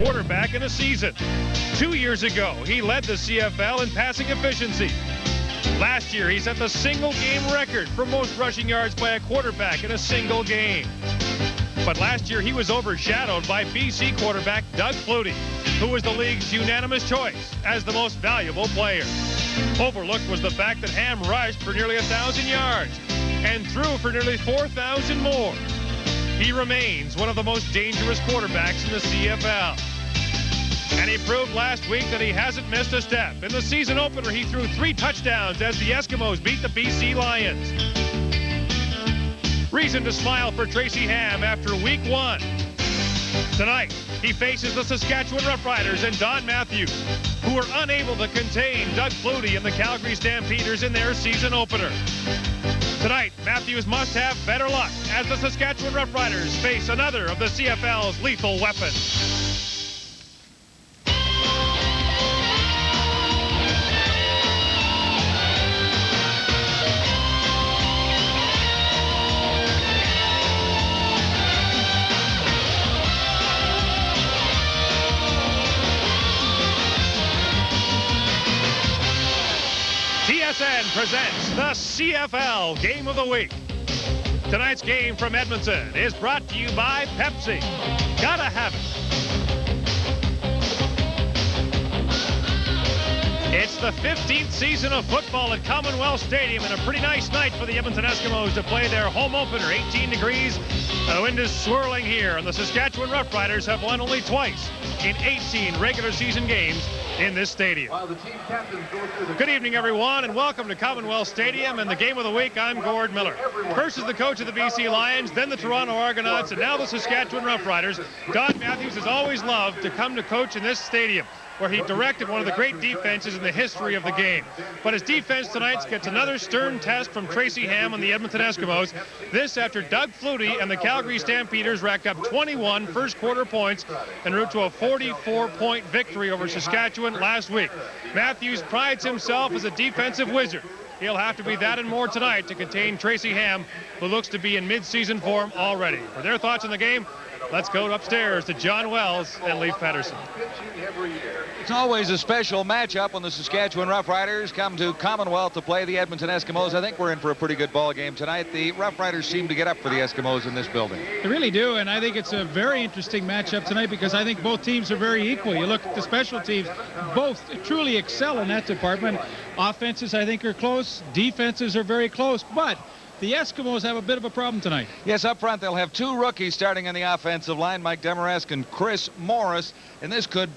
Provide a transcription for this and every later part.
quarterback in a season. 2 years ago, he led the CFL in passing efficiency. Last year, he set the single-game record for most rushing yards by a quarterback in a single game. But last year, he was overshadowed by BC quarterback Doug Flutie, who was the league's unanimous choice as the most valuable player. Overlooked was the fact that Ham rushed for nearly 1,000 yards and threw for nearly 4,000 more. He remains one of the most dangerous quarterbacks in the CFL. And he proved last week that he hasn't missed a step. In the season opener, he threw 3 touchdowns as the Eskimos beat the BC Lions. Reason to smile for Tracy Ham after week 1. Tonight, he faces the Saskatchewan Roughriders and Don Matthews, who were unable to contain Doug Flutie and the Calgary Stampeders in their season opener. Tonight, Matthews must have better luck as the Saskatchewan Roughriders face another of the CFL's lethal weapons. TSN presents the CFL Game of the Week. Tonight's game from Edmonton is brought to you by Pepsi. Gotta have it. It's the 15th season of football at Commonwealth Stadium, and a pretty nice night for the Edmonton Eskimos to play their home opener. 18 degrees, the wind is swirling here, and the Saskatchewan Roughriders have won only twice in 18 regular season games in this stadium. Good evening, everyone, and welcome to Commonwealth Stadium and the Game of the Week. I'm Gord Miller. First is the coach of the BC Lions, then the Toronto Argonauts, and now the Saskatchewan Roughriders. Don Matthews has always loved to come to coach in this stadium, where he directed one of the great defenses in the history of the game. But his defense tonight gets another stern test from Tracy Ham and the Edmonton Eskimos. This after Doug Flutie and the Calgary Stampeders racked up 21 first-quarter points en route to a 44-point victory over Saskatchewan last week. Matthews prides himself as a defensive wizard. He'll have to be that and more tonight to contain Tracy Ham, who looks to be in mid-season form already. For their thoughts on the game, let's go upstairs to John Wells and Leif Patterson. It's always a special matchup when the Saskatchewan Roughriders come to Commonwealth to play the Edmonton Eskimos. I think we're in for a pretty good ball game tonight. The Roughriders seem to get up for the Eskimos in this building. They really do, and I think it's a very interesting matchup tonight because I think both teams are very equal. You look at the special teams, both truly excel in that department. Offenses, I think, are close. Defenses are very close, but the Eskimos have a bit of a problem tonight. Yes, up front they'll have 2 rookies starting on the offensive line, Mike Demarest and Chris Morris, and this could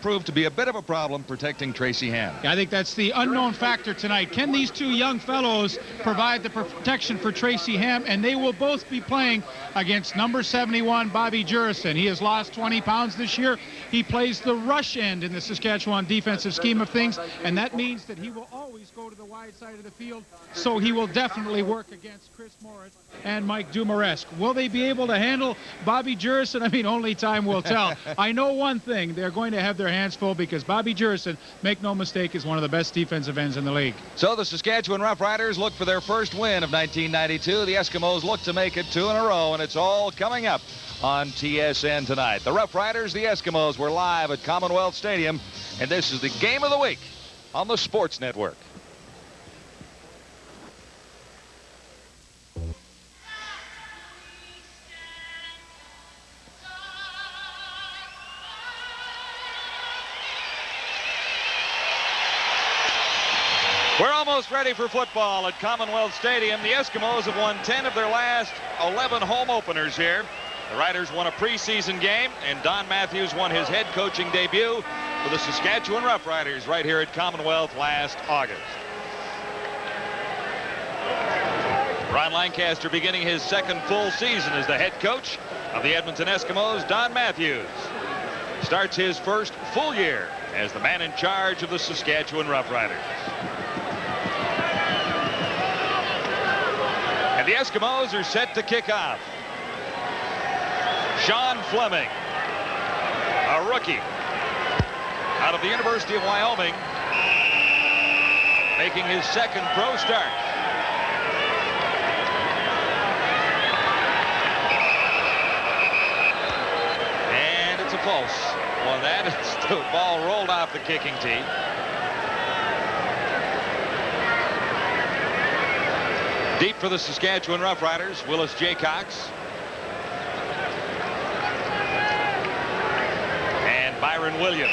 prove to be a bit of a problem protecting Tracy Ham. Yeah, I think that's the unknown factor tonight. Can these 2 young fellows provide the protection for Tracy Ham? And they will both be playing against number 71, Bobby Jurison. He has lost 20 pounds this year. He plays the rush end in the Saskatchewan defensive scheme of things, and that means that he will always go to the wide side of the field, so he will definitely work against Chris Morris and Mike Demarest. Will they be able to handle Bobby Jurison? I mean, only time will tell. I know one thing, they're going to have their hands full because Bobby Jurison, make no mistake, is one of the best defensive ends in the league. So the Saskatchewan Roughriders look for their first win of 1992. The Eskimos look to make it 2 in a row, and it's all coming up on TSN tonight. The Roughriders, the Eskimos, were live at Commonwealth Stadium, and this is the Game of the Week on the Sports Network. We're almost ready for football at Commonwealth Stadium. The Eskimos have won 10 of their last 11 home openers here. The Riders won a preseason game, and Don Matthews won his head coaching debut for the Saskatchewan Roughriders right here at Commonwealth last August. Ron Lancaster beginning his second full season as the head coach of the Edmonton Eskimos. Don Matthews starts his first full year as the man in charge of the Saskatchewan Roughriders. And the Eskimos are set to kick off. Sean Fleming, a rookie out of the University of Wyoming, making his second pro start. And it's a false. Well, that is the ball rolled off the kicking tee. Deep for the Saskatchewan Roughriders, Willis Jaycox. And Byron Williams.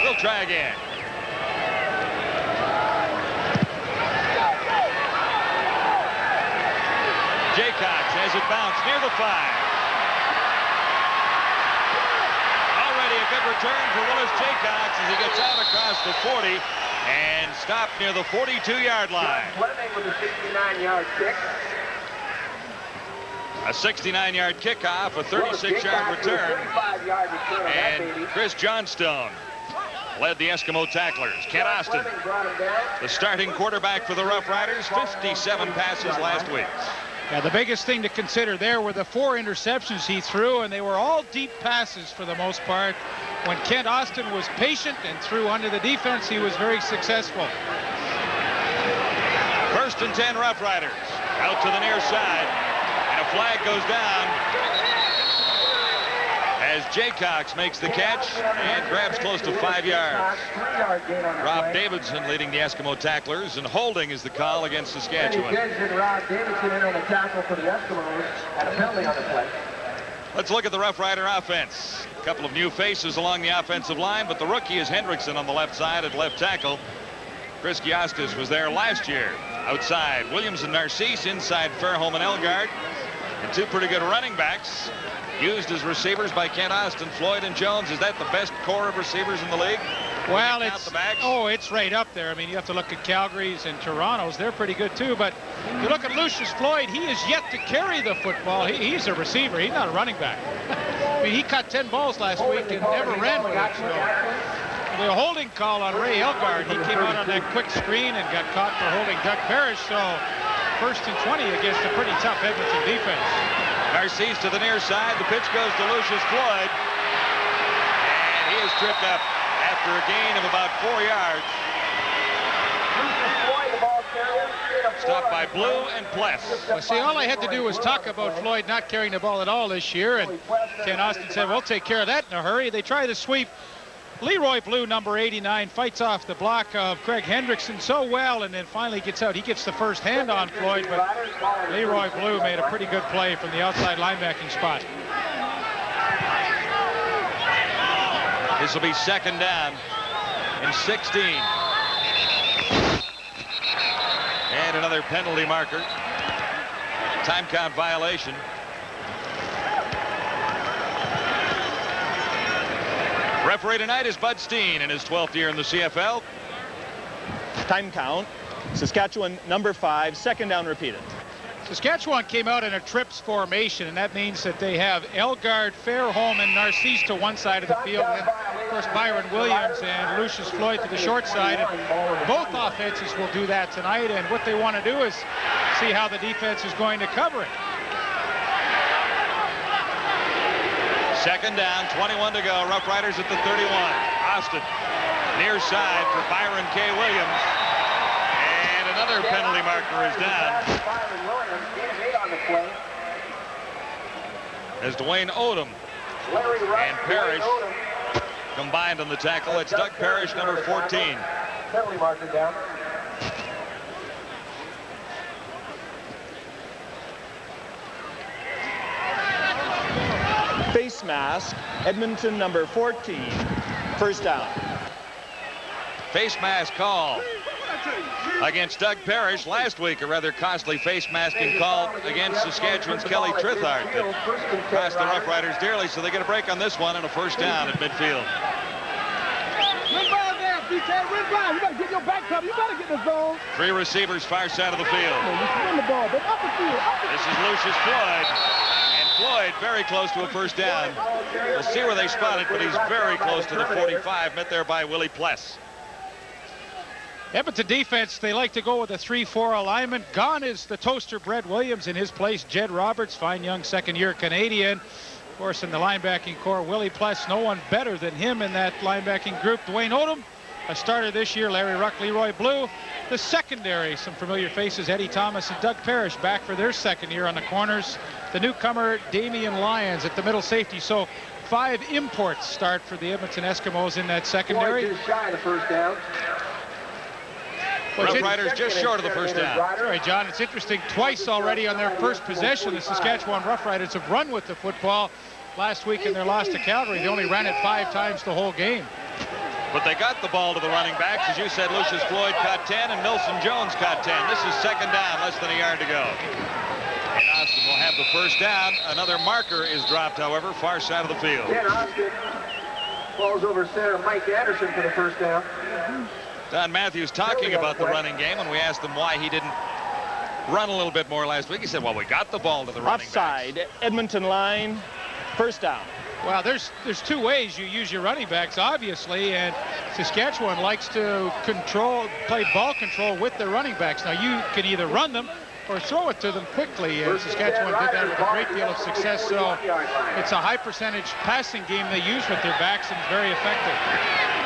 We'll try again. Jaycox has it bounced near the 5. Already a good return for Willis Jaycox as he gets out across the 40 and stopped near the 42-yard line. With a 69-yard kick. A 69-yard kickoff, a 36-yard return, and Chris Johnstone led the Eskimo tacklers. Kent Austin, the starting quarterback for the Roughriders, 57 passes last week. Yeah, the biggest thing to consider there were the 4 interceptions he threw, and they were all deep passes for the most part. When Kent Austin was patient and threw under the defense, he was very successful. 1st and 10 Roughriders out to the near side, and a flag goes down as Jaycox makes the catch and grabs close to 5 yards. Rob Davidson leading the Eskimo tacklers, and holding is the call against Saskatchewan. Rob Davidson in on the tackle for the Eskimos and a penalty on the play. Let's look at the Rough Rider offense. A couple of new faces along the offensive line, but the rookie is Hendrickson on the left side at left tackle. Chris Giastis was there last year. Outside, Williams and Narcisse. Inside, Fairholm and Elgard. And 2 pretty good running backs used as receivers by Kent Austin. Floyd and Jones, is that the best core of receivers in the league? Well, it's right up there. I mean, you have to look at Calgary's and Toronto's. They're pretty good too. But you look at Lucius Floyd, he is yet to carry the football. He's a receiver. He's not a running back. I mean, he caught 10 balls last week and never ran with it. So the holding call on Ray Elgard, he came out on that quick screen and got caught for holding Doug Parrish. So 1st and 20 against a pretty tough Edmonton defense. Narcisse to the near side. The pitch goes to Lucius Floyd. And he is tripped up after a gain of about 4 yards. Stopped by Blue and Pless. Well, see, all I had to do was talk about Floyd not carrying the ball at all this year, and Ken Austin said, we'll take care of that in a hurry. They try to sweep. Leroy Blue, number 89, fights off the block of Craig Hendrickson so well, and then finally gets out. He gets the first hand on Floyd, but Leroy Blue made a pretty good play from the outside linebacking spot. This will be 2nd down and 16. And another penalty marker. Time count violation. Referee tonight is Bud Steen in his 12th year in the CFL. Time count. Saskatchewan number 5, 2nd down repeated. Saskatchewan came out in a trips formation, and that means that they have Elgard, Fairholm, and Narcisse to one side of the field, and of course Byron Williams and Lucius Floyd to the short side. And both offenses will do that tonight, and what they want to do is see how the defense is going to cover it. 2nd down, 21 to go. Rough Riders at the 31. Austin near side for Byron K. Williams. And another penalty marker is down. As Dwayne Odom and Parrish combined on the tackle. It's Doug Parrish, number 14. Penalty marker down. Face mask, Edmonton number 14, 1st down. Face mask call against Doug Parrish. Last week, a rather costly face masking call against Saskatchewan's Kelly Trithart that cost the Rough Riders dearly, so they get a break on this one and a 1st down at midfield. Win ball there, BK. Win ball. You got to get your back cover. You got to get the zone. 3 receivers far side of the field. Win the ball, but up the field. This is Lucius Floyd. And Floyd very close to a 1st down. We'll see where they spot it, but he's very close to the 45, met there by Willie Pless. Edmonton defense, they like to go with a 3-4 alignment. Gone is the toaster Brett Williams. In his place, Jed Roberts, fine young 2nd-year Canadian. Of course, in the linebacking core, Willie Pless, no one better than him in that linebacking group. Dwayne Odom, a starter this year. Larry Ruck, Leroy Blue. The secondary, some familiar faces, Eddie Thomas and Doug Parrish back for their 2nd year on the corners. The newcomer, Damian Lyons at the middle safety. So 5 imports start for the Edmonton Eskimos in that secondary. Just shy of the first down. Roughriders just short of the first down. All right, John, it's interesting. Twice already on their first possession, the Saskatchewan Roughriders have run with the football. Last week in their loss to Calgary, they only ran it 5 times the whole game. But they got the ball to the running backs. As you said, Lucius Floyd caught 10 and Milson Jones caught 10. This is second down, less than a yard to go. And Austin will have the first down. Another marker is dropped, however, far side of the field. Ken Austin falls over center Mike Anderson for the first down. Don Matthews talking about the running game, and we asked him why he didn't run a little bit more last week. He said, well, we got the ball to the running Offside, backs. Edmonton line, first down. Well, there's 2 ways you use your running backs, obviously, and Saskatchewan likes to play ball control with their running backs. Now, you can either run them or throw it to them quickly, and Saskatchewan did that with a great deal of success, so it's a high percentage passing game they use with their backs, and it's very effective.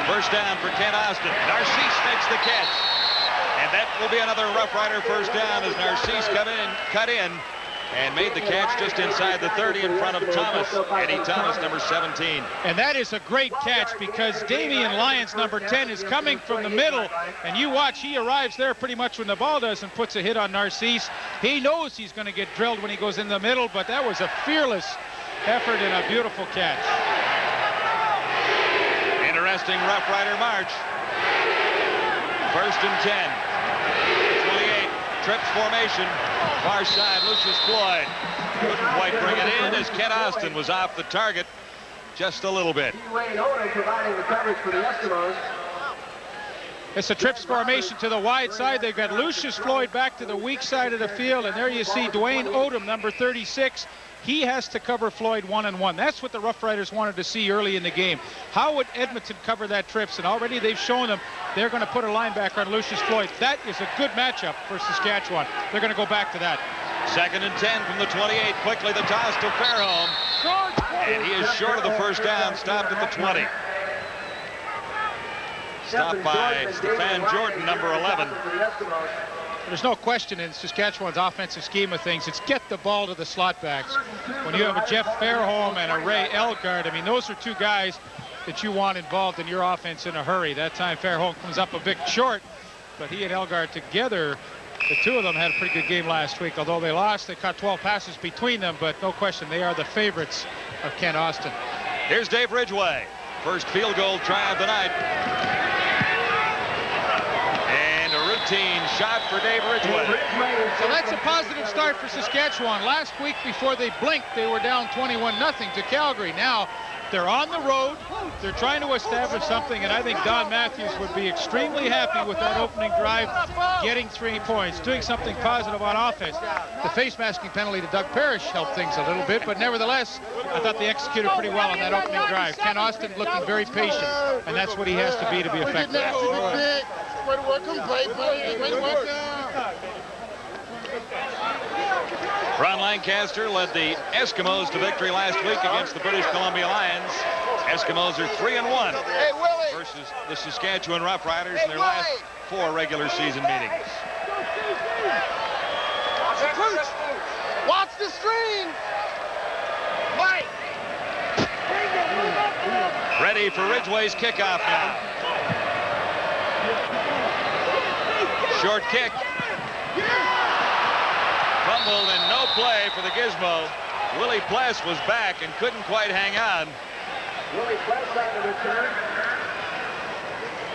First down for Ken Austin. Narcisse makes the catch. And that will be another Rough Rider first down as Narcisse cut in and made the catch just inside the 30 in front of Thomas. Eddie Thomas, number 17. And that is a great catch because Damian Lyons, number 10, is coming from the middle. And you watch, he arrives there pretty much when the ball does and puts a hit on Narcisse. He knows he's going to get drilled when he goes in the middle, but that was a fearless effort and a beautiful catch. Interesting Rough Rider march. First and 10. 28. Trips formation. Far side, Lucius Floyd. Couldn't quite bring it in as Ken Austin was off the target just a little bit. Dwayne Odom providing the coverage for the Eskimos. It's a trips formation to the wide side. They've got Lucius Floyd back to the weak side of the field, and there you see Dwayne Odom, number 36. He has to cover Floyd 1-on-1. That's what the Rough Riders wanted to see early in the game. How would Edmonton cover that trips? And already they've shown them they're going to put a linebacker on Lucius Floyd. That is a good matchup for Saskatchewan. They're going to go back to that. Second and 10 from the 28. Quickly the toss to Fairholm. And he is short of the first down. Stopped at the 20. Stopped by Stefan Jordan, number 11. There's no question in Saskatchewan's offensive scheme of things, it's get the ball to the slot backs. When you have a Jeff Fairholm and a Ray Elgard, I mean, those are 2 guys that you want involved in your offense in a hurry. That time Fairholm comes up a bit short, but he and Elgard together, the 2 of them had a pretty good game last week. Although they lost, they caught 12 passes between them, but no question, they are the favorites of Ken Austin. Here's Dave Ridgway. First field goal try of the night. Routine shot for Dave Ridgway. So that's a positive start for Saskatchewan. Last week, before they blinked, they were down 21-0 to Calgary. Now they're on the road. They're trying to establish something, and I think Don Matthews would be extremely happy with that opening drive, getting 3 points, doing something positive on offense. The face masking penalty to Doug Parrish helped things a little bit, but nevertheless, I thought they executed pretty well on that opening drive. Ken Austin looking very patient, and that's what he has to be effective. Ron Lancaster led the Eskimos to victory last week against the British Columbia Lions. Eskimos are 3-1 versus the Saskatchewan Roughriders in their last 4 regular season meetings. Watch the screen. Mike. Ready for Ridgway's kickoff now. Short kick. Fumbled and no play for the Gizmo. Willie Pless was back and couldn't quite hang on. Willie Pless on the return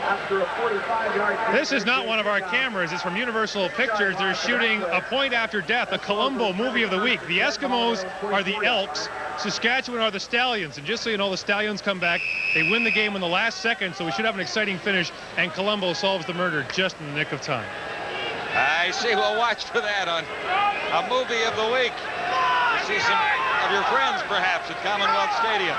after a 45-yard. This is not one of our cameras. It's from Universal Pictures. They're shooting A Point After Death, a Columbo movie of the week. The Eskimos are the Elks. Saskatchewan are the Stallions. And just so you know, the Stallions come back. They win the game in the last second, so we should have an exciting finish. And Columbo solves the murder just in the nick of time. I see. We'll watch for that on a movie of the week. We'll see some of your friends, perhaps, at Commonwealth Stadium.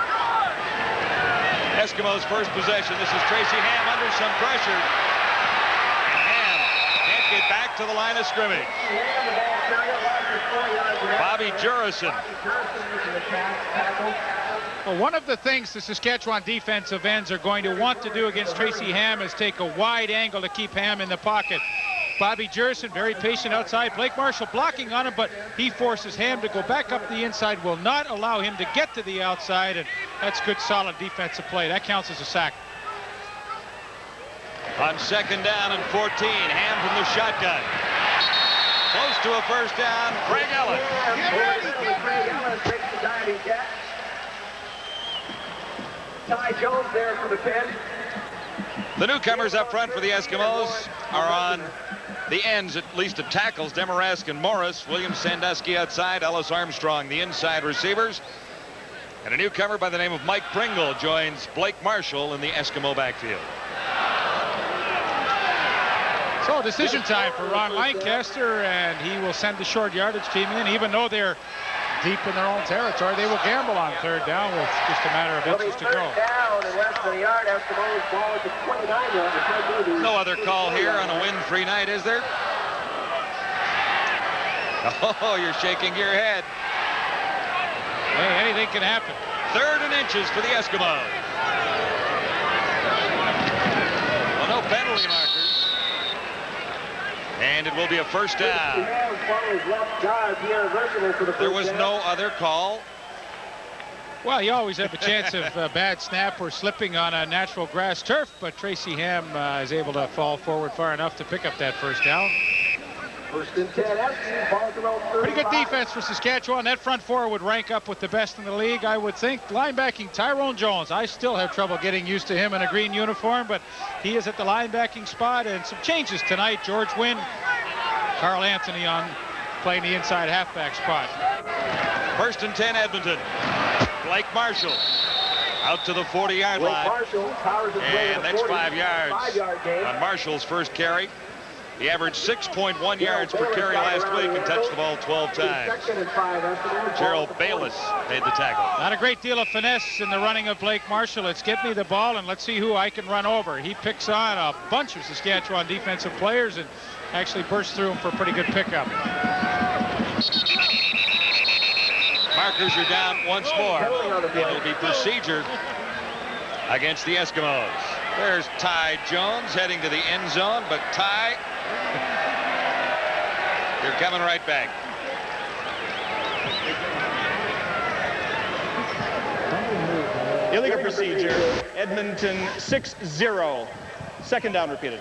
Eskimos' first possession. This is Tracy Ham under some pressure. And Ham can't get back to the line of scrimmage. Bobby Jurison. Well, one of the things the Saskatchewan defensive ends are going to want to do against Tracy Ham is take a wide angle to keep Ham in the pocket. Bobby Jurison, very patient outside. Blake Marshall blocking on him, but he forces Ham to go back up the inside, will not allow him to get to the outside, and That's good, solid defensive play. That counts as a sack. On 2nd down and 14, Ham from the shotgun. Close to a first down, Craig Ellis. Craig Ellis breaks the diving catch. Ty Jones there for the pin. The newcomers up front for the Eskimos are on the ends, at least of tackles. Demarask and Morris. William Sandusky outside. Ellis Armstrong, the inside receivers. And a newcomer by the name of Mike Pringle joins Blake Marshall in the Eskimo backfield. So decision time for Ron Lancaster, and he will send the short yardage team in. Even though they're deep in their own territory, they will gamble on 3rd down with just a matter of inches to go. Down and less than a yard. Eskimos ball at the 29-yard. No other call here on a wind-free night, is there? Oh, you're shaking your head. Hey, anything can happen. 3rd and inches for the Eskimos. Well, no penalty markers. And it will be a first down. There was no other call. Well, you always have a chance of a bad snap or slipping on a natural grass turf, but Tracy Ham is able to fall forward far enough to pick up that first down. 1st and 10. Pretty good defense for Saskatchewan. That front four would rank up with the best in the league, I would think. Linebacking, Tyrone Jones. I still have trouble getting used to him in a green uniform, but he is at the linebacking spot. And some changes tonight. George Wynn, Carl Anthony on playing the inside halfback spot. 1st and 10, Edmonton. Blake Marshall out to the 40-yard line. And that's 5 yards on Marshall's first carry. He averaged 6.1 yards per carry last week and touched the ball 12 times. Gerald Bayless made the tackle. Not a great deal of finesse in the running of Blake Marshall. It's get me the ball and let's see who I can run over. He picks on a bunch of Saskatchewan defensive players and actually bursts through them for a pretty good pickup. Markers are down once more. It'll be procedure against the Eskimos. There's Ty Jones heading to the end zone, but Ty, you're coming right back. Illegal procedure. Edmonton 6-0. 2nd down repeated.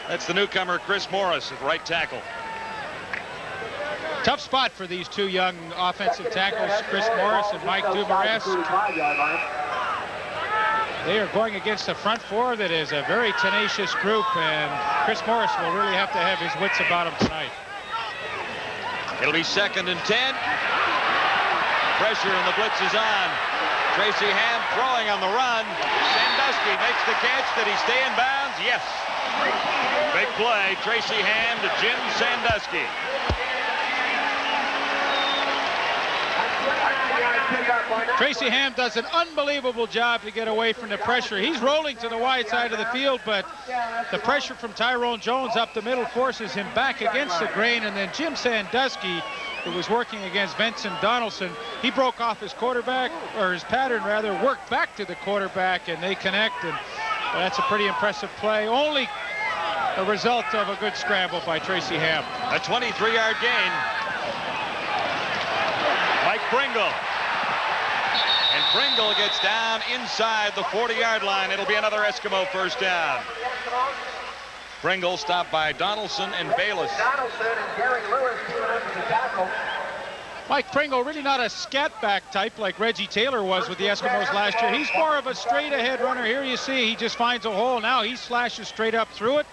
That's the newcomer, Chris Morris, at right tackle. Tough spot for these two young offensive tackles, Chris Morris and Mike Dumaresque. They are going against a front four that is a very tenacious group, and Chris Morris will really have to have his wits about him tonight. It'll be 2nd and 10. Pressure and the blitz is on. Tracy Ham throwing on the run. Sandusky makes the catch. Did he stay in bounds? Yes. Big play. Tracy Ham to Jim Sandusky. Tracy Ham does an unbelievable job to get away from the pressure. He's rolling to the wide side of the field, but the pressure from Tyrone Jones up the middle forces him back against the grain, and then Jim Sandusky, who was working against Vincent Donaldson, he broke off his quarterback, or his pattern rather, worked back to the quarterback, and they connect, and that's a pretty impressive play. Only a result of a good scramble by Tracy Ham. A 23-yard gain. Mike Pringle. And Pringle gets down inside the 40-yard line. It'll be another Eskimo first down. Pringle stopped by Donaldson and Bayless. Mike Pringle, really not a scat back type like Reggie Taylor was with the Eskimos last year. He's more of a straight ahead runner. Here you see he just finds a hole. Now he slashes straight up through it,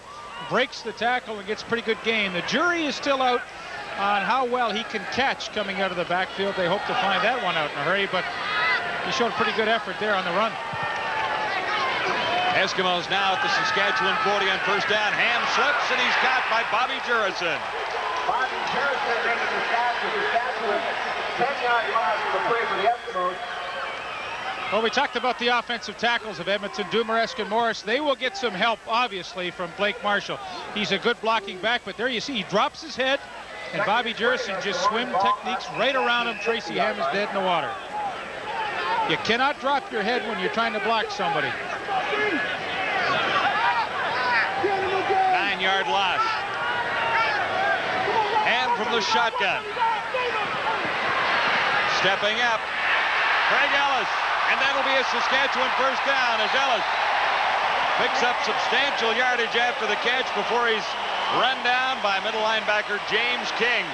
breaks the tackle, and gets a pretty good gain. The jury is still out on how well he can catch coming out of the backfield. They hope to find that one out in a hurry, but he showed a pretty good effort there on the run. Eskimos now at the Saskatchewan 40 on first down. Ham slips, and he's caught by Bobby Jurison. Bobby Jurison making the catch for Saskatchewan. 10-yard loss for the play for the Eskimos. Well, we talked about the offensive tackles of Edmonton, Dumaresque and Morris. They will get some help, obviously, from Blake Marshall. He's a good blocking back, but there you see he drops his head, and Bobby Jurison just swim techniques right around him. Tracy Ham is dead in the water. You cannot drop your head when you're trying to block somebody. 9-yard loss. And from the shotgun. Stepping up, Craig Ellis. And that'll be a Saskatchewan first down as Ellis picks up substantial yardage after the catch before he's run down by middle linebacker James King.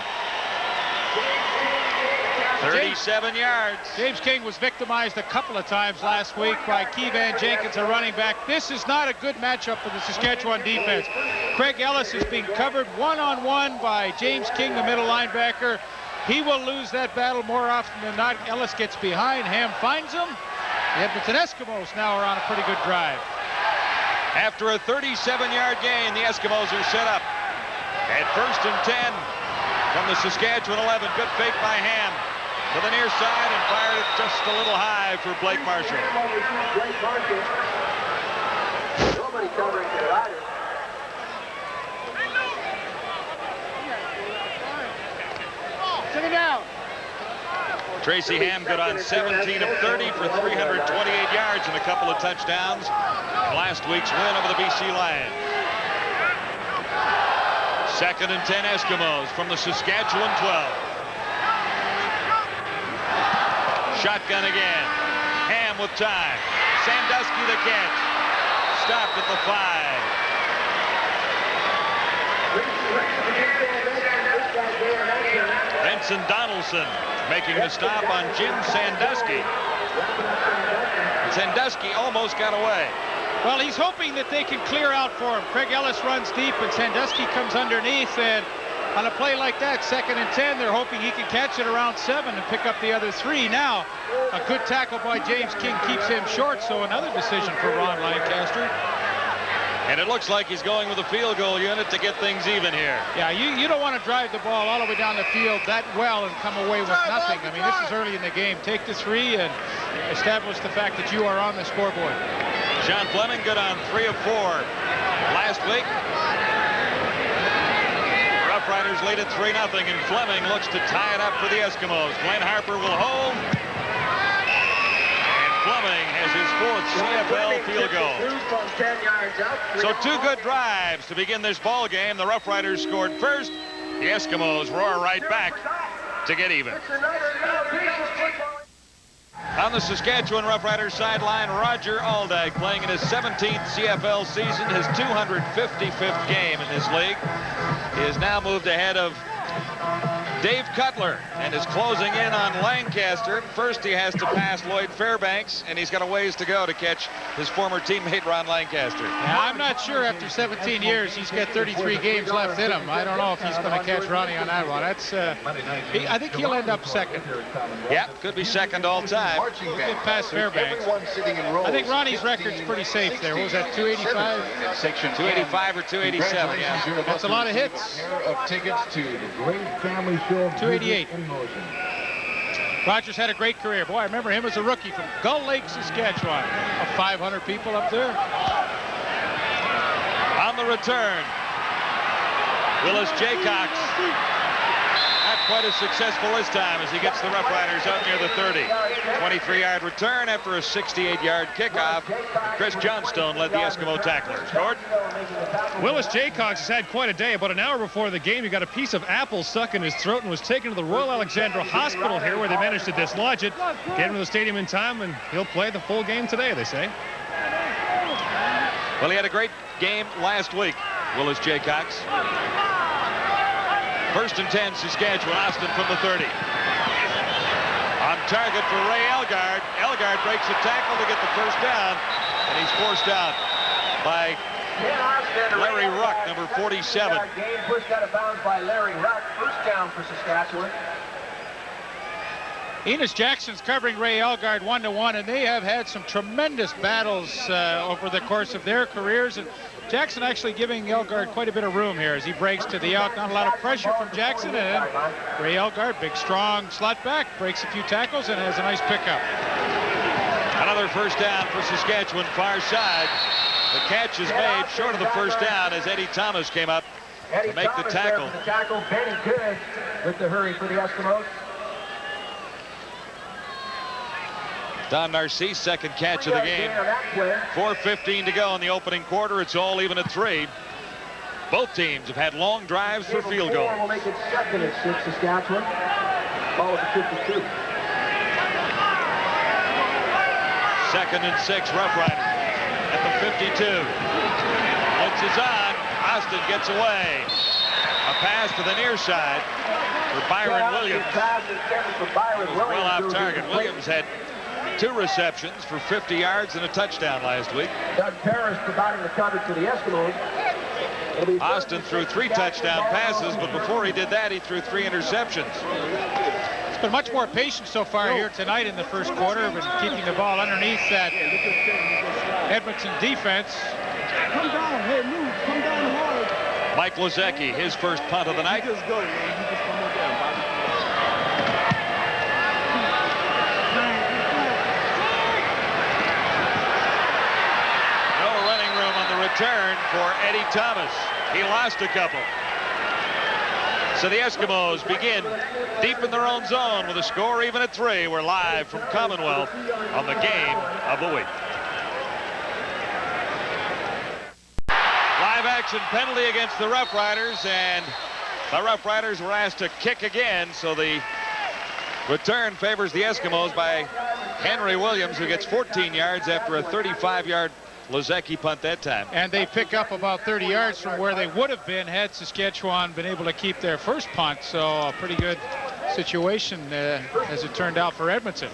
37 yards. James King was victimized a couple of times last week by Keevan Jenkins, a running back. This is not a good matchup for the Saskatchewan defense. Craig Ellis is being covered one-on-one by James King, the middle linebacker. He will lose that battle more often than not. Ellis gets behind. Ham finds him. The Edmonton Eskimos now are on a pretty good drive. After a 37-yard gain, the Eskimos are set up at 1st and 10 from the Saskatchewan 11. Good fake by Ham to the near side and fired it just a little high for Blake Marshall. Nobody covering the Riders. Take it down. Tracy Ham good on 17 of 30 for 328 yards and a couple of touchdowns in last week's win over the BC Lions. 2nd and 10 Eskimos from the Saskatchewan 12. Shotgun again. Ham with time. Sandusky the catch. Stopped at the 5. Benson Donaldson making the stop on Jim Sandusky. Sandusky almost got away. Well, he's hoping that they can clear out for him. Craig Ellis runs deep and Sandusky comes underneath, and on a play like that, 2nd and 10, they're hoping he can catch it around 7 and pick up the other 3. Now, a good tackle by James King keeps him short, so another decision for Ron Lancaster. And it looks like he's going with a field goal unit to get things even here. Yeah, you don't want to drive the ball all the way down the field that well and come away with nothing. I mean, this is early in the game. Take the 3 and establish the fact that you are on the scoreboard. Sean Fleming good on 3 of 4 last week. Roughriders lead at 3-0, and Fleming looks to tie it up for the Eskimos. Glenn Harper will hold. Fleming has his 4th CFL field goal. So 2 good drives to begin this ball game. The Roughriders scored first. The Eskimos roar right back to get even. On the Saskatchewan Roughriders sideline, Roger Aldag playing in his 17th CFL season, his 255th game in this league. He has now moved ahead of Dave Cutler and is closing in on Lancaster. First, he has to pass Lloyd Fairbanks, and he's got a ways to go to catch his former teammate Ron Lancaster. Now, I'm not sure after 17 years he's got 33 games left in him. I don't know if he's going to catch Ronnie on that one. That's I think he'll end up 2nd. Yeah, could be 2nd all time. He'll get past Fairbanks. I think Ronnie's record's pretty safe there. What was that, 285? 285 or 287, yeah. That's a lot of hits. Of tickets to the great family show. 288. Rogers had a great career. Boy, I remember him as a rookie from Gull Lake, Saskatchewan. Of 500 people up there. On the return, Willis Jaycox. Not quite as successful this time as he gets the Roughriders up near the 30. 23-yard return after a 68-yard kickoff. Chris Johnstone led the Eskimo tacklers. Gord? Willis Jaycox has had quite a day. About an hour before the game, he got a piece of apple stuck in his throat and was taken to the Royal Alexandra Hospital here, where they managed to dislodge it, get him to the stadium in time, and he'll play the full game today, they say. Well, he had a great game last week, Willis Jaycox. 1st and 10, Saskatchewan. Austin from the 30. On target for Ray Elgard. Elgard breaks a tackle to get the first down, and he's forced out by Larry Ruck, number 47. Game pushed out of bounds by Larry Ruck. First down for Saskatchewan. Enos Jackson's covering Ray Elgard 1-to-1, and they have had some tremendous battles over the course of their careers. And Jackson actually giving Elgard quite a bit of room here as he breaks to the out. Not a lot of pressure from Jackson, and Ray Elgard, big, strong slot back, breaks a few tackles and has a nice pickup. Another first down for Saskatchewan, far side. The catch is made short of the first down as Eddie Thomas came up to make the tackle. Benny Good with the hurry for the Eskimos. Don Narcisse, 2nd catch of the game. 4:15 to go in the opening quarter. It's all even at 3. Both teams have had long drives for field goals. Will make it 2nd and 6, Saskatchewan. Ball at the 52. 2nd and 6, Roughriders at the 52. Blitz is on. Austin gets away. A pass to the near side for Byron Williams. It was well off target. Williams had 2 receptions for 50 yards and a touchdown last week. Doug Parrish providing the coverage for the Eskimos. Austin threw 3 touchdown passes, but before he did that, he threw 3 interceptions. It's been much more patient so far here tonight in the first quarter, but keeping the ball underneath that Edmonton defense. Come down, hey, move, come down hard. Mike Lozecki, his first punt of the night. Just go, man. You just come on down, Bobby. No running room on the return for Eddie Thomas. He lost a couple. So the Eskimos begin deep in their own zone with a score even at 3. We're live from Commonwealth on the game of the week. Live action penalty against the Roughriders, and the Roughriders were asked to kick again, so the return favors the Eskimos by Henry Williams, who gets 14 yards after a 35-yard Lozecki punt that time. And they pick up about 30 yards from where they would have been had Saskatchewan been able to keep their first punt. So a pretty good situation as it turned out for Edmonton.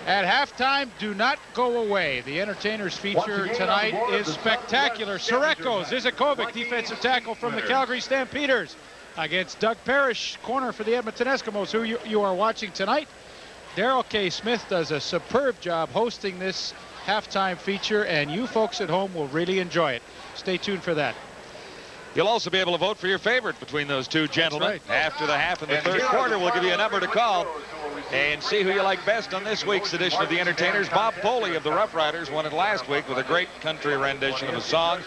At halftime, do not go away. The entertainers feature tonight is spectacular. Sorekos, Izakovic, defensive tackle from the Calgary Stampeders against Doug Parrish, corner for the Edmonton Eskimos, who you are watching tonight. Darrell K. Smith does a superb job hosting this halftime feature, and you folks at home will really enjoy it. Stay tuned for that. You'll also be able to vote for your favorite between those two gentlemen. That's right. After the half and the third quarter, we'll give you a number to call and see who you like best on this week's edition of The Entertainers. Bob Foley of the Roughriders won it last week with a great country rendition of a song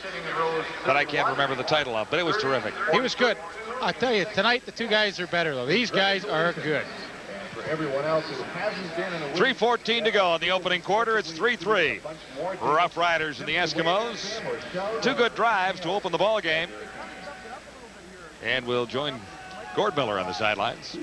that I can't remember the title of, but it was terrific. He was good. I tell you, tonight the two guys are better, though. These guys are good. Everyone else who hasn't been in a 3:14 to go in the opening quarter. It's 3-3. Roughriders and the Eskimos. 2 good drives to open the ball game. And we'll join Gord Miller on the sidelines.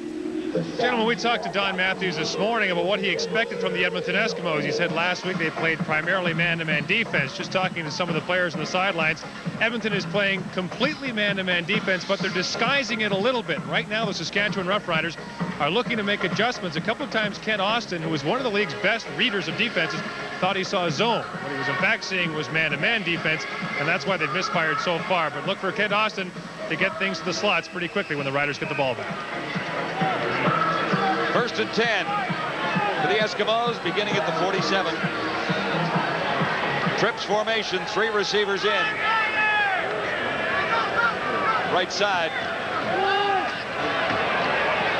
Gentlemen, we talked to Don Matthews this morning about what he expected from the Edmonton Eskimos. He said last week they played primarily man-to-man defense. Just talking to some of the players on the sidelines, Edmonton is playing completely man-to-man defense, but they're disguising it a little bit. Right now, the Saskatchewan Roughriders are looking to make adjustments. A couple of times, Ken Austin, who was one of the league's best readers of defenses, thought he saw a zone. What he was in fact seeing was man-to-man defense, and that's why they've misfired so far. But look for Ken Austin to get things to the slots pretty quickly when the Riders get the ball back. 1st and 10 for the Eskimos, beginning at the 47. Trips formation, 3 receivers in. Right side.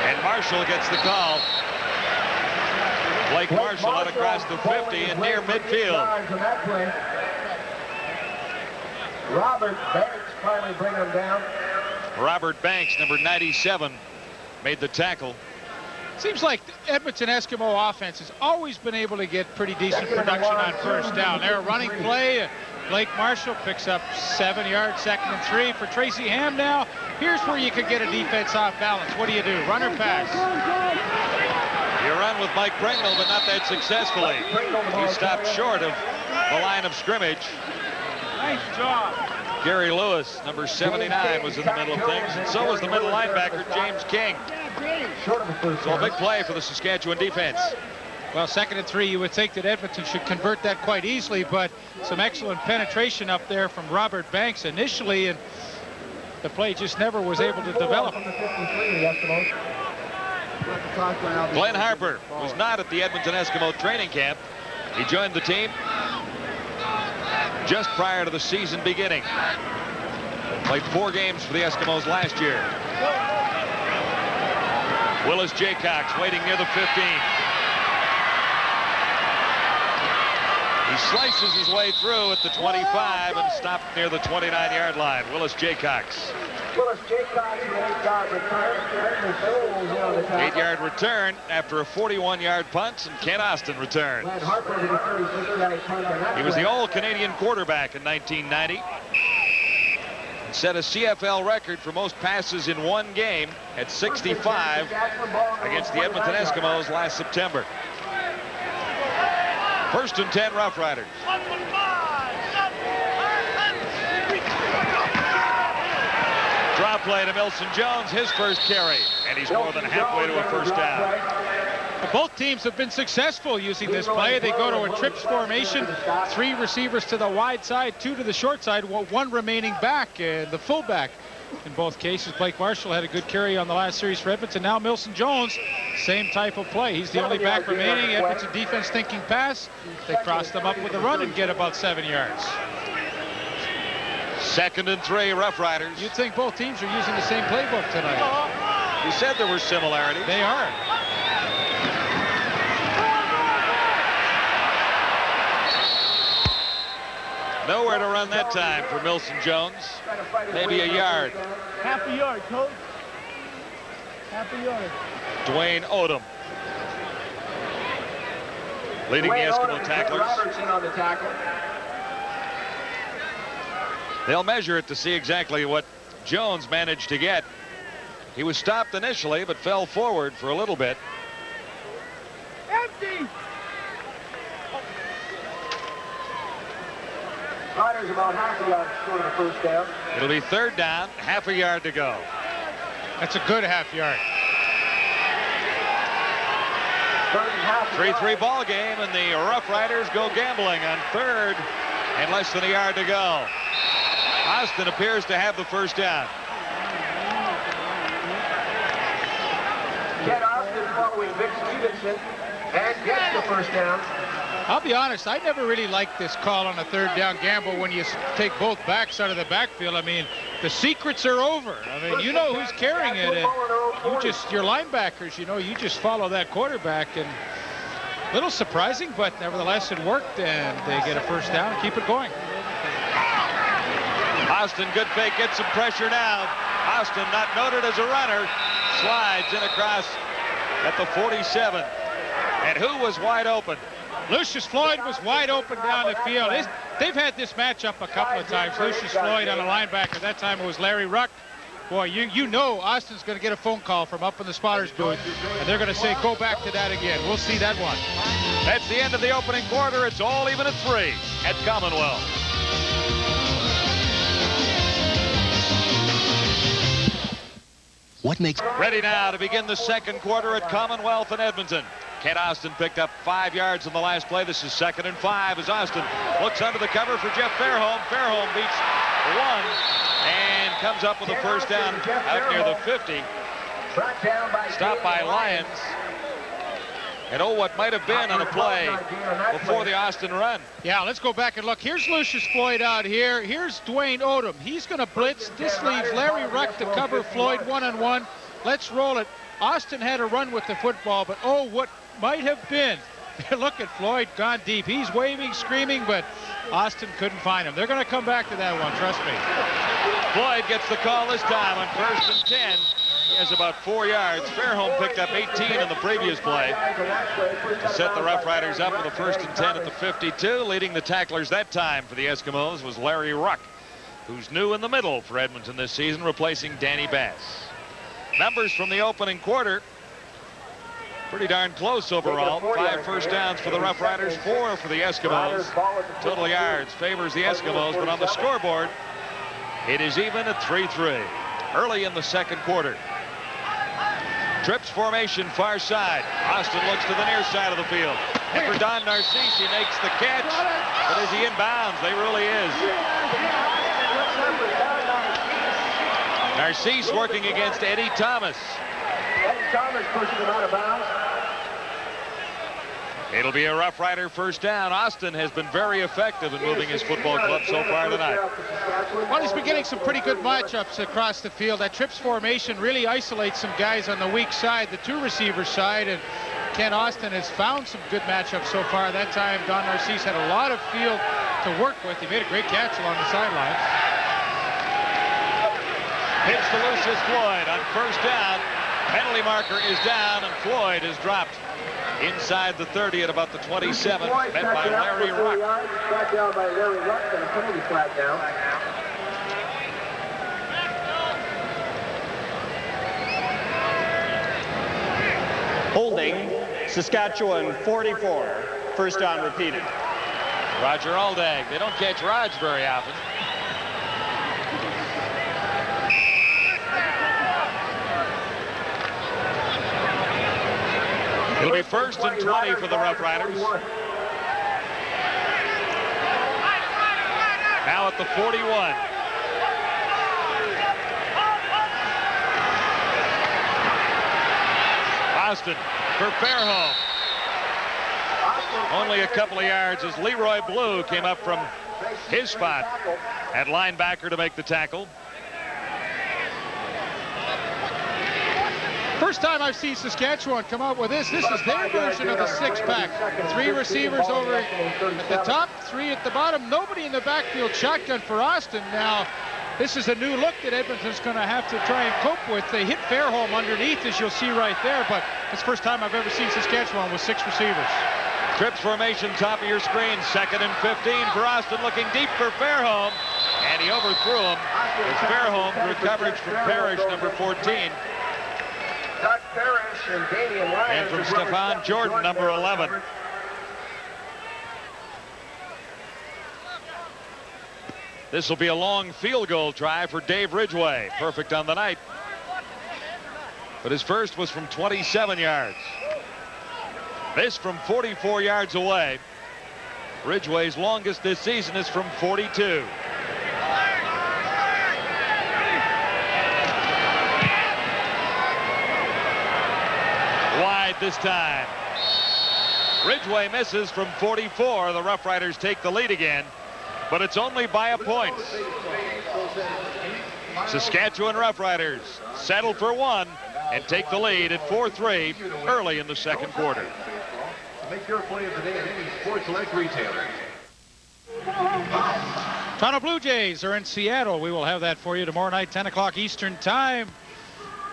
And Marshall gets the call. Blake Marshall out across the 50 and near midfield. Robert Banks finally bring him down. Robert Banks, number 97, made the tackle. Seems like the Edmonton Eskimo offense has always been able to get pretty decent production on first down. They're a running play. Blake Marshall picks up 7 yards, 2nd and 3 for Tracy Ham now. Here's where you could get a defense off balance. What do you do? Run or pass? You run with Mike Pringle, but not that successfully. He stopped short of the line of scrimmage. Nice job. Gary Lewis, number 79, was in the middle of things, and so was the middle linebacker, James King. So a big play for the Saskatchewan defense. Well, 2nd and 3, you would think that Edmonton should convert that quite easily, but some excellent penetration up there from Robert Banks initially, and the play just never was able to develop. Glenn Harper was not at the Edmonton Eskimo training camp. He joined the team just prior to the season beginning. Played 4 games for the Eskimos last year. Willis Jaycox waiting near the 15. He slices his way through at the 25 and stopped near the 29-yard line. Willis Jaycox. Willis Jaycox with an 8-yard return. 8-yard return after a 41-yard punt, and Ken Austin returned. He was the All-Canadian quarterback in 1990. and set a CFL record for most passes in one game at 65 against the Edmonton Eskimos last September. 1st and 10, Roughriders. Draw play to Milson Jones, his first carry, and he's more than halfway to a first down. Both teams have been successful using this play. They go to a trips formation, 3 receivers to the wide side, 2 to the short side, 1 remaining back, the fullback. In both cases, Blake Marshall had a good carry on the last series for Edmonton. Now Milson Jones, same type of play. He's the only back remaining. Edmonton defense thinking pass. They cross them up with a run and get about 7 yards. 2nd and 3, Roughriders. You'd think both teams are using the same playbook tonight. You said there were similarities. They are. Nowhere to run that time for Milson Jones. Maybe a yard. Half a yard, coach. Half a yard. Dwayne Odom leading the Eskimo tacklers. On the tackle. They'll measure it to see exactly what Jones managed to get. He was stopped initially, but fell forward for a little bit. Empty. Riders about half a yard short of the first down. It'll be 3rd down, half a yard to go. That's a good half yard. 3-3 ball game, and the Roughriders go gambling on 3rd and less than a yard to go. Austin appears to have the first down. Ken Austin following Vic Stevenson and gets the first down. I'll be honest, I never really liked this call on a 3rd down gamble when you take both backs out of the backfield. I mean, the secrets are over. I mean, you know who's carrying it, and your linebackers, you just follow that quarterback. And a little surprising, but nevertheless it worked, and they get a first down and keep it going. Austin, good fake, gets some pressure now. Austin, not noted as a runner, slides in across at the 47. And who was wide open? Lucius Floyd was wide open down the field. They've had this matchup a couple of times. Lucius Floyd on a linebacker. That time it was Larry Ruck. Boy, you know Austin's going to get a phone call from up in the spotter's booth, and they're going to say, go back to that again. We'll see that one. That's the end of the opening quarter. It's all even at 3 at Commonwealth. What makes... Ready now to begin the 2nd quarter at Commonwealth in Edmonton. Kent Austin picked up 5 yards in the last play. This is 2nd and 5 as Austin looks under the cover for Jeff Fairholm. Fairholm beats 1 and comes up with a first down out near the 50. Stopped by Lyons. And what might have been on a play before the Austin run. Yeah, let's go back and look. Here's Lucius Floyd out here. Here's Dwayne Odom. He's going to blitz. This leaves Larry Ruck to cover Floyd one-on-one. Let's roll it. Austin had a run with the football, but what might have been. Look at Floyd gone deep. He's waving, screaming, but Austin couldn't find him. They're going to come back to that one, trust me. Floyd gets the call this time on 1st and 10. He has about 4 yards. Fairholm picked up 18 in the previous play to set the Roughriders up with a 1st and 10 at the 52. Leading the tacklers that time for the Eskimos was Larry Ruck, who's new in the middle for Edmonton this season, replacing Danny Bass. Numbers from the opening quarter. Pretty darn close overall. 5 first downs for the Roughriders, 4 for the Eskimos. Total yards favors the Eskimos, but on the scoreboard, it is even at 3-3. Early in the 2nd quarter. Trips formation far side. Austin looks to the near side of the field. And for Don Narcisse, he makes the catch. But is he in bounds? They really is. Narcisse working against Eddie Thomas. Eddie Thomas pushing him out of bounds. It'll be a Roughrider first down. Austin has been very effective in moving his football club so far tonight. Well, he's been getting some pretty good matchups across the field. That trips formation really isolates some guys on the weak side, the 2 receiver side, and Ken Austin has found some good matchups so far. That time, Don Narcisse had a lot of field to work with. He made a great catch along the sideline. Pitch to Lucius Floyd on first down. Penalty marker is down, and Floyd is dropped inside the 30 at about the 27, met by Larry Ruck. Brought down by Larry Ruck and a penalty flag down. Holding, Saskatchewan 44. First down repeated. Roger Aldag. They don't catch rods very often. It'll be 1st and 20 for the Roughriders. Now at the 41. Austin for Fairholm. Only a couple of yards as Leroy Blue came up from his spot at linebacker to make the tackle. First time I've seen Saskatchewan come out with this. This is their version of the six-pack. 3 receivers over at the top, 3 at the bottom. Nobody in the backfield. Shotgun for Austin. Now, this is a new look that Edmonton's going to have to try and cope with. They hit Fairholm underneath, as you'll see right there, but it's the first time I've ever seen Saskatchewan with 6 receivers. Trips formation, top of your screen. 2nd and 15 for Austin, looking deep for Fairholm, and he overthrew him as Fairholm drew coverage from Parrish, number 14. Doug Parrish and Damian Lyons. And from Stefan Jordan, number 11. This will be a long field goal try for Dave Ridgway. Perfect on the night. But his first was from 27 yards. This from 44 yards away. Ridgway's longest this season is from 42. Wide this time. Ridgway misses from 44. The Roughriders take the lead again, but it's only by a point. Saskatchewan Roughriders settle for 1 and take the lead at 4-3 early in the second quarter. Make your play of the day at any Sports Select retailer. Toronto Blue Jays are in Seattle. We will have that for you tomorrow night, 10 o'clock Eastern time.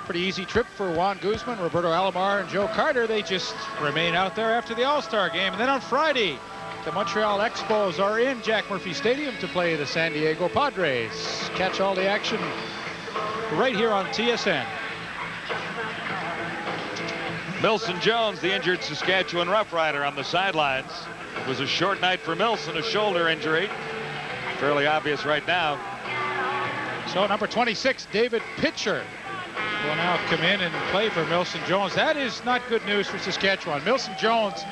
Pretty easy trip for Juan Guzman, Roberto Alomar, and Joe Carter. They just remain out there after the All-Star game. And then on Friday, the Montreal Expos are in Jack Murphy Stadium to play the San Diego Padres. Catch all the action right here on TSN. Milson Jones, the injured Saskatchewan Roughrider, on the sidelines. It was a short night for Milson, a shoulder injury. Fairly obvious right now. So number 26, David Pitcher, will now come in and play for Milson Jones. That is not good news for Saskatchewan. Milson Jones,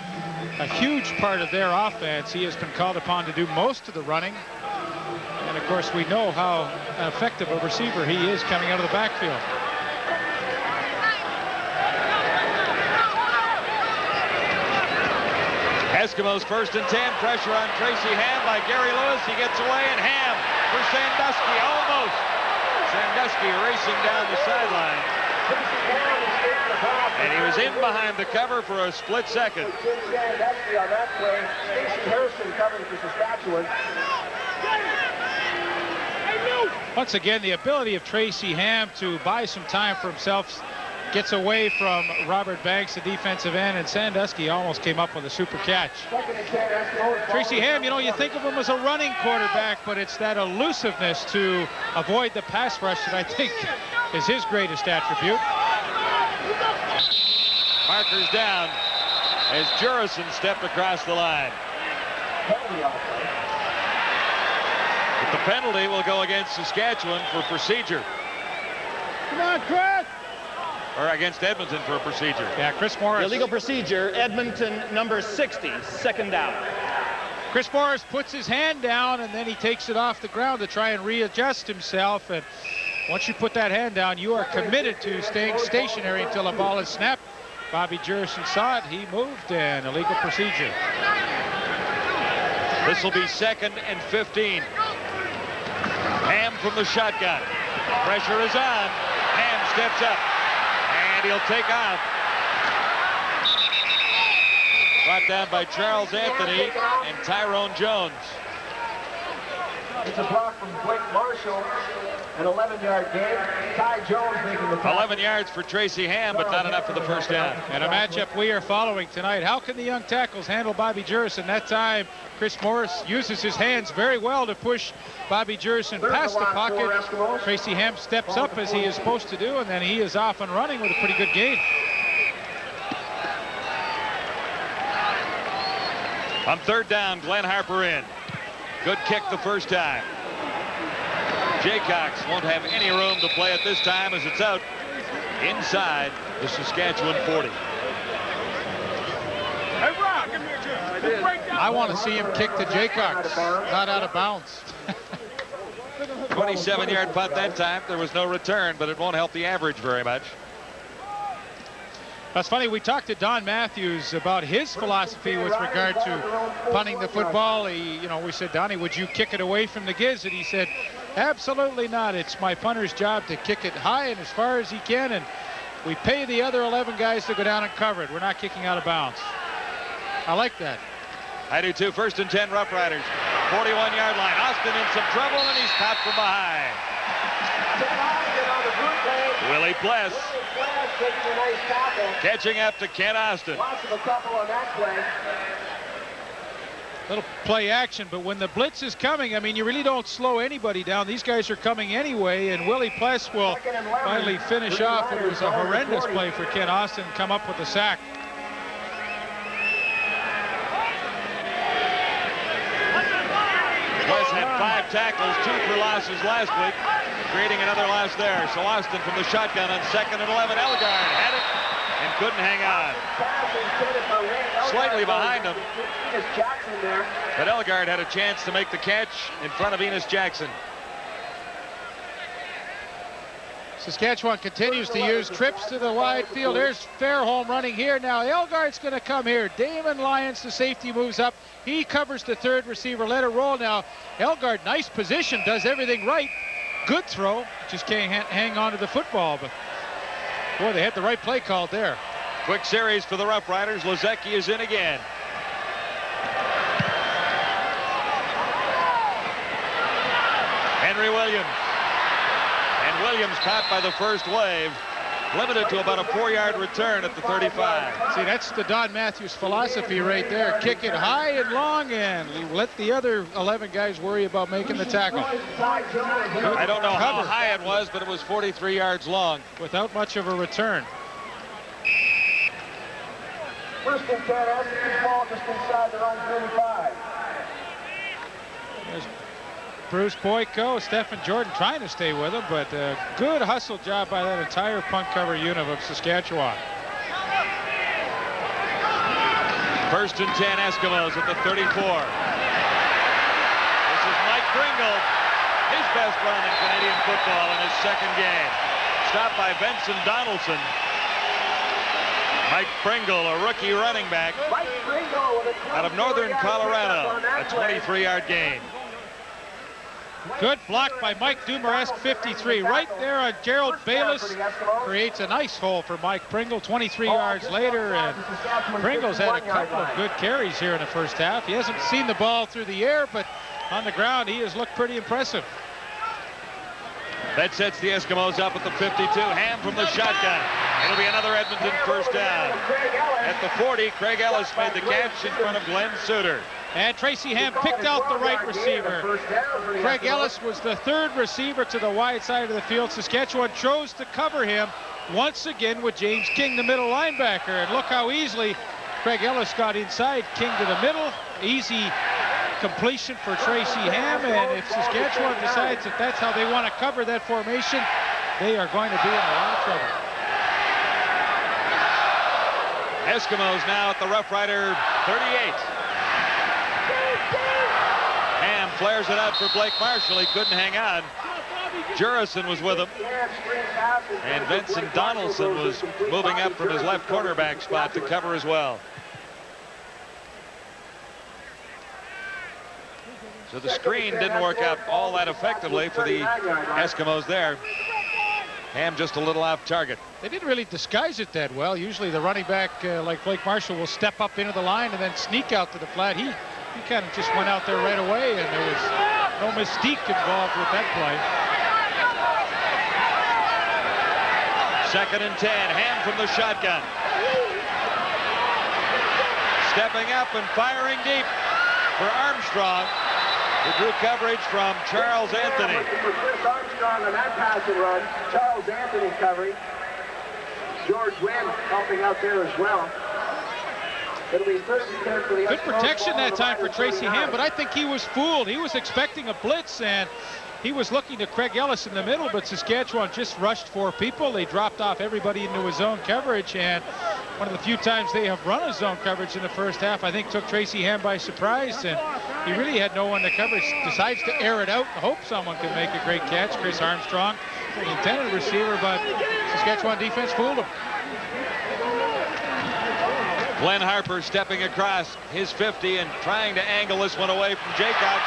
a huge part of their offense. He has been called upon to do most of the running. And of course, we know how effective a receiver he is coming out of the backfield. Eskimos 1st and 10. Pressure on Tracy Ham by Gary Lewis. He gets away, and Ham for Sandusky. Almost. Sandusky racing down the sideline. And he was in behind the cover for a split second. Sandusky on that play. Stacey Harrison covering for Saskatchewan. Once again, the ability of Tracy Ham to buy some time for himself. Gets away from Robert Banks, the defensive end, and Sandusky almost came up with a super catch. Tracy Ham, you know, you think of him as a running quarterback, but it's that elusiveness to avoid the pass rush that I think is his greatest attribute. Markers down as Jurison stepped across the line. But the penalty will go against Saskatchewan for procedure. Come on, Chris! Or against Edmonton for a procedure. Yeah, Chris Morris. Illegal procedure, Edmonton number 60, 2nd down. Chris Morris puts his hand down, and then he takes it off the ground to try and readjust himself. And once you put that hand down, you are committed to staying stationary until the ball is snapped. Bobby Jurison saw it. He moved, and illegal procedure. This will be 2nd and 15. Ham from the shotgun. Pressure is on. Ham steps up. And he'll take off. Brought down by Charles Anthony and Tyrone Jones. It's a block from Blake Marshall. An 11-yard gain. Ty Jones making the tackle. 11 yards for Tracy Ham, but not enough for the first down. And a matchup we are following tonight. How can the young tackles handle Bobby Jurison? That time, Chris Morris uses his hands very well to push Bobby Jurison past the pocket. Tracy Ham steps up as he is supposed to do, and then he is off and running with a pretty good gain. On third down, Glenn Harper in. Good kick the first time. Jaycox won't have any room to play it this time as it's out inside the Saskatchewan 40. I want to see him kick to Jaycox, not out of bounds. 27-yard punt that time. There was no return, but it won't help the average very much. That's funny. We talked to Don Matthews about his philosophy with regard to punting the football. We said, Donnie, would you kick it away from the giz? And he said, absolutely not. It's my punter's job to kick it high and as far as he can. And we pay the other 11 guys to go down and cover it. We're not kicking out of bounds. I like that. I do too. First and 10, Roughriders. 41-yard line. Austin in some trouble, and he's caught from behind. Willie Pless catching up to Ken Austin. Little play action, but when the blitz is coming, I mean, you really don't slow anybody down. These guys are coming anyway, and Willie Pless will finally finish off. It was a horrendous play for Ken Austin, come up with a sack. Pless had 5 tackles, 2 for losses last week, creating another loss there. So Austin from the shotgun on 2nd and 11. Elgard had it and couldn't hang on. Slightly behind him, but Elgard had a chance to make the catch in front of Enos Jackson. Saskatchewan continues to use trips to the wide field. There's Fairholm running here now. Elgard's going to come here. Damon Lyons, the safety, moves up. He covers the third receiver. Let it roll now. Elgard, nice position, does everything right. Good throw. Just can't hang on to the football. But boy, they had the right play called there. Quick series for the Roughriders. Lozecki is in again. Henry Williams. And Williams caught by the first wave. Limited to about a 4-yard return at the 35. See, that's the Don Matthews philosophy right there. Kick it high and long and let the other 11 guys worry about making the tackle. I don't know how high it was, but it was 43 yards long. Without much of a return. First and 10, Eskimos ball just inside their own 35. There's Bruce Boyko, Stephen Jordan trying to stay with him, but a good hustle job by that entire punt cover unit of Saskatchewan. First and 10, Eskimos at the 34. This is Mike Pringle, his best run in Canadian football in his second game. Stopped by Vincent Donaldson. Mike Pringle, a rookie running back out of northern Colorado, a 23-yard gain. Good block by Mike Dumaresque, 53. Right there on Gerald Bayless. Creates a nice hole for Mike Pringle 23 yards later. And Pringle's had a couple of good carries here in the first half. He hasn't seen the ball through the air, but on the ground he has looked pretty impressive. That sets the Eskimos up at the 52. Ham from the shotgun. It'll be another Edmonton first down. At the 40, Craig Ellis made the catch in front of Glenn Suter. And Tracy Ham picked out the right receiver. Craig Ellis was the third receiver to the wide side of the field. Saskatchewan chose to cover him once again with James King, the middle linebacker. And look how easily Craig Ellis got inside. King to the middle. Easy completion for Tracy Ham. And if Saskatchewan decides that that's how they want to cover that formation, they are going to be in a lot of trouble. Eskimos now at the Roughrider 38. Ham flares it out for Blake Marshall. He couldn't hang on. Jurison was with him. And Vincent Donaldson was moving up from his left cornerback spot to cover as well. So the screen didn't work out all that effectively for the Eskimos there. Ham just a little off target. They didn't really disguise it that well. Usually the running back like Blake Marshall will step up into the line and then sneak out to the flat. He kind of just went out there right away, and there was no mystique involved with that play. Second and 10, Ham from the shotgun. Stepping up and firing deep for Armstrong. He drew coverage from Charles Anthony. For Chris Armstrong on that pass and run. Charles Anthony covering. George Wynn helping out there as well. It'll be 3rd and 10 for the Good Eskimos. protection Ball that to time for Riders, Tracy 39. Ham, but I think he was fooled. He was expecting a blitz, and he was looking to Craig Ellis in the middle, but Saskatchewan just rushed 4 people. They dropped off everybody into his zone coverage, and one of the few times they have run a zone coverage in the first half, I think took Tracy Ham by surprise, and he really had no one to cover. Decides to air it out and hope someone can make a great catch. Chris Armstrong, the intended receiver, but Saskatchewan defense fooled him. Glenn Harper stepping across his 50 and trying to angle this one away from Jaycox.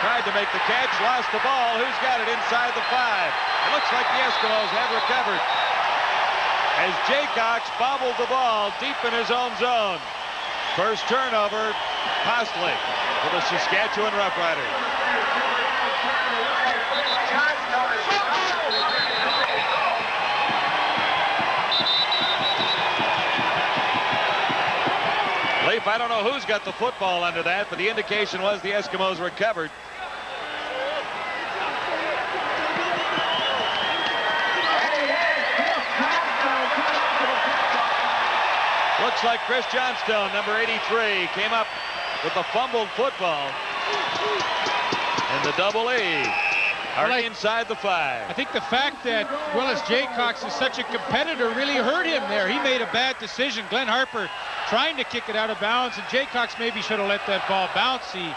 Tried to make the catch, lost the ball. Who's got it inside the 5? It looks like the Eskimos have recovered as Jaycox bobbled the ball deep in his own zone. First turnover, costly for the Saskatchewan Roughriders. Leaf, I don't know who's got the football under that, but the indication was the Eskimos recovered. Looks like Chris Johnstone, number 83, came up with the fumbled football. And the double E are inside the 5. I think the fact that Willis Jaycox is such a competitor really hurt him there. He made a bad decision. Glenn Harper trying to kick it out of bounds, and Jaycox maybe should have let that ball bounce. He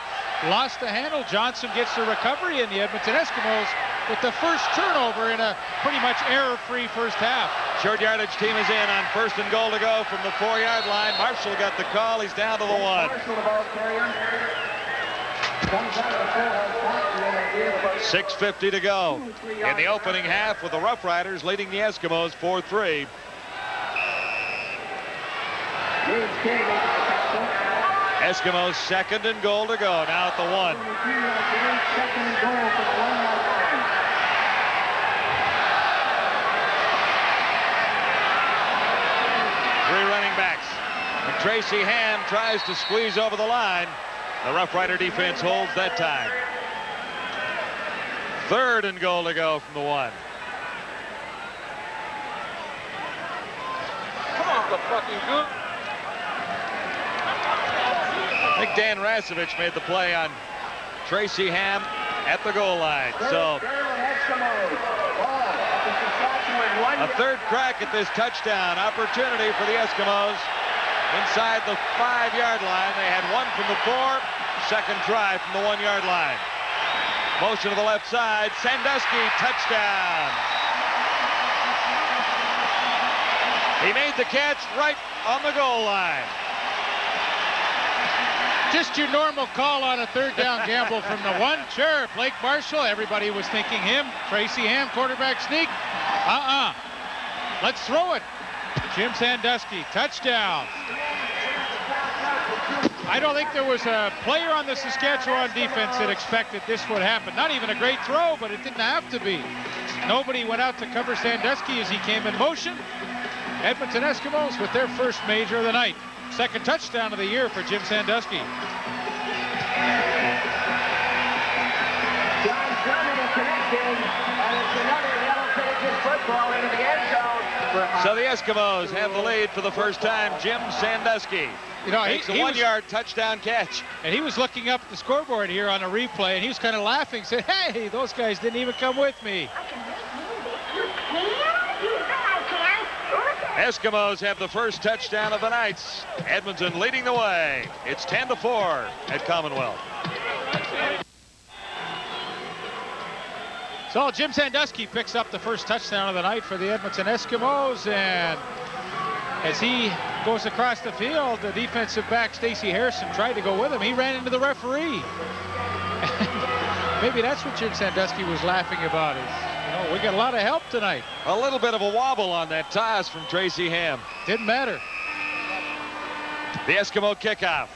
lost the handle. Johnson gets the recovery, and the Edmonton Eskimos with the first turnover in a pretty much error-free first half. Short yardage team is in on 1st and goal to go from the 4-yard line. Marshall got the call. He's down to the 1. Marshall, the ball carrier. 6:50 to go in the opening half with the Roughriders leading the Eskimos 4-3. Eskimos 2nd and goal to go. Now at the 1. Three running backs. And Tracy Ham tries to squeeze over the line. The Rough Rider defense holds that time. 3rd and goal to go from the 1. Come on, the fucking good. I think Dan Rasevich made the play on Tracy Ham at the goal line. So a 3rd crack at this touchdown opportunity for the Eskimos inside the 5-yard line. They had one from the 4, 2nd try from the 1-yard line. Motion to the left side. Sandusky, touchdown. He made the catch right on the goal line. Just your normal call on a 3rd down gamble from the 1. Sure, Blake Marshall, everybody was thinking him. Tracy Ham, quarterback sneak. Let's throw it. Jim Sandusky, touchdown. I don't think there was a player on the Saskatchewan defense that expected this would happen. Not even a great throw, but it didn't have to be. Nobody went out to cover Sandusky as he came in motion. Edmonton Eskimos with their first major of the night. 2nd touchdown of the year for Jim Sandusky. John Sherman connecting, and it's another Yellow Pages football into the end zone. So the Eskimos have the lead for the first time. Jim Sandusky makes a 1-yard touchdown catch. And he was looking up at the scoreboard here on a replay, and he was kind of laughing, said, hey, those guys didn't even come with me. Eskimos have the first touchdown of the night. Edmonton leading the way. It's 10-4 at Commonwealth. So Jim Sandusky picks up the first touchdown of the night for the Edmonton Eskimos, and as he goes across the field, the defensive back Stacey Harrison tried to go with him. He ran into the referee. Maybe that's what Jim Sandusky was laughing about, is, we got a lot of help tonight. A little bit of a wobble on that toss from Tracy Ham. Didn't matter. The Eskimo kickoff.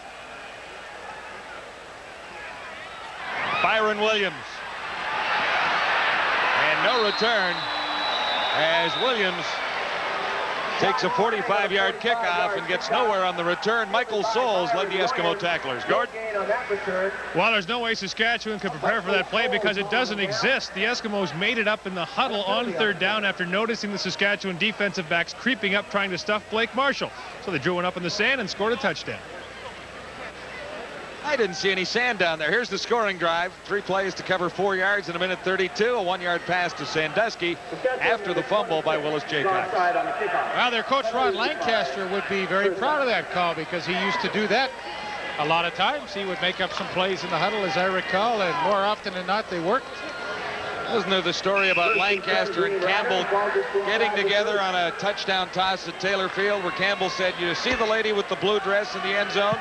Byron Williams. And no return as Williams Takes a 45-yard kickoff and gets nowhere on the return. Michael Souls led the Eskimo tacklers. Gordon? Well, there's no way Saskatchewan could prepare for that play because it doesn't exist. The Eskimos made it up in the huddle on third down after noticing the Saskatchewan defensive backs creeping up trying to stuff Blake Marshall. So they drew one up in the sand and scored a touchdown. I didn't see any sand down there. Here's the scoring drive. 3 plays to cover 4 yards in a minute 32. A 1-yard pass to Sandusky after the fumble by Willis Jaycox. Well, their coach Ron Lancaster would be very proud of that call because he used to do that a lot of times. He would make up some plays in the huddle, as I recall, and more often than not, they worked. Wasn't there the story about Lancaster and Campbell getting together on a touchdown toss at Taylor Field where Campbell said, "You see the lady with the blue dress in the end zone?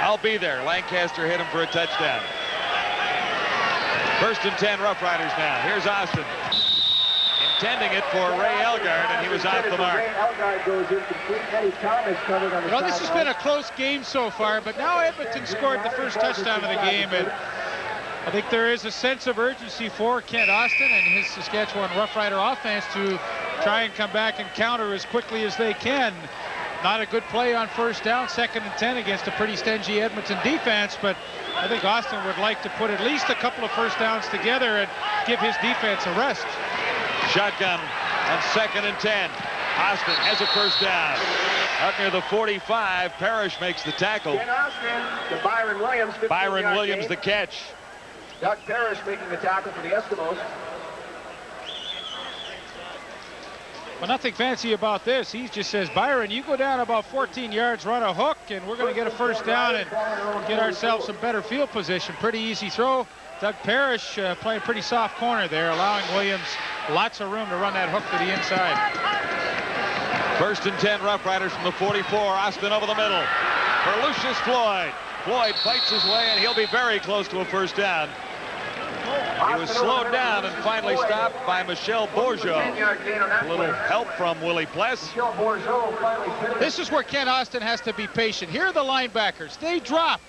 I'll be there." Lancaster hit him for a touchdown. 1st and 10 Roughriders now. Here's Austin. Intending it for Ray Elgard, and he was off the mark. You know, this has been a close game so far, but now Edmonton scored the first touchdown of the game, and I think there is a sense of urgency for Kent Austin and his Saskatchewan Roughrider offense to try and come back and counter as quickly as they can. Not a good play on first down, 2nd and 10 against a pretty stingy Edmonton defense, but I think Austin would like to put at least a couple of first downs together and give his defense a rest. Shotgun on 2nd and 10. Austin has a first down. Out near the 45, Parrish makes the tackle. Austin to Byron Williams. Byron Williams the catch. Doug Parrish making the tackle for the Eskimos. Well, nothing fancy about this. He just says, Byron, you go down about 14 yards, run a hook, and we're going to get a first down and get ourselves some better field position. Pretty easy throw. Doug Parrish playing pretty soft corner there, allowing Williams lots of room to run that hook to the inside. 1st and 10 Roughriders from the 44. Austin over the middle for Lucius Floyd. Floyd fights his way, and he'll be very close to a first down. He was slowed down and finally stopped by Michel Bourgeau. A little help from Willie Pless. This is where Kent Austin has to be patient. Here are the linebackers. They drop.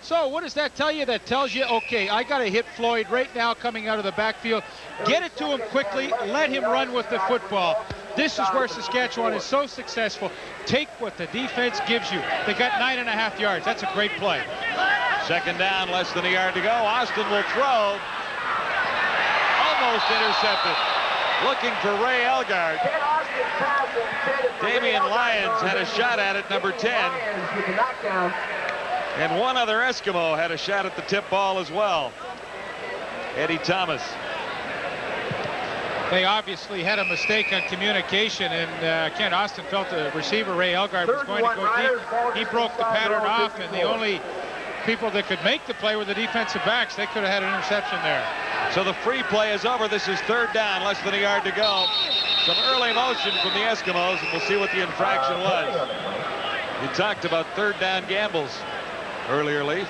So what does that tell you? That tells you, okay, I got to hit Floyd right now coming out of the backfield. Get it to him quickly. Let him run with the football. This is where Saskatchewan is so successful. Take what the defense gives you. They got 9.5 yards. That's a great play. 2nd down, less than a yard to go. Austin will throw. Almost intercepted. Looking for Ray Elgard. Damian Lyons had a shot at it, number 10. And one other Eskimo had a shot at the tip ball as well. Eddie Thomas. They obviously had a mistake on communication, and Kent Austin felt the receiver, Ray Elgard, was going to go deep. He broke the pattern off, and the only people that could make the play were the defensive backs. They could have had an interception there. So the free play is over. This is 3rd down, less than a yard to go. Some early motion from the Eskimos, and we'll see what the infraction was. We talked about 3rd down gambles earlier, Leaf.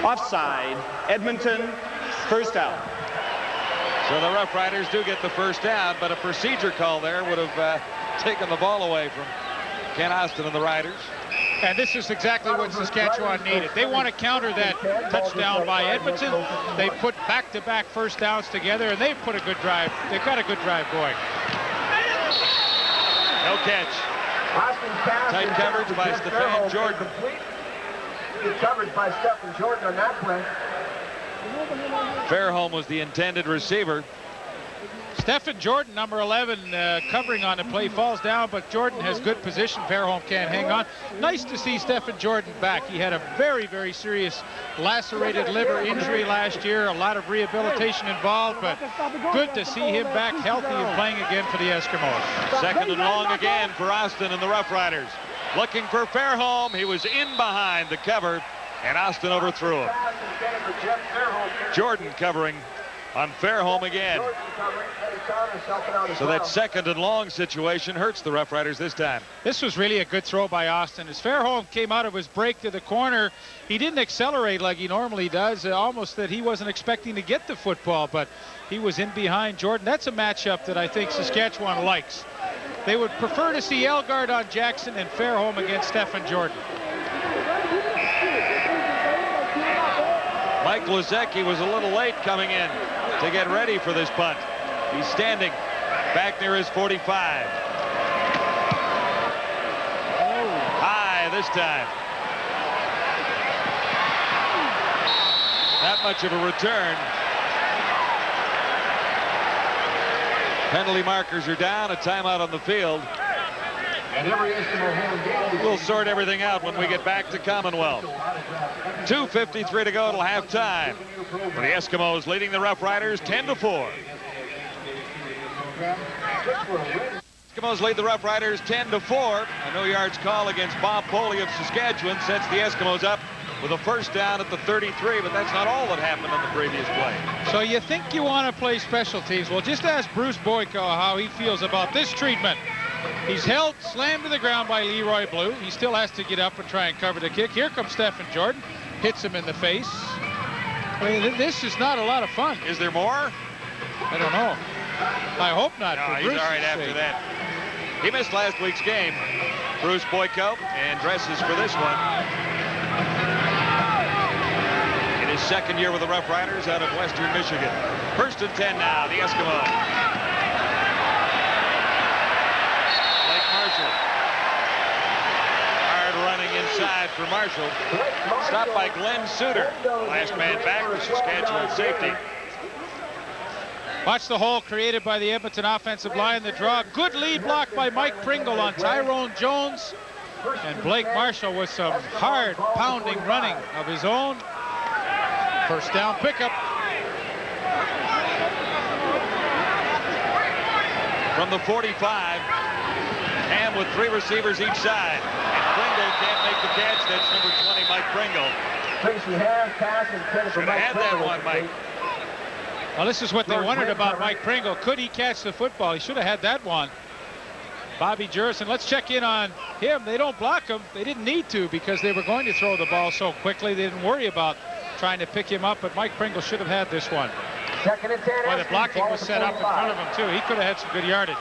Offside, Edmonton, first down. So the Roughriders do get the first down, but a procedure call there would have taken the ball away from Kent Austin and the Riders. And this is exactly what Saskatchewan needed. They want to counter that touchdown by Edmonton. They put back-to-back first downs together, and they've put a good drive. They've got a good drive going. No catch. Tight coverage by Stephen Jordan. Good coverage by Stephen Jordan on that play. Fairholm was the intended receiver. Stephen Jordan, number 11, covering on the play, falls down, but Jordan has good position. Fairholm can't hang on. Nice to see Stephen Jordan back. He had a very, very serious lacerated liver injury last year. A lot of rehabilitation involved, but good to see him back healthy and playing again for the Eskimos. 2nd and long again for Austin and the Roughriders. Looking for Fairholm. He was in behind the cover, and Austin overthrew him. Jordan covering on Fairholm again. So that 2nd and long situation hurts the Roughriders this time. This was really a good throw by Austin. As Fairholm came out of his break to the corner, he didn't accelerate like he normally does. Almost that he wasn't expecting to get the football, but he was in behind Jordan. That's a matchup that I think Saskatchewan likes. They would prefer to see Elgard on Jackson and Fairholm against Stephen Jordan. Mike Lozecki was a little late coming in to get ready for this punt. He's standing back near his 45. High this time. Not much of a return. Penalty markers are down. A timeout on the field. We'll sort everything out when we get back to Commonwealth. 2:53 to go till halftime. For the Eskimos leading the Roughriders 10-4. Eskimos lead the Roughriders 10-4. A no yards call against Bob Foley of Saskatchewan sets the Eskimos up with a first down at the 33, but that's not all that happened on the previous play. So you think you want to play special teams? Well, just ask Bruce Boyko how he feels about this treatment. He's held, slammed to the ground by Leroy Blue. He still has to get up and try and cover the kick. Here comes Stephen Jordan, hits him in the face. I mean, this is not a lot of fun. Is there more? I don't know. I hope not. No, he's all right after that. He missed last week's game, Bruce Boyko, and dresses for this one. In his second year with the Roughriders out of Western Michigan. First and 10 now, the Eskimos. Blake Marshall. Hard running inside for Marshall. Stopped by Glenn Suter. Last man back for Saskatchewan safety. Watch the hole created by the Edmonton offensive line. The draw. Good lead block by Mike Pringle on Tyrone Jones. And Blake Marshall with some hard pounding running of his own. First down pickup. From the 45. Ham with 3 receivers each side. And Pringle can't make the catch. That's number 20, Mike Pringle. Tracy Ham pass intended for Should have Mike had that Pringle. one, Mike. Well, this is what they wondered about Mike Pringle. Could he catch the football? He should have had that one. Bobby Jurison, let's check in on him. They don't block him. They didn't need to because they were going to throw the ball so quickly. They didn't worry about trying to pick him up, but Mike Pringle should have had this one. Second and 10. Well, the blocking was set up in front of him, too. He could have had some good yardage.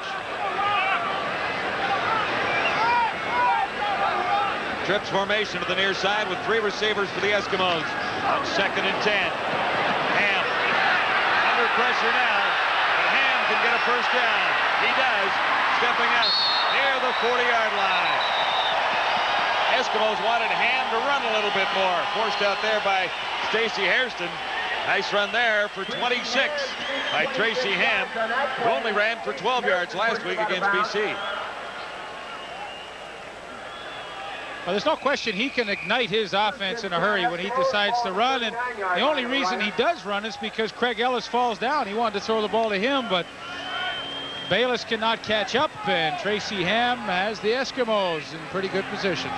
Trips formation to the near side with 3 receivers for the Eskimos. On second and 10. Ham under pressure now. But Ham can get a first down. He does. Stepping up near the 40-yard line. Eskimos wanted Ham to run a little bit more. Forced out there by Stacey Hairston. Nice run there for 26 by Tracy Ham, who only ran for 12 yards last week against BC. Well, there's no question he can ignite his offense in a hurry when he decides to run, and the only reason he does run is because Craig Ellis falls down. He wanted to throw the ball to him, but Bayless cannot catch up, and Tracy Ham has the Eskimos in pretty good position.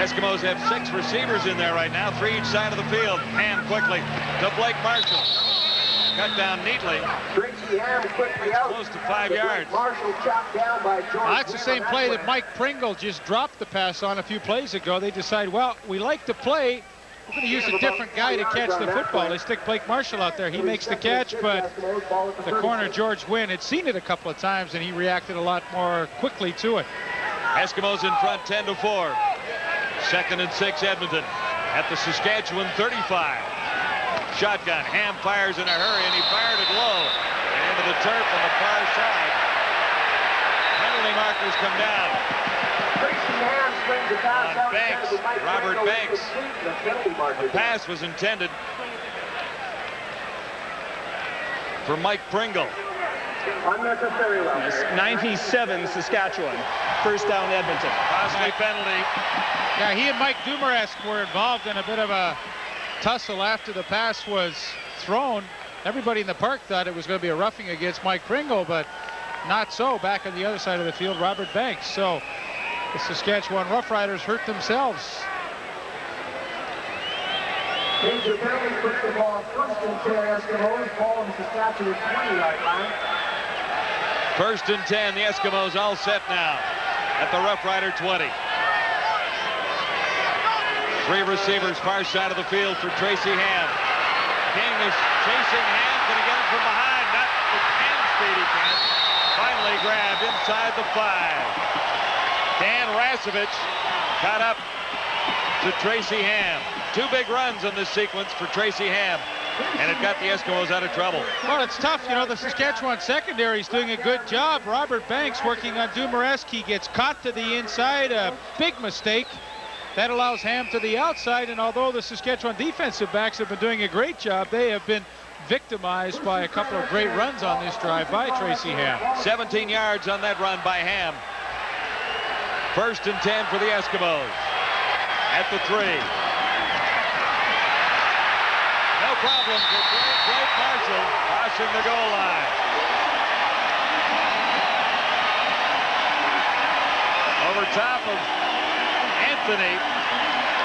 Eskimos have 6 receivers in there right now, 3 each side of the field. Ham quickly to Blake Marshall. Cut down neatly. Tracy Ham quickly out. Close to 5 yards. Marshall chopped down by George. Well, that's the same play that Mike Pringle just dropped the pass on a few plays ago. They decide, well, we like to play. We're going to use a different guy to catch the football. They stick Blake Marshall out there. He makes the catch, but the corner, George Wynn, had seen it a couple of times, and he reacted a lot more quickly to it. Eskimos in front 10-4. Second and 6, Edmonton at the Saskatchewan 35. Shotgun. Ham fires in a hurry, and he fired it low and into the turf on the far side. Penalty markers come down. Tracy Ham springs the pass On out Banks, to Mike Robert Pringle. Banks. The penalty marker. The pass was intended for Mike Pringle. Unnecessary roughness. 97 Saskatchewan. First down Edmonton. Costly penalty. Yeah, he and Mike Dumaresk were involved in a bit of a tussle after the pass was thrown. Everybody in the park thought it was going to be a roughing against Mike Pringle, but not so. Back on the other side of the field, Robert Banks. So the Saskatchewan Roughriders hurt themselves. Major penalty puts the ball first and 10 Eskimos. Ball on the Saskatchewan 20-yard line. First and 10. The Eskimos all set now at the Roughrider 20. 3 receivers far side of the field for Tracy Ham. King is chasing Ham. Going to get him from behind. Not with Ham speed, he can't. Finally grabbed inside the 5. Dan Rasevich caught up to Tracy Ham. 2 big runs in this sequence for Tracy Ham, and it got the Eskimos out of trouble. Well, it's tough. You know, the Saskatchewan secondary is doing a good job. Robert Banks working on Dumoresk. He gets caught to the inside. A big mistake. That allows Ham to the outside, and although the Saskatchewan defensive backs have been doing a great job, they have been victimized by a couple of great runs on this drive by Tracy Ham. 17 yards on that run by Ham. 1st and 10 for the Eskimos. At the 3. No problem for Blake Marshall crossing the goal line. Over top of Anthony.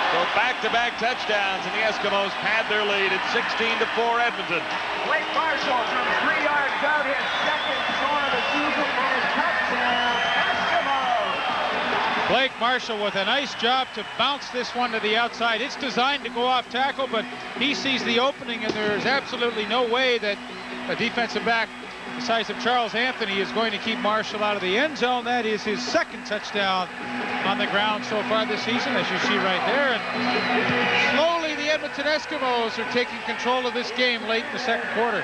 So back-to-back touchdowns, and the Eskimos pad their lead at 16-4 Edmonton. Blake Marshall from 3 yards out, his second score of the season, and a touchdown, Eskimos. Blake Marshall with a nice job to bounce this one to the outside. It's designed to go off tackle, but he sees the opening, and there's absolutely no way that a defensive back the size of Charles Anthony is going to keep Marshall out of the end zone. That is his 2nd touchdown on the ground so far this season, as you see right there. And slowly the Edmonton Eskimos are taking control of this game late in the 2nd quarter.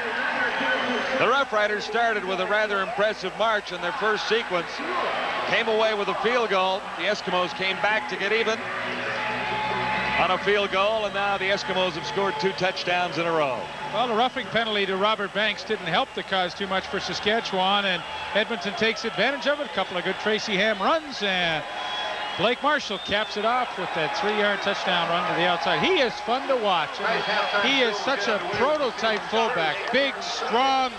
The Roughriders started with a rather impressive march in their first sequence. Came away with a field goal. The Eskimos came back to get even on a field goal, and now the Eskimos have scored 2 touchdowns in a row. Well, the roughing penalty to Robert Banks didn't help the cause too much for Saskatchewan, and Edmonton takes advantage of it. A couple of good Tracy Ham runs, and Blake Marshall caps it off with that 3-yard touchdown run to the outside. He is fun to watch. I mean, he is such a prototype fullback. Big, strong,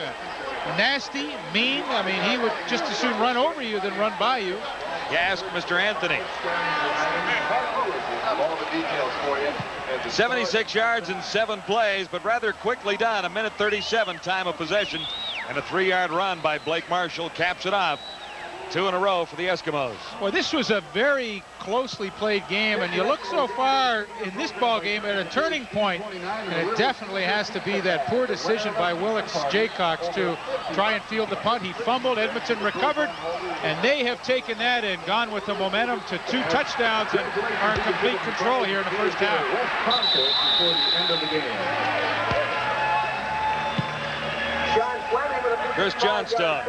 nasty, mean. I mean, he would just as soon run over you than run by you. You ask Mr. Anthony. All the details for you. 76 yards in 7 plays, but rather quickly done. 1:37 time of possession, and a 3-yard run by Blake Marshall caps it off. 2 in a row for the Eskimos. Well, this was a very closely played game, and you look so far in this ball game at a turning point, and it definitely has to be that poor decision by Willis Jaycox to try and field the punt. He fumbled, Edmonton recovered, and they have taken that and gone with the momentum to 2 touchdowns and are in complete control here in the first half. Before the end of the game. Chris Johnstone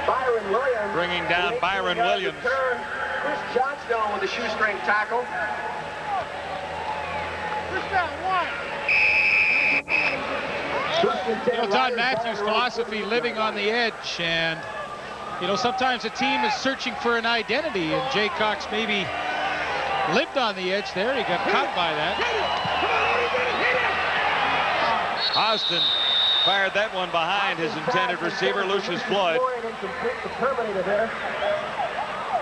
Byron Williams bringing down Byron Williams. Chris Johnstone with a shoestring tackle. You know, Don Matthews' philosophy, living on the edge, and you know, sometimes a team is searching for an identity, and Jaycox maybe lived on the edge there. He got caught by that. Austin fired that one behind his intended receiver, Lucius Floyd.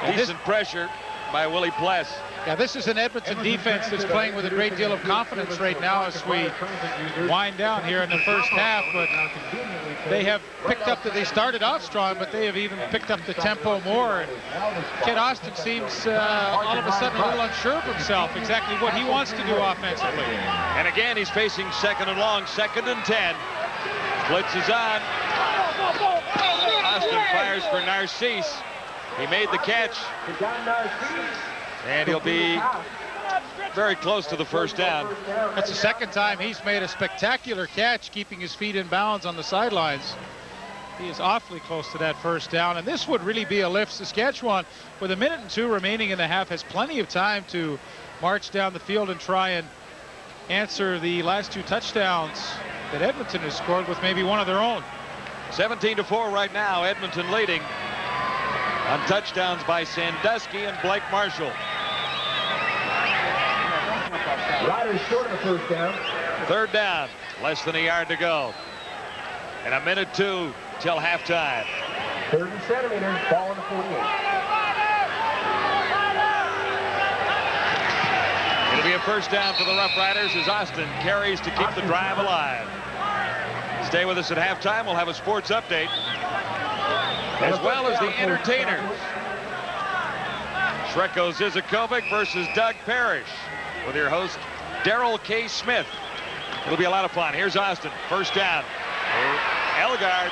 Decent pressure by Willie Pless. Yeah, this is an Edmonton defense that's playing with a great deal of confidence right now as we wind down here in the first half, but they have picked up they started off strong, but they have even picked up the tempo more. And Kid Austin seems all of a sudden a little unsure of himself, exactly what he wants to do offensively. And again, he's facing 2nd and long, 2nd and 10. Blitz is on. Austin fires for Narcisse. He made the catch. And he'll be very close to the first down. That's the 2nd time he's made a spectacular catch, keeping his feet in bounds on the sidelines. He is awfully close to that first down, and this would really be a lift. Saskatchewan, with 1 minute and 2 remaining in the half, has plenty of time to march down the field and try and answer the last 2 touchdowns that Edmonton has scored with maybe one of their own. 17-4 right now, Edmonton leading on touchdowns by Sandusky and Blake Marshall. Riders short of the first down. 3rd down, less than a yard to go. And 1 minute 2 till halftime. 30 centimeters, ball on the 48. It'll be a first down for the Roughriders as Austin carries to keep the drive alive. Stay with us at halftime. We'll have a sports update, as well as the entertainers. Shreko Zizakovic versus Doug Parrish, with your host, Darrell K. Smith. It'll be a lot of fun. Here's Austin, first down. Elgard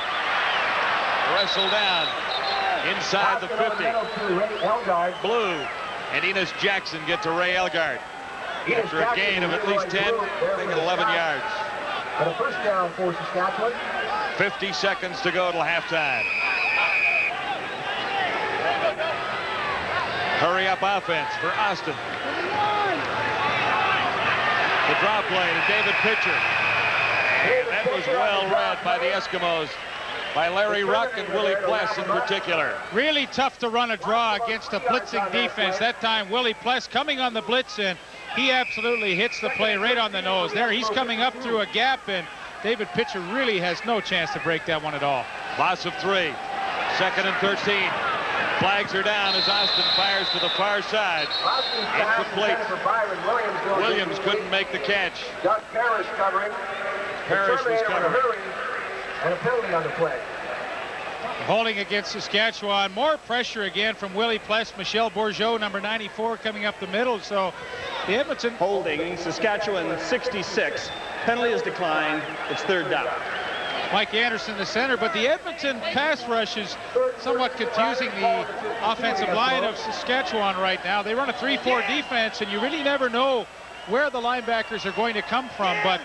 wrestled down inside the 50. Blue and Enos Jackson get to Ray Elgart. After a gain of at least 10, they get 11 yards. And a first down for Saskatchewan. 50 seconds to go till halftime. Hurry up offense for Austin. The drop play to David Pitcher. And that was well read by the Eskimos, by Larry Ruck and Willie Pless in particular. Really tough to run a draw against a blitzing defense. That time Willie Pless coming on the blitz, and he absolutely hits the play right on the nose there. He's coming up through a gap, and David Pitcher really has no chance to break that one at all. Loss of 3. 2nd and 13. Flags are down as Austin fires to the far side. Incomplete. Williams couldn't make the catch. Doug Parrish covering. Parrish was covering. And a penalty on the play. Holding against Saskatchewan. More pressure again from Willie Pless. Michel Bourgeau, number 94, coming up the middle. So the Edmonton Holding, Saskatchewan 66. Penalty is declined. It's 3rd down. Mike Anderson, the center, but the Edmonton pass rush is somewhat confusing the offensive line of Saskatchewan right now. They run a 3-4 defense, and you really never know where the linebackers are going to come from. But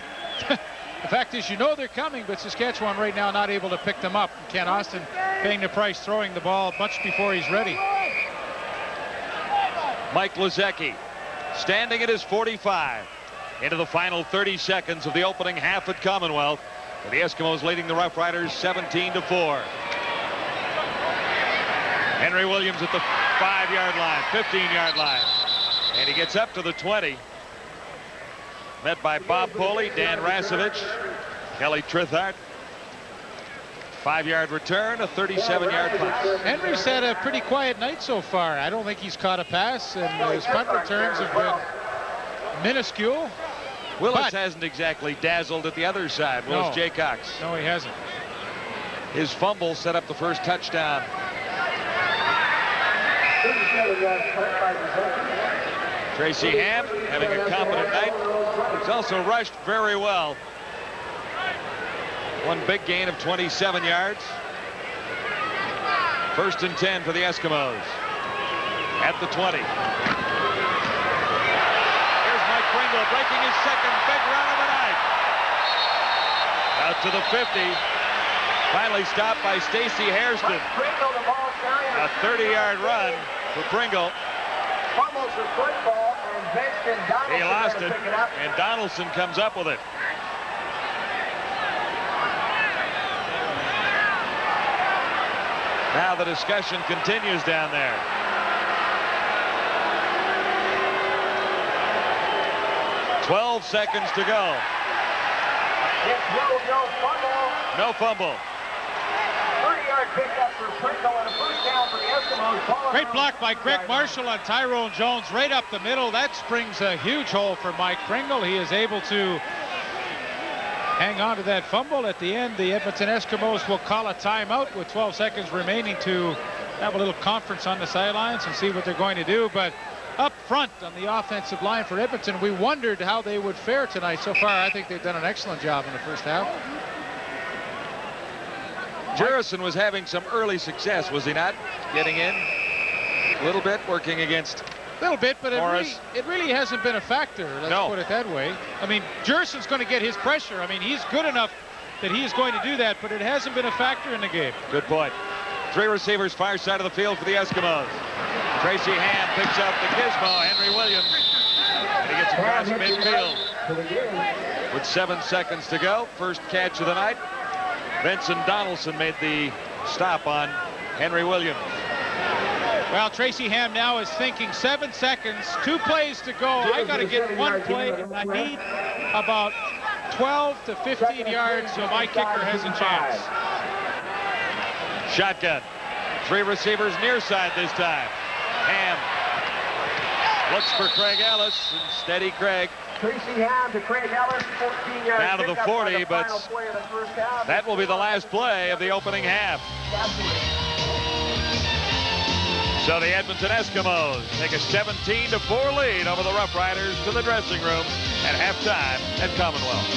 the fact is, you know they're coming, but Saskatchewan right now not able to pick them up. Ken Austin paying the price, throwing the ball much before he's ready. Mike Lozecki standing at his 45 into the final 30 seconds of the opening half at Commonwealth. The Eskimos leading the Roughriders 17-4. Henry Williams at the 5-yard line, 15-yard line. And he gets up to the 20. Met by Bob Poley, Dan Rasevich, Kelly Trithart. 5-yard return, a 37-yard punt. Henry's had a pretty quiet night so far. I don't think he's caught a pass, and his punt returns have been minuscule. Willis hasn't exactly dazzled at the other side. Willis Jaycox. No, he hasn't. His fumble set up the first touchdown. Tracy Ham having a competent night. He's also rushed very well. One big gain of 27 yards. 1st and 10 for the Eskimos. At the 20. Breaking his 2nd big run of the night. Out to the 50. Finally stopped by Stacey Hairston. A 30-yard run for Pringle. He lost it, and Donaldson comes up with it. Now the discussion continues down there. .12 seconds to go. No fumble. 30-yard pickup for Pringle and a first down for the Eskimos. Great block by Greg Marshall on Tyrone Jones right up the middle. That springs a huge hole for Mike Pringle. He is able to hang on to that fumble. At the end, the Edmonton Eskimos will call a timeout with 12 seconds remaining to have a little conference on the sidelines and see what they're going to do. But up front on the offensive line for Edmonton, we wondered how they would fare tonight. So far, I think they've done an excellent job in the first half. Jurison was having some early success, was he not? Getting in a little bit, working against a little bit, but Morris. it really hasn't been a factor. Let's put it that way. I mean, Jurison's going to get his pressure. I mean, he's good enough that he is going to do that, but it hasn't been a factor in the game. Good point. 3 receivers, far side of the field for the Eskimos. Tracy Ham picks up the gizmo, Henry Williams. And he gets across midfield. With 7 seconds to go, first catch of the night. Vincent Donaldson made the stop on Henry Williams. Well, Tracy Ham now is thinking 7 seconds, 2 plays to go. I got to get 1 play, and I need about 12 to 15 yards so my kicker has a chance. Shotgun. 3 receivers near side this time. Ham looks for Craig Ellis, and steady Craig. Tracy Ham to Craig Ellis, 14 yards. Down to the 40, but that will be the last play of the opening half. So the Edmonton Eskimos take a 17-4 lead over the Roughriders to the dressing room at halftime at Commonwealth.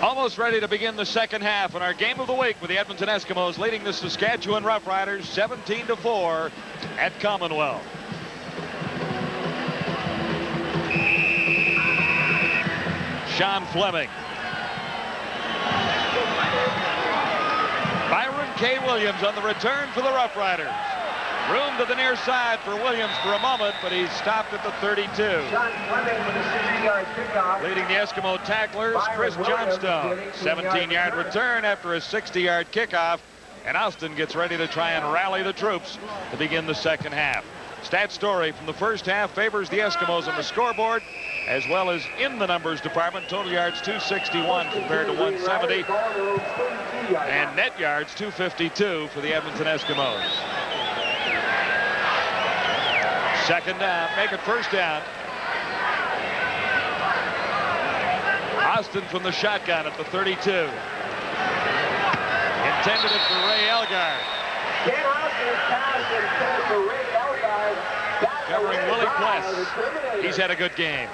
Almost ready to begin the second half in our game of the week with the Edmonton Eskimos leading the Saskatchewan Roughriders 17-4 at Commonwealth. Sean Fleming. Byron K. Williams on the return for the Roughriders. Room to the near side for Williams for a moment, but he's stopped at the 32. Sean Fleming with a 60-yard kickoff. Leading the Eskimo tacklers, Chris Johnstone. 17-yard return after a 60-yard kickoff. And Austin gets ready to try and rally the troops to begin the second half. Stat story from the first half favors the Eskimos on the scoreboard, as well as in the numbers department. Total yards 261 compared to 170. And net yards 252 for the Edmonton Eskimos. Second down, make it first down. Austin from the shotgun at the 32. Intended it for Ray Elgar. Ken Austin's pass intended for Ray Elgar. Covering Willie Pless. He's had a good game.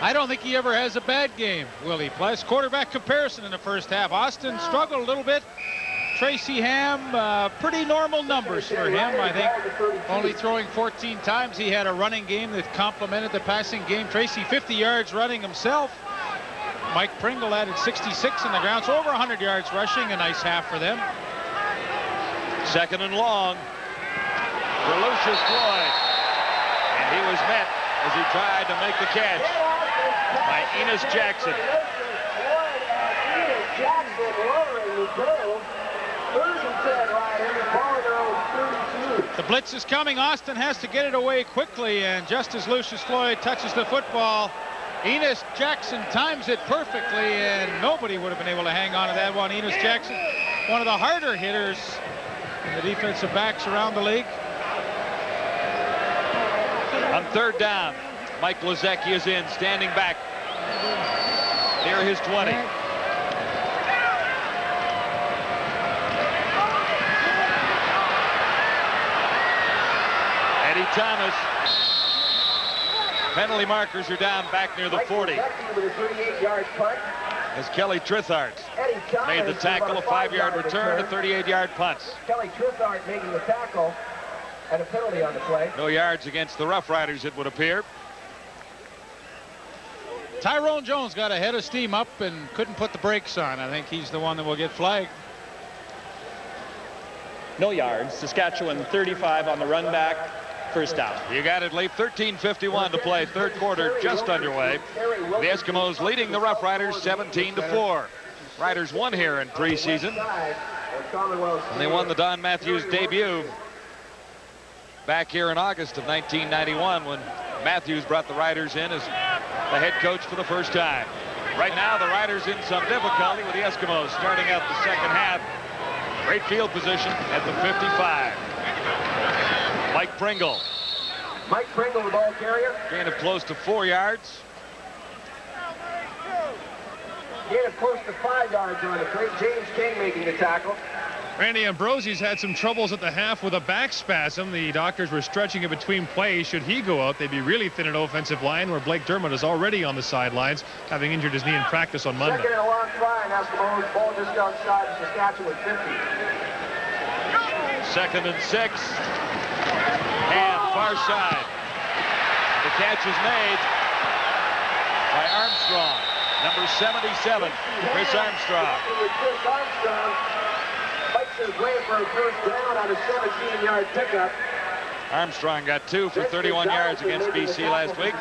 I don't think he ever has a bad game, Willie Pless. Quarterback comparison in the first half. Austin struggled a little bit. Tracy Ham, pretty normal numbers for him. I think only throwing 14 times. He had a running game that complemented the passing game. Tracy 50 yards running himself. Mike Pringle added 66 in the ground, so over 100 yards rushing. A nice half for them. Second and long for Lucius Floyd. And he was met as he tried to make the catch by Enos Jackson. The blitz is coming. Austin has to get it away quickly, and just as Lucius Floyd touches the football, Enos Jackson times it perfectly, and nobody would have been able to hang on to that one. Enos Jackson, one of the harder hitters in the defensive backs around the league. On third down, Mike Lozecki is in, standing back near his 20. Eddie Thomas. Penalty markers are down back near the 40. As Kelly Trithart made the tackle, a 5-yard return, a 38-yard punt. Kelly Trithart making the tackle and a penalty on the play. No yards against the Roughriders, it would appear. Tyrone Jones got a head of steam up and couldn't put the brakes on. I think he's the one that will get flagged. No yards. Saskatchewan 35 on the run back. First down. You got it, Leaf. 13:51 to play. Third quarter just underway. The Eskimos leading the Roughriders 17-4. Riders won here in preseason. And they won the Don Matthews debut back here in August of 1991 when Matthews brought the Riders in as the head coach for the first time. Right now, the Riders in some difficulty with the Eskimos starting out the second half. Great field position at the 55. Mike Pringle. Mike Pringle, the ball carrier. Gain of close to 4 yards. Gain of close to 5 yards on the play. James King making the tackle. Randy Ambrosie's had some troubles at the half with a back spasm. The doctors were stretching it between plays. Should he go out, they'd be really thin at offensive line, where Blake Dermott is already on the sidelines, having injured his knee in practice on Monday. Second and a long try, and Eskimos ball just outside of Saskatchewan 50. 2nd and 6. And far side. The catch is made by Armstrong. Number 77, Chris Armstrong. Chris Armstrong fights his way for a first down on a 17-yard pickup. Armstrong got 2 for 31 yards against BC last week.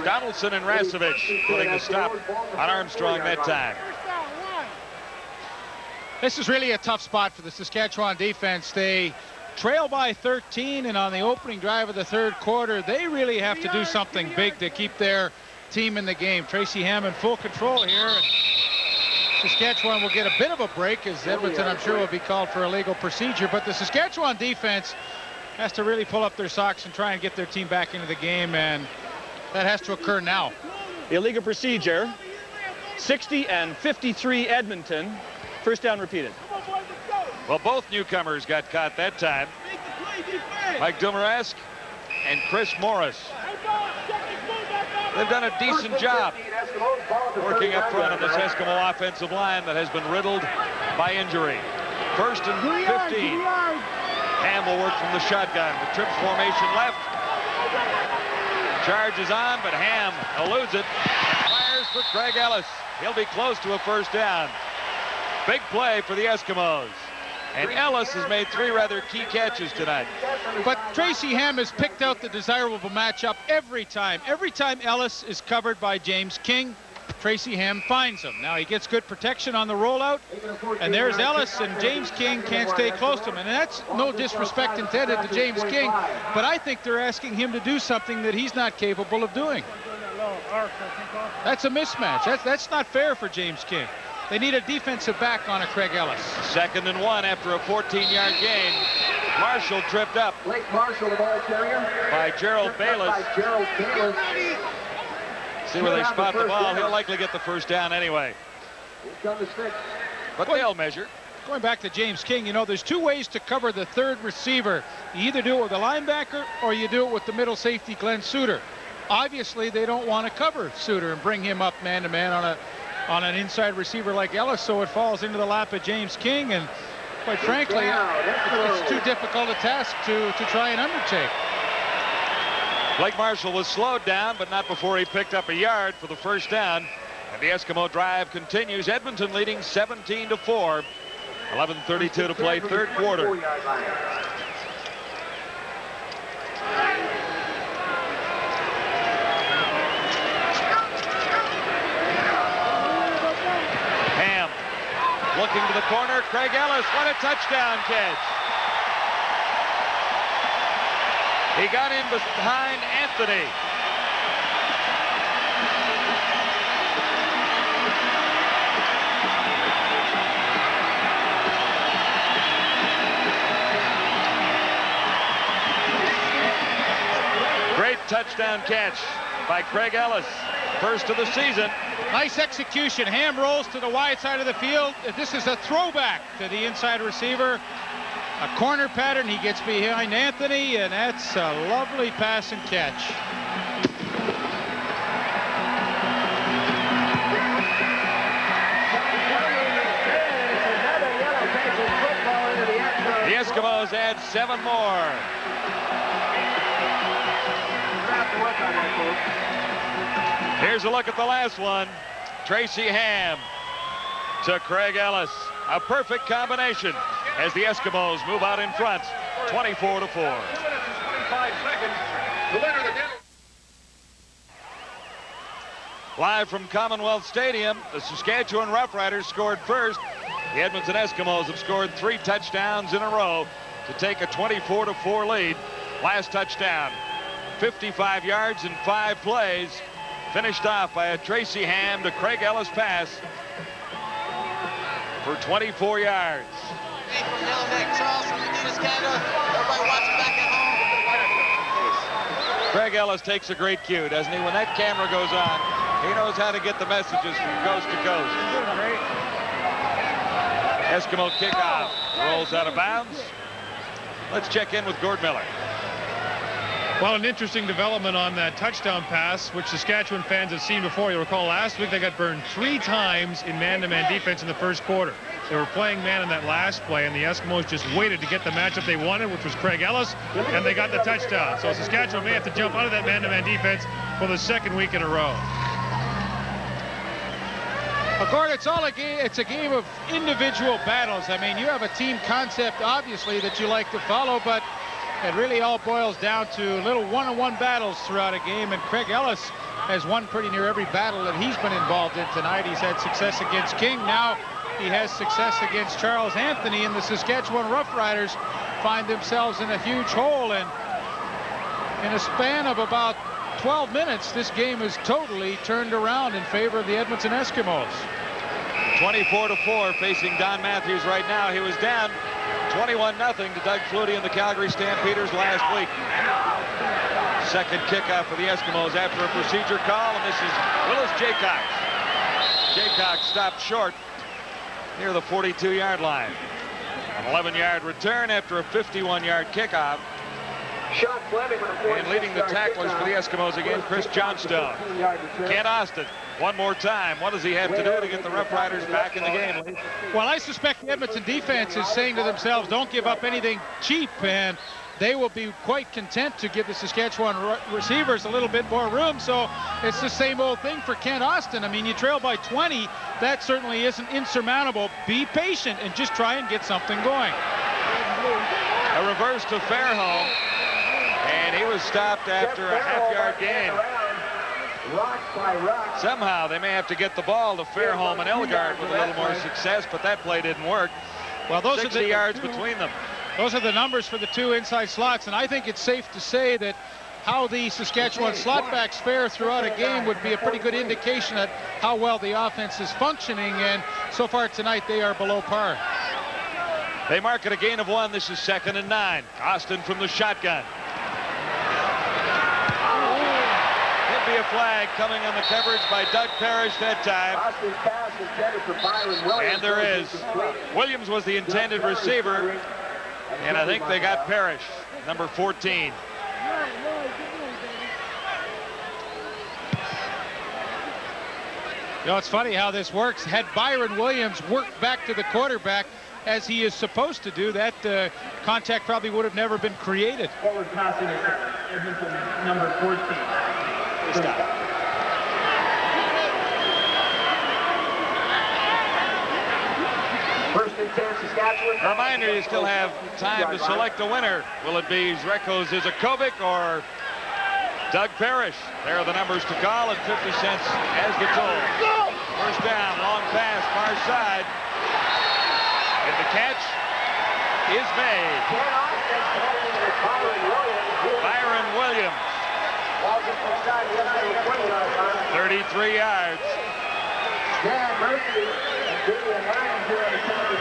Donaldson and Rasevich putting the stop on Armstrong that time. This is really a tough spot for the Saskatchewan defense. They trail by 13, and on the opening drive of the third quarter, they really have to do something big to keep their team in the game. Tracy Ham in full control here. And Saskatchewan will get a bit of a break, as Edmonton, I'm sure, will be called for illegal procedure. But the Saskatchewan defense has to really pull up their socks and try and get their team back into the game, and that has to occur now. Illegal procedure. 60 and 53 Edmonton. First down repeated. Well, both newcomers got caught that time. Mike Dumaresque and Chris Morris. They've done a decent job Eskimos. Ball at the Working up 39 front on yard this line. Eskimo offensive line that has been riddled by injury. First and 15. Ham will work from the shotgun. The trips formation left. Charge is on, but Ham eludes it. Fires for Craig Ellis. He'll be close to a first down. Big play for the Eskimos. And Ellis has made 3 rather key catches tonight. But Tracy Ham has picked out the desirable matchup every time. Every time Ellis is covered by James King, Tracy Ham finds him. Now he gets good protection on the rollout, and there's Ellis, and James King can't stay close to him. And that's no disrespect intended to James King, but I think they're asking him to do something that he's not capable of doing. That's a mismatch. That's not fair for James King. They need a defensive back on a Craig Ellis. 2nd and 1 after a 14-yard gain. Marshall tripped up Blake Marshall, the ball carrier. by Gerald Bayless. By Gerald Bayless. See where they spot the ball. He'll likely get the first down anyway. He's on the stick. But they'll measure. Going back to James King, you know, there's 2 ways to cover the 3rd receiver. You either do it with a linebacker or you do it with the middle safety, Glenn Suter. Obviously, they don't want to cover Suter and bring him up man-to-man on an inside receiver like Ellis, so it falls into the lap of James King, and quite frankly, it's too difficult a task to try and undertake. Blake Marshall was slowed down, but not before he picked up a yard for the first down. And the Eskimo drive continues. Edmonton leading 17-4. 11:32 to play, 3rd quarter. Ham looking to the corner. Craig Ellis, what a touchdown catch. He got in behind Anthony. Great touchdown catch by Craig Ellis. First of the season. Nice execution. Ham rolls to the wide side of the field. This is a throwback to the inside receiver. A corner pattern. He gets behind Anthony, and that's a lovely pass and catch. The Eskimos add 7 more. Here's a look at the last one. Tracy Ham to Craig Ellis. A perfect combination as the Eskimos move out in front, 24-4. Live from Commonwealth Stadium, the Saskatchewan Roughriders scored first. The Edmonton Eskimos have scored 3 touchdowns in a row to take a 24-4 lead. Last touchdown, 55 yards in 5 plays, finished off by a Tracy Ham to Craig Ellis pass for 24 yards. From Yellowneck, Charles from Adidas Canada. Everybody watching back at home. Craig Ellis takes a great cue, doesn't he? When that camera goes on, he knows how to get the messages from coast to coast. Eskimo kickoff rolls out of bounds. Let's check in with Gord Miller. Well, an interesting development on that touchdown pass, which Saskatchewan fans have seen before. You'll recall last week they got burned 3 times in man-to-man defense in the first quarter. They were playing man in that last play, and the Eskimos just waited to get the matchup they wanted, which was Craig Ellis, and they got the touchdown. So Saskatchewan may have to jump out of that man-to-man defense for the 2nd week in a row. Gord, it's a game of individual battles. I mean, you have a team concept, obviously, that you like to follow, but it really all boils down to little one-on-one battles throughout a game, and Craig Ellis has won pretty near every battle that he's been involved in tonight. He's had success against King. Now he has success against Charles Anthony, and the Saskatchewan Roughriders find themselves in a huge hole, and in a span of about 12 minutes, this game is totally turned around in favor of the Edmonton Eskimos. 24-4 facing Don Matthews right now. He was down 21-0 to Doug Flutie and the Calgary Stampeders last week. 2nd kickoff for the Eskimos after a procedure call, and this is Willis Jaycox. Jaycox stopped short near the 42-yard line. An 11-yard return after a 51-yard kickoff. And leading the tacklers for the Eskimos again, Chris Johnstone. Kent Austin one more time. What does he have to do to get the Rough Riders back in the game, Lee? Well, I suspect the Edmonton defense is saying to themselves, don't give up anything cheap, and they will be quite content to give the Saskatchewan receivers a little bit more room. So it's the same old thing for Kent Austin. I mean, you trail by 20. That certainly isn't insurmountable. Be patient and just try and get something going. A reverse to Fairholm, and he was stopped after a half-yard gain. Somehow they may have to get the ball to Fairholm and Elgard with a little more success, but that play didn't work. Well, those 60 are the yards between them. Those are the numbers for the two inside slots, and I think it's safe to say that how the Saskatchewan slot backs fare throughout a game would be a pretty good indication of how well the offense is functioning, and so far tonight they are below par. They mark it a gain of 1. This is 2nd and 9. Austin from the shotgun. There'll be a flag coming on the coverage by Doug Parrish that time. And there is. Williams was the intended receiver, and I think they got Parrish, number 14. You know, it's funny how this works. Had Byron Williams worked back to the quarterback as he is supposed to do, that contact probably would have never been created. Forward passing Edmonton, number 14. First and 10, Saskatchewan. A reminder, you still have time to select a winner. Will it be Zrekos Izakovic or Doug Parrish? There are the numbers to call at 50 cents as the toll. First down, long pass, far side. And the catch is made. Byron Williams. 33 yards.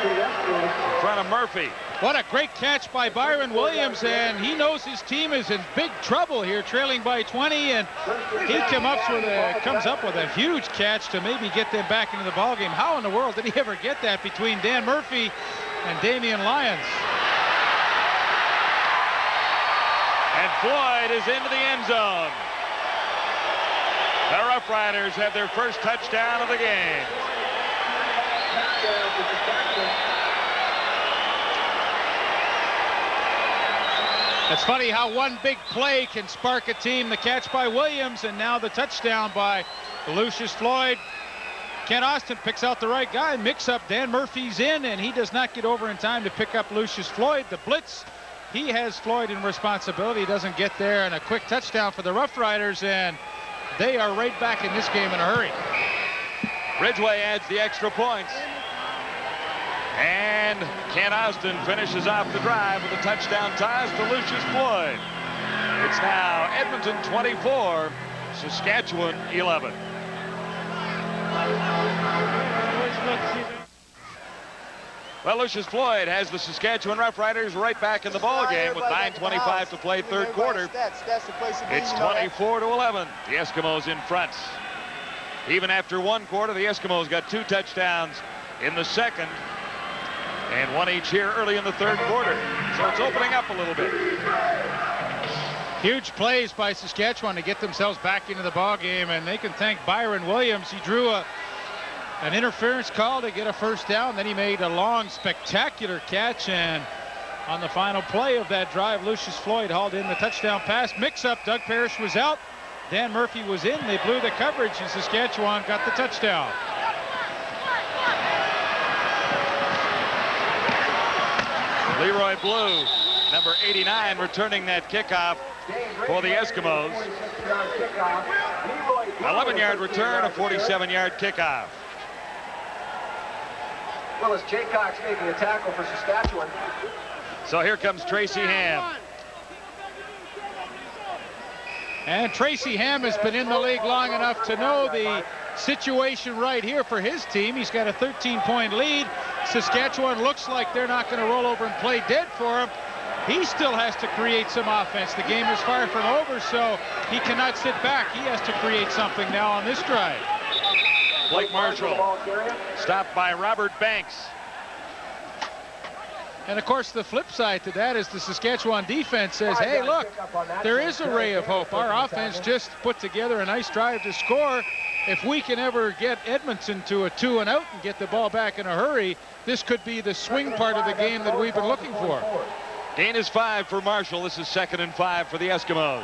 In front of Murphy. What a great catch by Byron Williams, and he knows his team is in big trouble here, trailing by 20, and he comes up with a huge catch to maybe get them back into the ballgame. How in the world did he ever get that between Dan Murphy and Damian Lyons? And Floyd is into the end zone. The Rough Riders have their first touchdown of the game. It's funny how one big play can spark a team. The catch by Williams, and now the touchdown by Lucius Floyd. Kent Austin picks out the right guy. Mix up. Dan Murphy's in, and he does not get over in time to pick up Lucius Floyd. The blitz, he has Floyd in responsibility. He doesn't get there, and a quick touchdown for the Rough Riders, and they are right back in this game in a hurry. Ridgway adds the extra points. And Kent Austin finishes off the drive with a touchdown toss to Lucius Floyd. It's now Edmonton 24, Saskatchewan 11. Well, Lucius Floyd has the Saskatchewan Roughriders right back in the ball game with 9:25 to play third quarter. It's 24-11. The Eskimos in front. Even after one quarter, the Eskimos got 2 touchdowns in the second and 1 each here early in the third quarter. So it's opening up a little bit. Huge plays by Saskatchewan to get themselves back into the ball game, and they can thank Byron Williams. He drew an interference call to get a first down. Then he made a long, spectacular catch, and on the final play of that drive, Lucius Floyd hauled in the touchdown pass. Mix-up, Doug Parrish was out. Dan Murphy was in. They blew the coverage, and Saskatchewan got the touchdown. Leroy Blue, number 89, returning that kickoff for the Eskimos. 11-yard return, a 47-yard kickoff. Willis Jaycox making a tackle for Saskatchewan. So here comes Tracy Ham. And Tracy Ham has been in the league long enough to know the situation right here for his team. He's got a 13-point lead. Saskatchewan looks like they're not going to roll over and play dead for him. He still has to create some offense. The game is far from over, so he cannot sit back. He has to create something now on this drive. Blake Marshall stopped by Robert Banks. And of course, the flip side to that is the Saskatchewan defense says, hey, look, there is a ray of hope. Our offense just put together a nice drive to score, if we can ever get Edmonton to a 2-and-out and get the ball back in a hurry, this could be the swing part of the game that we've been looking for. Gain is 5 for Marshall. This is 2nd and 5 for the Eskimos.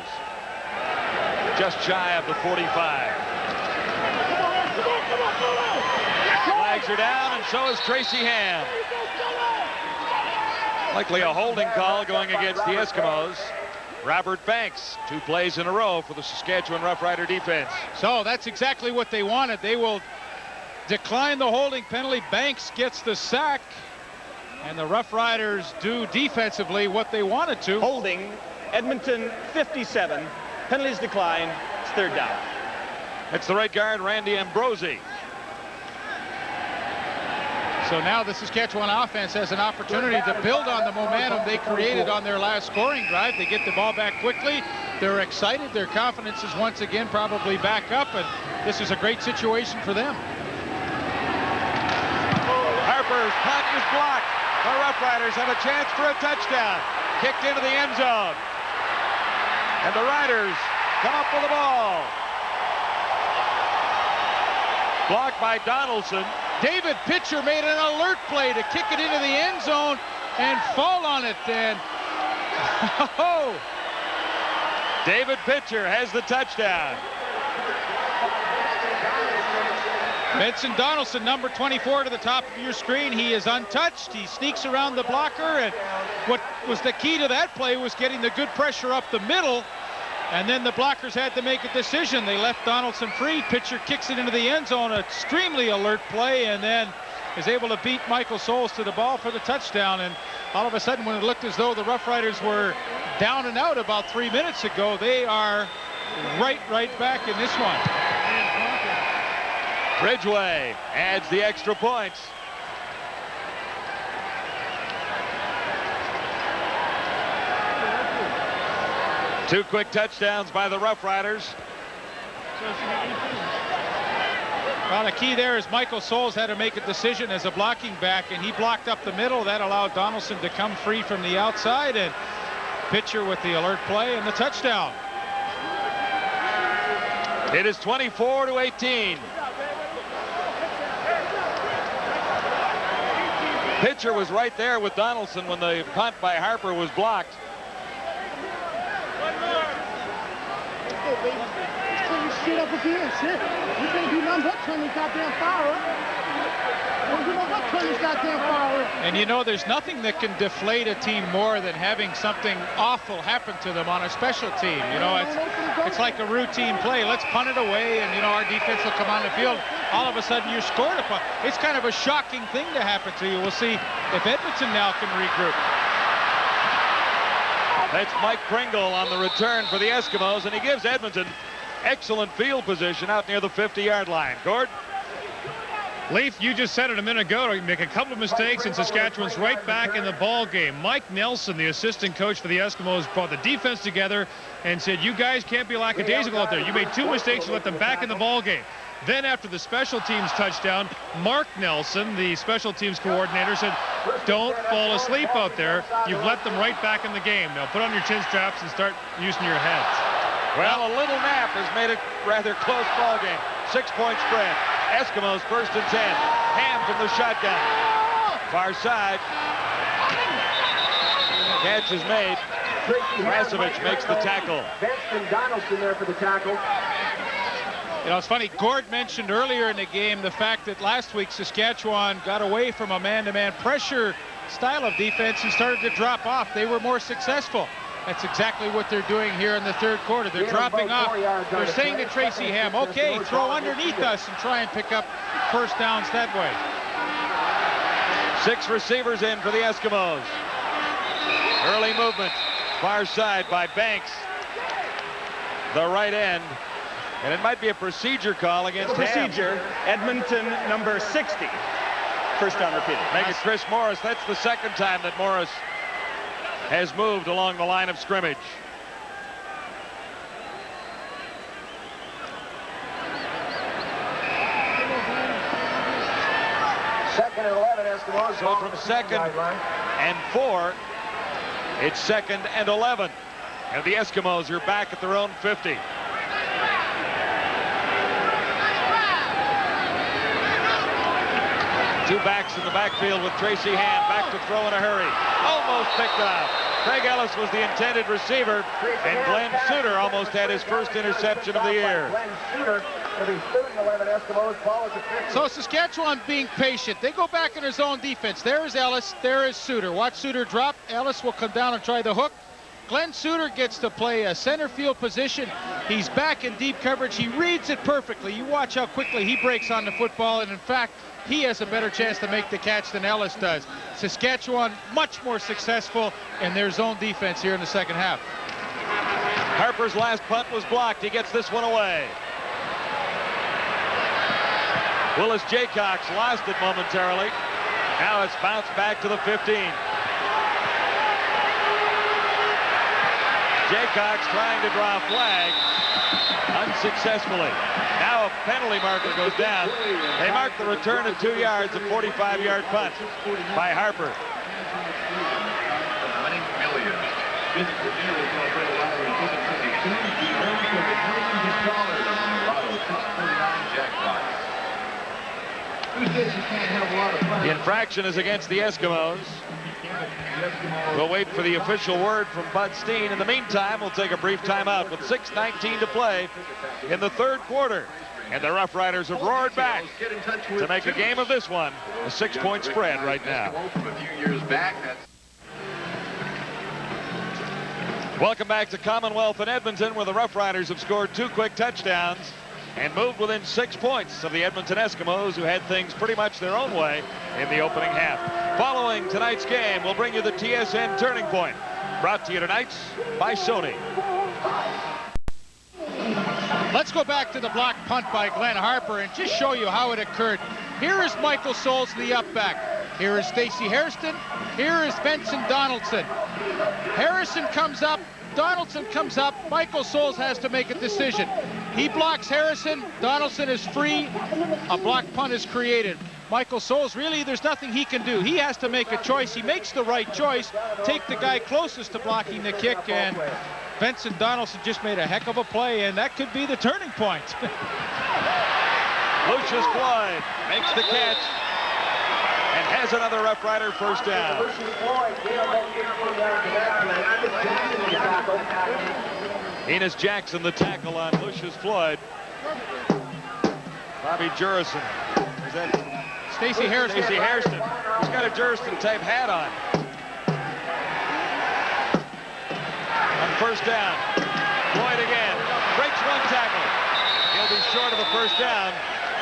Just shy of the 45. Flags are down, and so is Tracy Ham. Likely a holding call going against the Eskimos. Robert Banks, 2 plays in a row for the Saskatchewan Roughrider defense. So that's exactly what they wanted. They will decline the holding penalty. Banks gets the sack, and the Roughriders do defensively what they wanted to. Holding, Edmonton 57. Penalties decline. It's 3rd down. It's the right guard, Randy Ambrosi. So now the Saskatchewan offense has an opportunity to build on the momentum they created on their last scoring drive. They get the ball back quickly. They're excited. Their confidence is once again probably back up, and this is a great situation for them. Harper's punt is blocked. The Roughriders have a chance for a touchdown. Kicked into the end zone. And the Riders come up with the ball. Blocked by Donaldson. David Pitcher made an alert play to kick it into the end zone and fall on it then. Oh. David Pitcher has the touchdown. Benson Donaldson, number 24 to the top of your screen. He is untouched. He sneaks around the blocker, and what was the key to that play was getting the good pressure up the middle, and then the blockers had to make a decision. They left Donaldson free. Pitcher kicks it into the end zone. An extremely alert play, and then is able to beat Michael Souls to the ball for the touchdown. And all of a sudden, when it looked as though the Roughriders were down and out about 3 minutes ago, they are right back in this one. Ridgway adds the extra points. Two quick touchdowns by the Roughriders. Well, the key there is Michael Souls had to make a decision as a blocking back, and he blocked up the middle. That allowed Donaldson to come free from the outside, and Pitcher with the alert play and the touchdown. It is 24-18. Pitcher was right there with Donaldson when the punt by Harper was blocked. Hey, baby, let's turn this shit up again, shit. We can't do nothing but turn this goddamn fire up. Don't do nothing but turn this goddamn fire up. And you know, there's nothing that can deflate a team more than having something awful happen to them on a special team. You know, it's like a routine play. Let's punt it away, and, you know, our defense will come on the field. All of a sudden, you're scored a punt. It's kind of a shocking thing to happen to you. We'll see if Edmonton now can regroup. That's Mike Pringle on the return for the Eskimos, and he gives Edmonton excellent field position out near the 50-yard line. Gord? Leaf, you just said it a minute ago. You make a couple of mistakes, and Saskatchewan's right back in the ball game. Mike Nelson, the assistant coach for the Eskimos, brought the defense together and said, you guys can't be lackadaisical out there. You made 2 mistakes. You let them back in the ball game. Then after the special teams touchdown, Mark Nelson, the special teams coordinator, said, don't fall asleep out there. You've let them right back in the game. Now put on your chin straps and start using your heads. Well, a little nap has made it rather close ball game. 6-point spread. Eskimos 1st and 10. Ham from the shotgun. Far side. Catch is made. Rasevich makes the tackle. Benson Donaldson there for the tackle. You know, it's funny, Gord mentioned earlier in the game the fact that last week Saskatchewan got away from a man-to-man pressure style of defense and started to drop off. They were more successful. That's exactly what they're doing here in the 3rd quarter. They're dropping off. They're saying to Tracy Ham, okay, throw underneath us and try and pick up first downs that way. 6 receivers in for the Eskimos. Early movement. Far side by Banks. The right end. And it might be a procedure call against Ham. Procedure, Edmonton number 60. First down repeated. Make it Chris Morris. That's the 2nd time that Morris has moved along the line of scrimmage. Second and 11, Eskimos. So from 2nd and 4, it's 2nd and 11. And the Eskimos are back at their own 50. Two backs in the backfield with Tracy Ham. Back to throw in a hurry. Almost picked off. Craig Ellis was the intended receiver, and Glenn Suter almost had his first interception of the year. So Saskatchewan being patient. They go back in their zone defense. There is Ellis. There is Suter. Watch Suter drop. Ellis will come down and try the hook. Glenn Suter gets to play a center field position. He's back in deep coverage. He reads it perfectly. You watch how quickly he breaks on the football, and in fact, he has a better chance to make the catch than Ellis does. Saskatchewan much more successful in their zone defense here in the second half. Harper's last punt was blocked. He gets this one away. Willis Jaycox lost it momentarily. Now it's bounced back to the 15. Jaycox trying to draw a flag unsuccessfully. Now a penalty marker goes down. They mark the return of 2 yards, a 45-yard punt by Harper. The infraction is against the Eskimos. We'll wait for the official word from Bud Steen. In the meantime, we'll take a brief timeout with 6:19 to play in the third quarter. And the Roughriders have roared back to make a game of this one. A 6-point spread right now. Welcome back to Commonwealth in Edmonton, where the Roughriders have scored 2 quick touchdowns and moved within 6 points of the Edmonton Eskimos, who had things pretty much their own way in the opening half. Following tonight's game, we'll bring you the TSN Turning Point, brought to you tonight by Sony. Let's go back to the block punt by Glenn Harper and just show you how it occurred. Here is Michael Souls, the up back. Here is Stacey Hairston. Here is Benson Donaldson. Harrison comes up. Donaldson comes up. Michael Souls has to make a decision. He blocks Harrison. Donaldson is free. A block punt is created. Michael Souls, really, there's nothing he can do. He has to make a choice. He makes the right choice. Take the guy closest to blocking the kick, and Benson Donaldson just made a heck of a play, and that could be the turning point. Lucius Floyd makes the catch and has another Roughrider first down. Enos Jackson, the tackle on Lucius Floyd. Bobby Jurison. Is that Stacey Hairston? Stacey Hairston. He's got a Jurison type hat on. On first down, Floyd again. Breaks one tackle. He'll be short of the first down.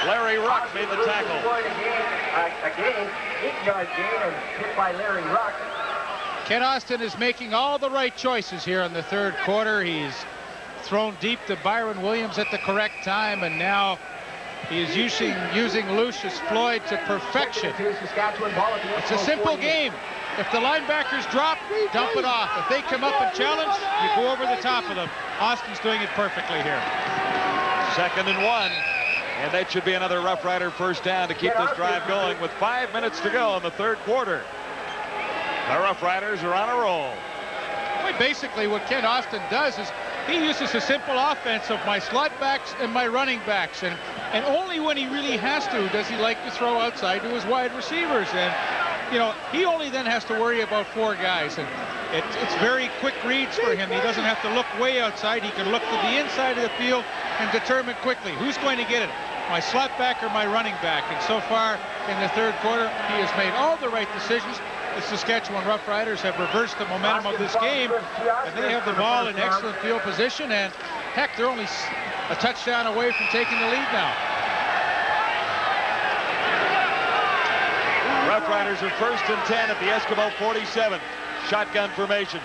Larry Ruck made the tackle. Again, 8-yard gain and hit by Larry Ruck. Ken Austin is making all the right choices here in the third quarter. He's thrown deep to Byron Williams at the correct time, and now he is using Lucius Floyd to perfection. It's a simple game. If the linebackers drop, dump it off. If they come up and challenge, you go over the top of them. Austin's doing it perfectly here. 2nd and 1. And that should be another Roughrider first down to keep this drive going with 5 minutes to go in the third quarter. The Roughriders are on a roll. Well, basically what Ken Austin does is he uses a simple offense of my slot backs and my running backs, and only when he really has to does he like to throw outside to his wide receivers. And you know, he only then has to worry about 4 guys, and it's very quick reads for him. He doesn't have to look way outside. He can look to the inside of the field and determine quickly who's going to get it, my slot back or my running back. And so far in the third quarter, he has made all the right decisions. The Saskatchewan Roughriders have reversed the momentum of this game, and they have the ball in excellent field position, and heck, they're only a touchdown away from taking the lead now. Roughriders are 1st and 10 at the Eskimo 47. Shotgun formation.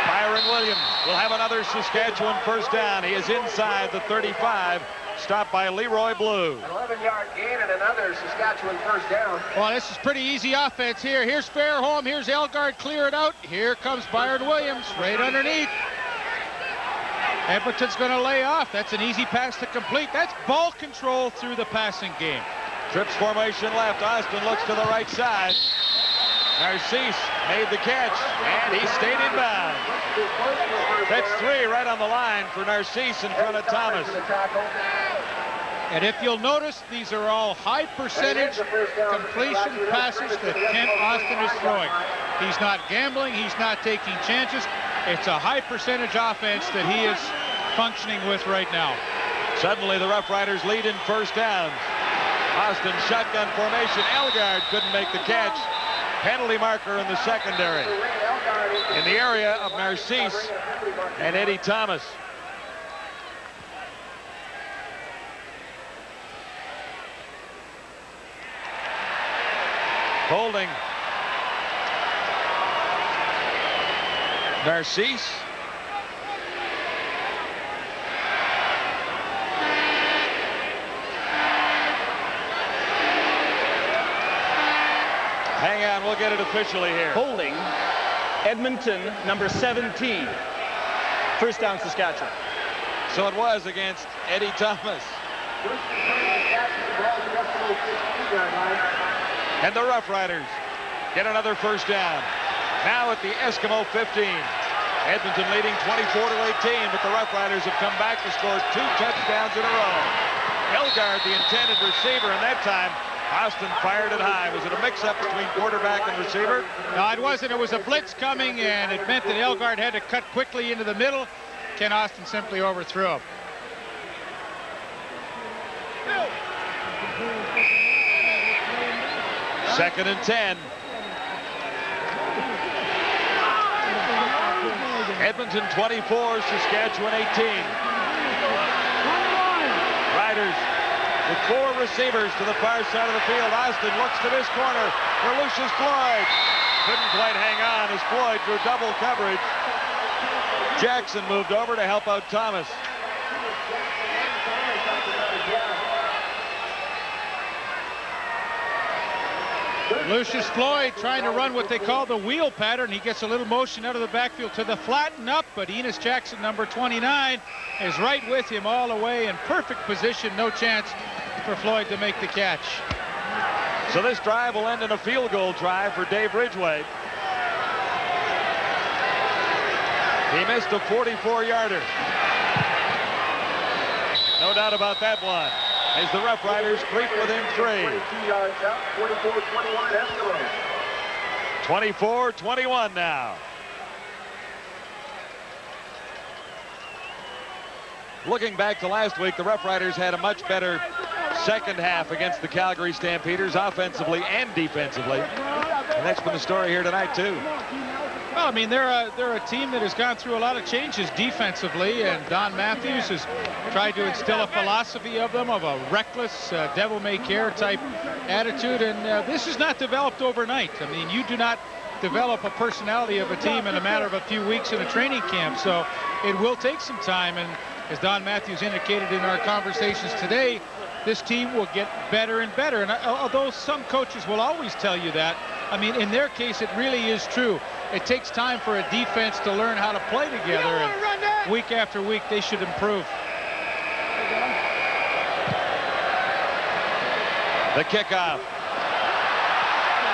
Byron Williams will have another Saskatchewan first down. He is inside the 35. Stopped by Leroy Blue. An 11-yard gain and another Saskatchewan first down. Well, this is pretty easy offense here. Here's Fairholm. Here's Elgard. Clear it out. Here comes Byron Williams right underneath. Edmonton's going to lay off. That's an easy pass to complete. That's ball control through the passing game. Trips formation left. Austin looks to the right side. Narcisse made the catch, and he stayed in bounds. That's 3 right on the line for Narcisse in front of Thomas. And if you'll notice, these are all high percentage completion passes that Kent Austin is throwing. He's not gambling. He's not taking chances. It's a high percentage offense that he is functioning with right now. Suddenly the Rough Riders lead in first downs. Austin shotgun formation. Elgard couldn't make the catch. Penalty marker in the secondary. In the area of Narcisse and Eddie Thomas. Holding. Narcisse. Hang on, we'll get it officially here. Holding Edmonton, number 17. First down, Saskatchewan. So it was against Eddie Thomas. And the Rough Riders get another first down. Now at the Eskimo 15. Edmonton leading 24-18, but the Rough Riders have come back to score 2 touchdowns in a row. Elgard, the intended receiver, and that time Austin fired it high. Was it a mix-up between quarterback and receiver? No, it wasn't. It was a blitz coming, and it meant that Elgard had to cut quickly into the middle. Ken Austin simply overthrew him. Second and 10. Edmonton 24, Saskatchewan 18. Riders with 4 receivers to the far side of the field. Austin looks to this corner for Lucius Floyd. Couldn't quite hang on as Floyd drew double coverage. Jackson moved over to help out Thomas. Lucius Floyd trying to run what they call the wheel pattern. He gets a little motion out of the backfield to the flatten up, but Enos Jackson, number 29, is right with him all the way in perfect position. No chance for Floyd to make the catch. So this drive will end in a field goal try for Dave Ridgway. He missed a 44-yarder. No doubt about that one. As the Rough Riders creep within 3. 24-21 now. Looking back to last week, the Rough Riders had a much better second half against the Calgary Stampeders, offensively and defensively. And that's been the story here tonight, too. Well, I mean, they're a team that has gone through a lot of changes defensively, and Don Matthews has tried to instill a philosophy of them, of a reckless, devil-may-care type attitude, and this is not developed overnight. I mean, you do not develop a personality of a team in a matter of a few weeks in a training camp, so it will take some time, and as Don Matthews indicated in our conversations today, this team will get better and better. And although some coaches will always tell you that, I mean, in their case, it really is true. It takes time for a defense to learn how to play together, and week after week, they should improve. The kickoff.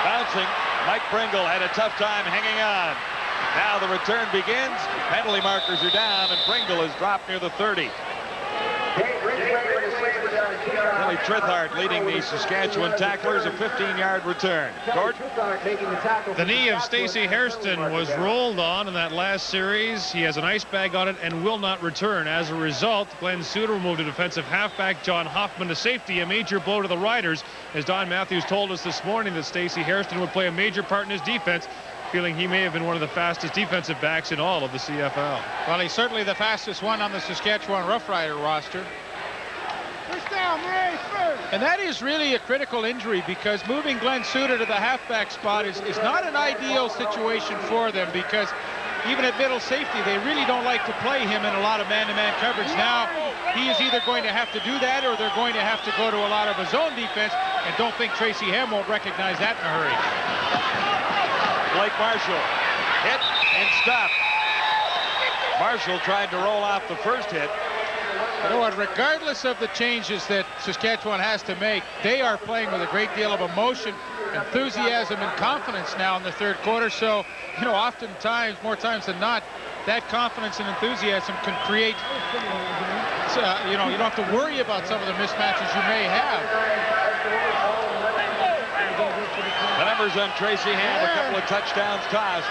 Bouncing. Mike Pringle had a tough time hanging on. Now the return begins. Penalty markers are down, and Pringle is dropped near the 30. Billy Trithart leading the Saskatchewan tacklers, a 15-yard return. Gordon? The knee of Stacey Hairston was rolled on in that last series. He has an ice bag on it and will not return. As a result, Glenn Suter moved to defensive halfback John Hoffman to safety, a major blow to the Riders, as Don Matthews told us this morning that Stacey Hairston would play a major part in his defense, feeling he may have been one of the fastest defensive backs in all of the CFL. Well, he's certainly the fastest one on the Saskatchewan Roughrider roster. And that is really a critical injury, because moving Glenn Suter to the halfback spot is not an ideal situation for them, because even at middle safety, they really don't like to play him in a lot of man-to-man coverage. Now, he is either going to have to do that, or they're going to have to go to a lot of his own defense, and don't think Tracy Ham won't recognize that in a hurry. Blake Marshall hit and stopped. Marshall tried to roll off the first hit. You know what, regardless of the changes that Saskatchewan has to make, they are playing with a great deal of emotion, enthusiasm, and confidence now in the third quarter. So, you know, oftentimes, more times than not, that confidence and enthusiasm can create, you know, you don't have to worry about some of the mismatches you may have. The numbers on Tracy Ham, a couple of touchdowns tossed.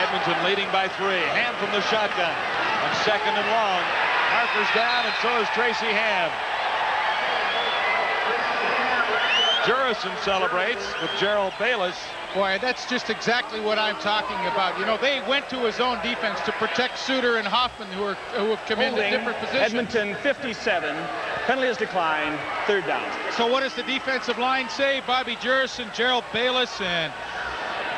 Edmonton leading by 3. Ham from the shotgun. On 2nd and long. Harper's down, and so is Tracy Ham. Jurison celebrates with Gerald Bayless. Boy, that's just exactly what I'm talking about. You know, they went to his own defense to protect Suter and Hoffman, who have come into different positions. Edmonton 57. Penalty has declined. 3rd down. So what does the defensive line say? Bobby Jurison, Gerald Bayless, and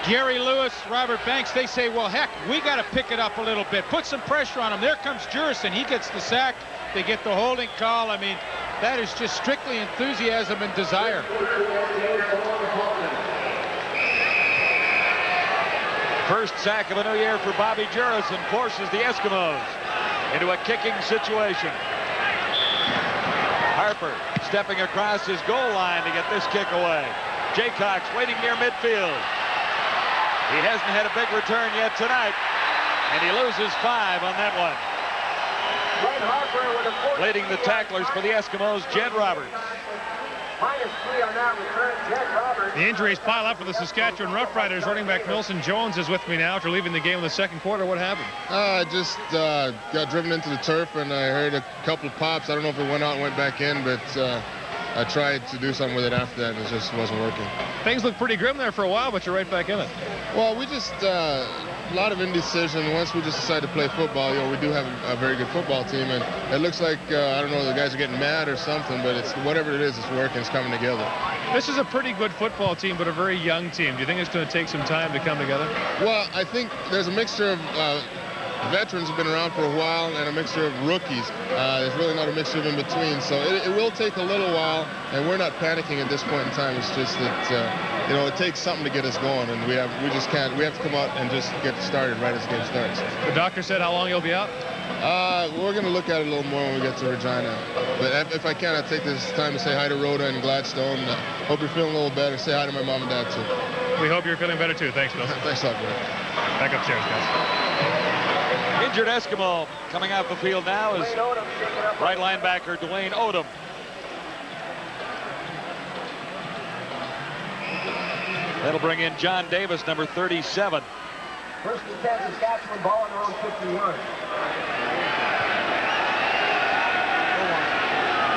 Gary Lewis, Robert Banks, they say, well, heck, we got to pick it up a little bit. Put some pressure on him. There comes Jurison. He gets the sack. They get the holding call. I mean, that is just strictly enthusiasm and desire. First sack of a new year for Bobby Jurison forces the Eskimos into a kicking situation. Harper stepping across his goal line to get this kick away. Jaycox waiting near midfield. He hasn't had a big return yet tonight, and he loses 5 on that one. Leading the tacklers for the Eskimos, Jed Roberts. -3 on that return, Jed Roberts. The injuries pile up for the Saskatchewan Roughriders. Running back Milson Jones is with me now after leaving the game in the 2nd quarter. What happened? I just got driven into the turf, and I heard a couple of pops. I don't know if it went out and went back in, but I tried to do something with it after that, and it just wasn't working. Things look pretty grim there for a while, but you're right back in it. Well, we just a lot of indecision. Once we just decided to play football, you know, we do have a very good football team, and it looks like I don't know, the guys are getting mad or something, but it's whatever it is, it's working, it's coming together. This is a pretty good football team, but a very young team. Do you think it's going to take some time to come together? Well, I think there's a mixture of veterans have been around for a while and a mixture of rookies. There's really not a mixture of in between, so it will take a little while, and we're not panicking at this point in time. It's just that you know, it takes something to get us going, and we just can't. We have to come out and just get started right as the game starts. The doctor said how long you'll be out? We're going to look at it a little more when we get to Regina. But if I can, I'll take this time to say hi to Rhoda and Gladstone. Hope you're feeling a little better. Say hi to my mom and dad, too. We hope you're feeling better, too. Thanks, Bill. Thanks a lot, brother. Back upstairs, guys. Injured Eskimo coming out the field now is right linebacker Dwayne Odom. That'll bring in John Davis, number 37. First and 10, Saskatchewan, ball on their own 51.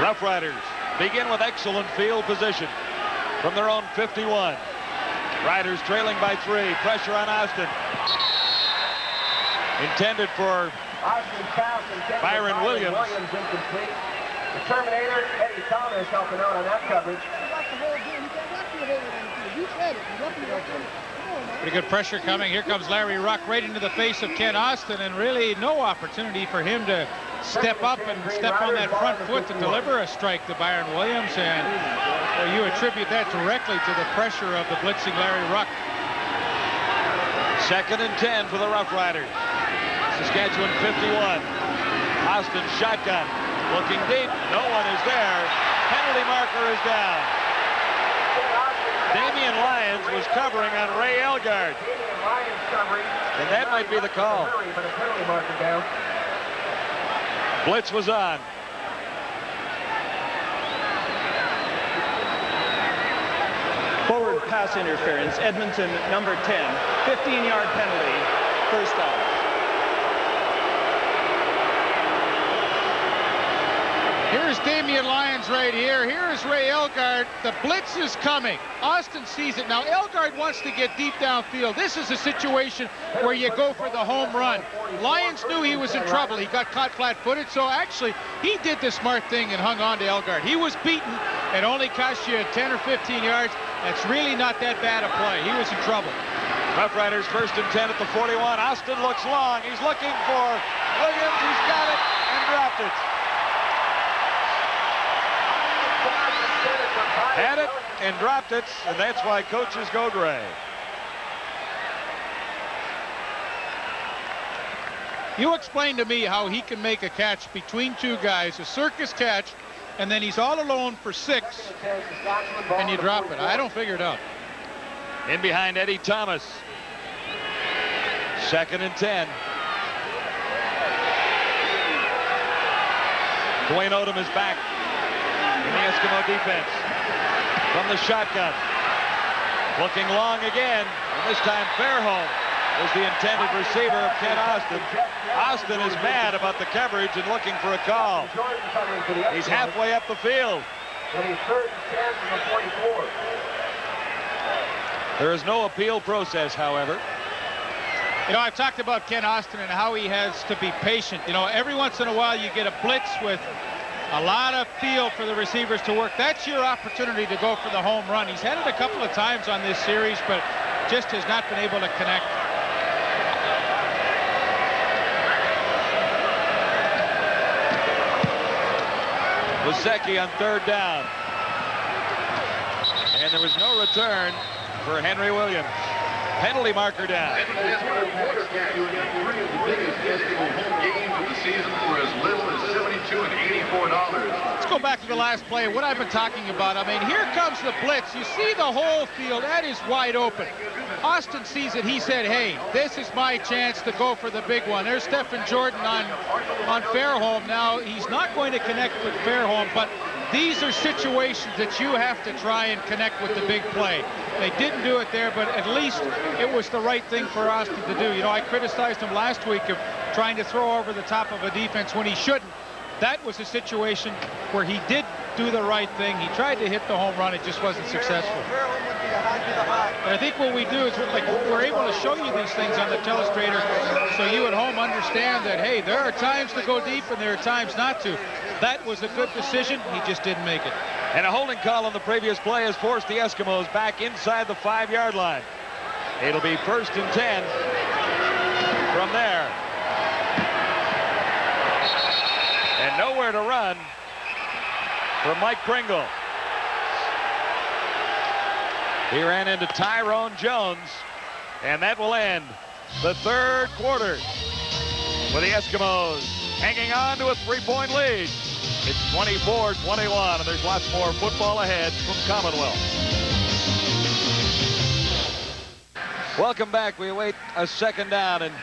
Roughriders begin with excellent field position from their own 51. Riders trailing by 3. Pressure on Austin. Intended for Byron Williams. Incomplete. The Terminator, Eddie Thomas, helping out on that coverage. Pretty good pressure coming. Here comes Larry Ruck right into the face of Ken Austin, and really no opportunity for him to step up and step on that front foot to deliver a strike to Byron Williams, and well, you attribute that directly to the pressure of the blitzing Larry Ruck. 2nd and 10 for the Roughriders. Saskatchewan 51. Austin shotgun. Looking deep. No one is there. Penalty marker is down. Damian Lyons was covering on Ray Elgard. And that might be the call. Blitz was on. Forward pass interference. Edmonton, number 10. 15-yard penalty. First down. Here's Damian Lyons right here. Here's Ray Elgard. The blitz is coming. Austin sees it. Now, Elgard wants to get deep downfield. This is a situation where you go for the home run. Lyons knew he was in trouble. He got caught flat-footed, so actually he did the smart thing and hung on to Elgard. He was beaten. It only cost you 10 or 15 yards. That's really not that bad a play. He was in trouble. Roughriders 1st and 10 at the 41. Austin looks long. He's looking for Williams. He's got it and dropped it. Had it and dropped it, and that's why coaches go gray. You explain to me how he can make a catch between two guys, a circus catch, and then he's all alone for 6, and you drop it. I don't figure it out. In behind Eddie Thomas. 2nd and 10. Dwayne Odom is back in the Eskimo defense. From the shotgun. Looking long again. And this time Fairholm was the intended receiver of Ken Austin. Austin is mad about the coverage and looking for a call. He's halfway up the field. And he's 3rd and 10 from the 24. There is no appeal process, however. You know, I've talked about Ken Austin and how he has to be patient. You know, every once in a while you get a blitz with a lot of field for the receivers to work. That's your opportunity to go for the home run. He's had it a couple of times on this series, but just has not been able to connect. Wasecki on 3rd down. And there was no return for Henry Williams. Penalty marker down. Let's go back to the last play. What I've been talking about. I mean, here comes the blitz. You see the whole field. That is wide open. Austin sees it. He said, hey, this is my chance to go for the big one. There's Stephen Jordan on Fairholm. Now, he's not going to connect with Fairholm, but these are situations that you have to try and connect with the big play. They didn't do it there, but at least it was the right thing for Austin to do. You know, I criticized him last week of trying to throw over the top of a defense when he shouldn't. That was a situation where he did do the right thing. He tried to hit the home run. It just wasn't successful. But I think what we do is we're able to show you these things on the telestrator so you at home understand that, hey, there are times to go deep and there are times not to. That was a good decision. He just didn't make it. And a holding call on the previous play has forced the Eskimos back inside the 5-yard line. It'll be 1st and 10 from there. And nowhere to run for Mike Pringle. He ran into Tyrone Jones, and that will end the 3rd quarter with the Eskimos hanging on to a 3-point lead. It's 24-21, and there's lots more football ahead from Commonwealth. Welcome back. We await a 2nd down and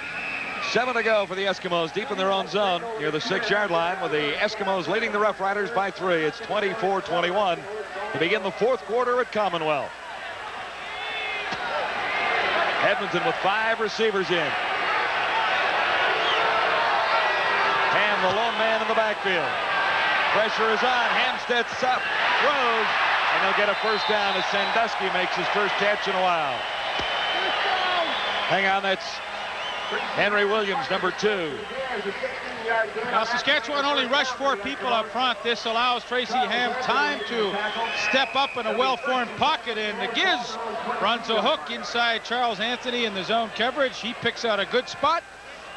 7 to go for the Eskimos deep in their own zone near the 6-yard line, with the Eskimos leading the Roughriders by 3. It's 24-21 to begin the 4th quarter at Commonwealth. Edmonton with 5 receivers in. Ham, the lone man in the backfield. Pressure is on. Ham steps up, throws, and they'll get a 1st down as Sandusky makes his first catch in a while. Hang on, that's Henry Williams, number 2. Now, Saskatchewan only rushed 4 people up front. This allows Tracy Ham time to step up in a well-formed pocket, and the Giz runs a hook inside Charles Anthony in the zone coverage. He picks out a good spot.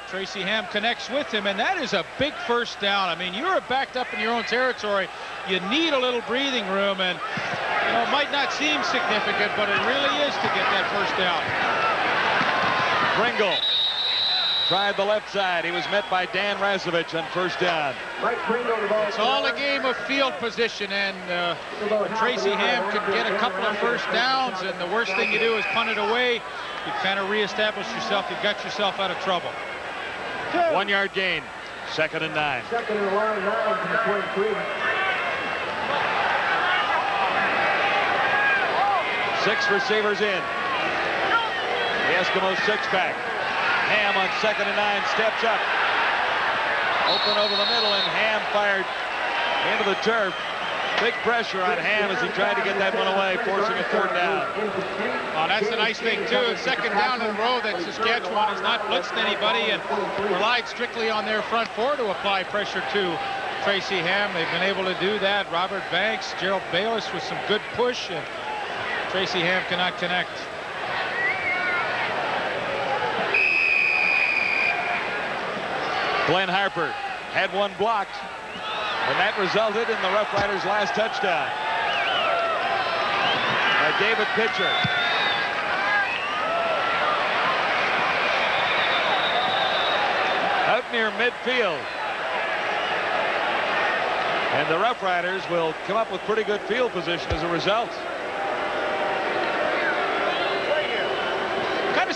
Tracy Ham connects with him, and that is a big 1st down. I mean, you're backed up in your own territory. You need a little breathing room, and you know, it might not seem significant, but it really is to get that 1st down. Pringle tried the left side. He was met by Dan Razovich on 1st down. It's all a game of field position, and Tracy Ham can get a couple of 1st downs, and the worst thing you do is punt it away. You kind of reestablish yourself. You got yourself out of trouble. 1-yard gain. 2nd and 9. 2nd and 9 from the 23. 6 receivers in. The Eskimos 6-back. Ham on 2nd and 9 steps up. Open over the middle, and Ham fired into the turf. Big pressure on Ham as he tried to get that one away, forcing a 3rd down. Oh, that's the nice thing, too. 2nd down in a row that Saskatchewan has not blitzed anybody and relied strictly on their front 4 to apply pressure to Tracy Ham. They've been able to do that. Robert Banks, Gerald Bayless with some good push, and Tracy Ham cannot connect. Glenn Harper had one blocked, and that resulted in the Roughriders' last touchdown. David Pitcher. Out near midfield. And the Roughriders will come up with pretty good field position as a result.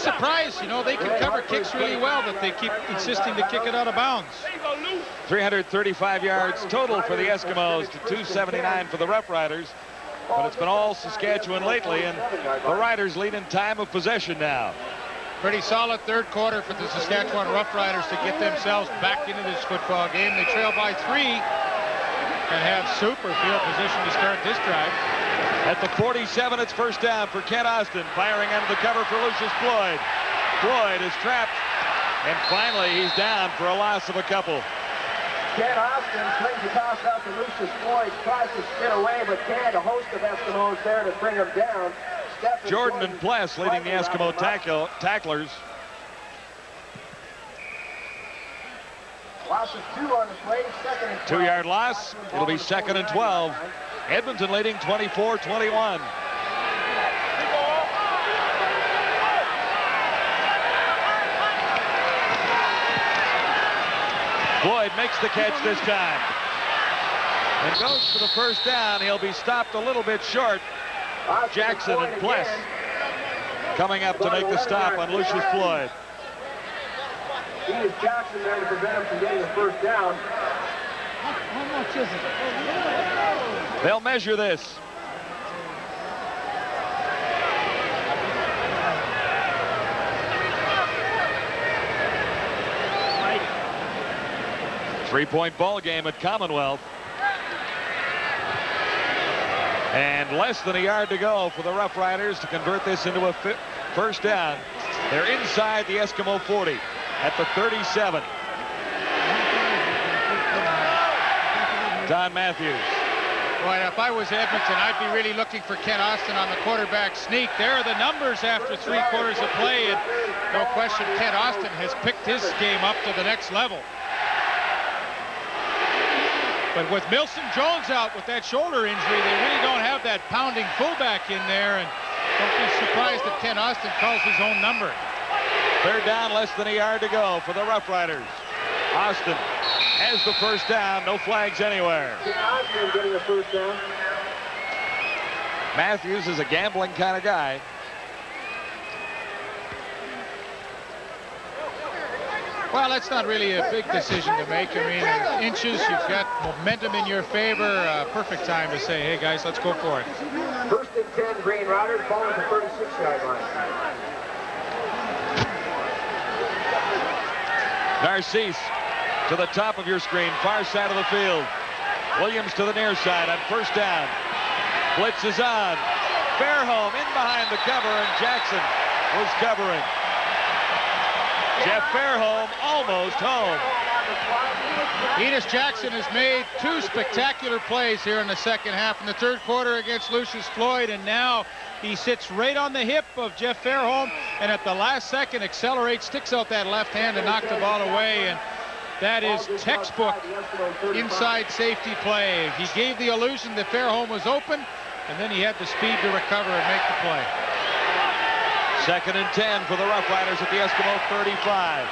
surprised. You know, they can cover kicks really well, but they keep insisting to kick it out of bounds. 335 yards total for the Eskimos to 279 for the Roughriders. But it's been all Saskatchewan lately, and the Riders lead in time of possession now. Pretty solid third quarter for the Saskatchewan Roughriders to get themselves back into this football game. They trail by 3 and have super field position to start this drive. At the 47, it's first down for Kent Austin, firing under the cover for Lucius Floyd. Floyd is trapped, and finally he's down for a loss of a couple. Kent Austin swings the toss out to Lucius Floyd, tries to spin away, but can't. A host of Eskimos there to bring him down. Jordan and Pless leading the Eskimo tacklers. Loss of 2 on the play, second and 12. 2-yard loss. It'll be second and 12. Edmonton leading 24-21. Floyd makes the catch this time and goes for the first down. He'll be stopped a little bit short. Jackson and Pless coming up to make the stop on Lucius Floyd. He is Jackson there to prevent him from getting the first down. How much is it? They'll measure this. Three-point ball game at Commonwealth. And less than a yard to go for the Roughriders to convert this into a first down. They're inside the Eskimo 40 at the 37. Don Matthews. Boy, if I was Edmonton, I'd be really looking for Kent Austin on the quarterback sneak. There are the numbers after 3 quarters of play, and no question Kent Austin has picked his game up to the next level. But with Milson Jones out with that shoulder injury, they really don't have that pounding fullback in there, and don't be surprised if Kent Austin calls his own number. Third down, less than a yard to go for the Roughriders. Austin has the first down, no flags anywhere. Austin getting the first down. Matthews is a gambling kind of guy. Well, that's not really a big decision to make. I mean, inches, you've got momentum in your favor. Perfect time to say, hey, guys, let's go for it. First and 10, Green Riders, ball at the 36-yard line. Narcisse to the top of your screen, far side of the field. Williams to the near side on first down. Blitz is on. Fairholm in behind the cover, and Jackson was covering. Jeff Fairholm almost home. Enos Jackson has made 2 spectacular plays here in the second half in the third quarter against Lucius Floyd, and now he sits right on the hip of Jeff Fairholm, and at the last second accelerates, sticks out that left hand to knock the ball away, and that is textbook inside safety play. He gave the illusion that Fairholm was open, and then he had the speed to recover and make the play. Second and 10 for the Roughriders at the Eskimo 35.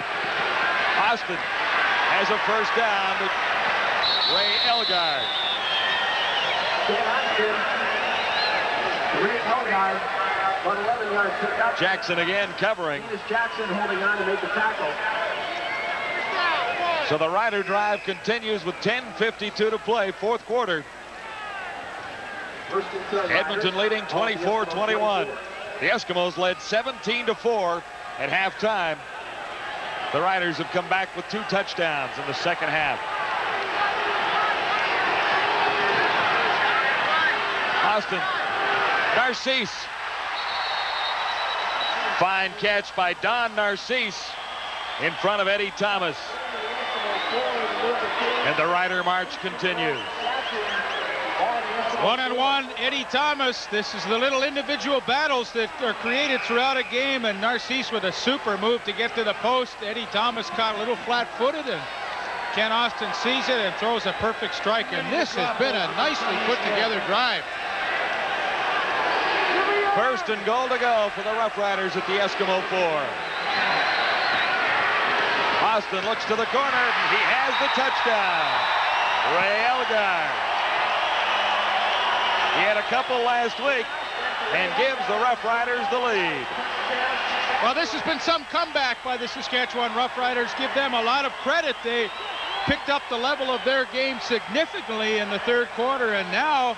Austin has a first down to Ray Elgard. Ray Elgard on 11-yard pickup. Jackson again covering. Jackson holding on to make the tackle. So the Rider drive continues with 10:52 to play, fourth quarter. Edmonton leading 24-21. The Eskimos led 17-4 at halftime. The Riders have come back with 2 touchdowns in the second half. Austin. Narcisse. Fine catch by Don Narcisse in front of Eddie Thomas. And the Rider march continues. One-on-one, Eddie Thomas. This is the little individual battles that are created throughout a game, and Narcisse with a super move to get to the post. Eddie Thomas caught a little flat-footed, and Ken Austin sees it and throws a perfect strike, and this has been a nicely put-together drive. First and goal to go for the Roughriders at the Eskimo 4. Austin looks to the corner. He has the touchdown. Ray Elgard. He had a couple last week and gives the Roughriders the lead. Well, this has been some comeback by the Saskatchewan Roughriders. Give them a lot of credit. They picked up the level of their game significantly in the third quarter, and now,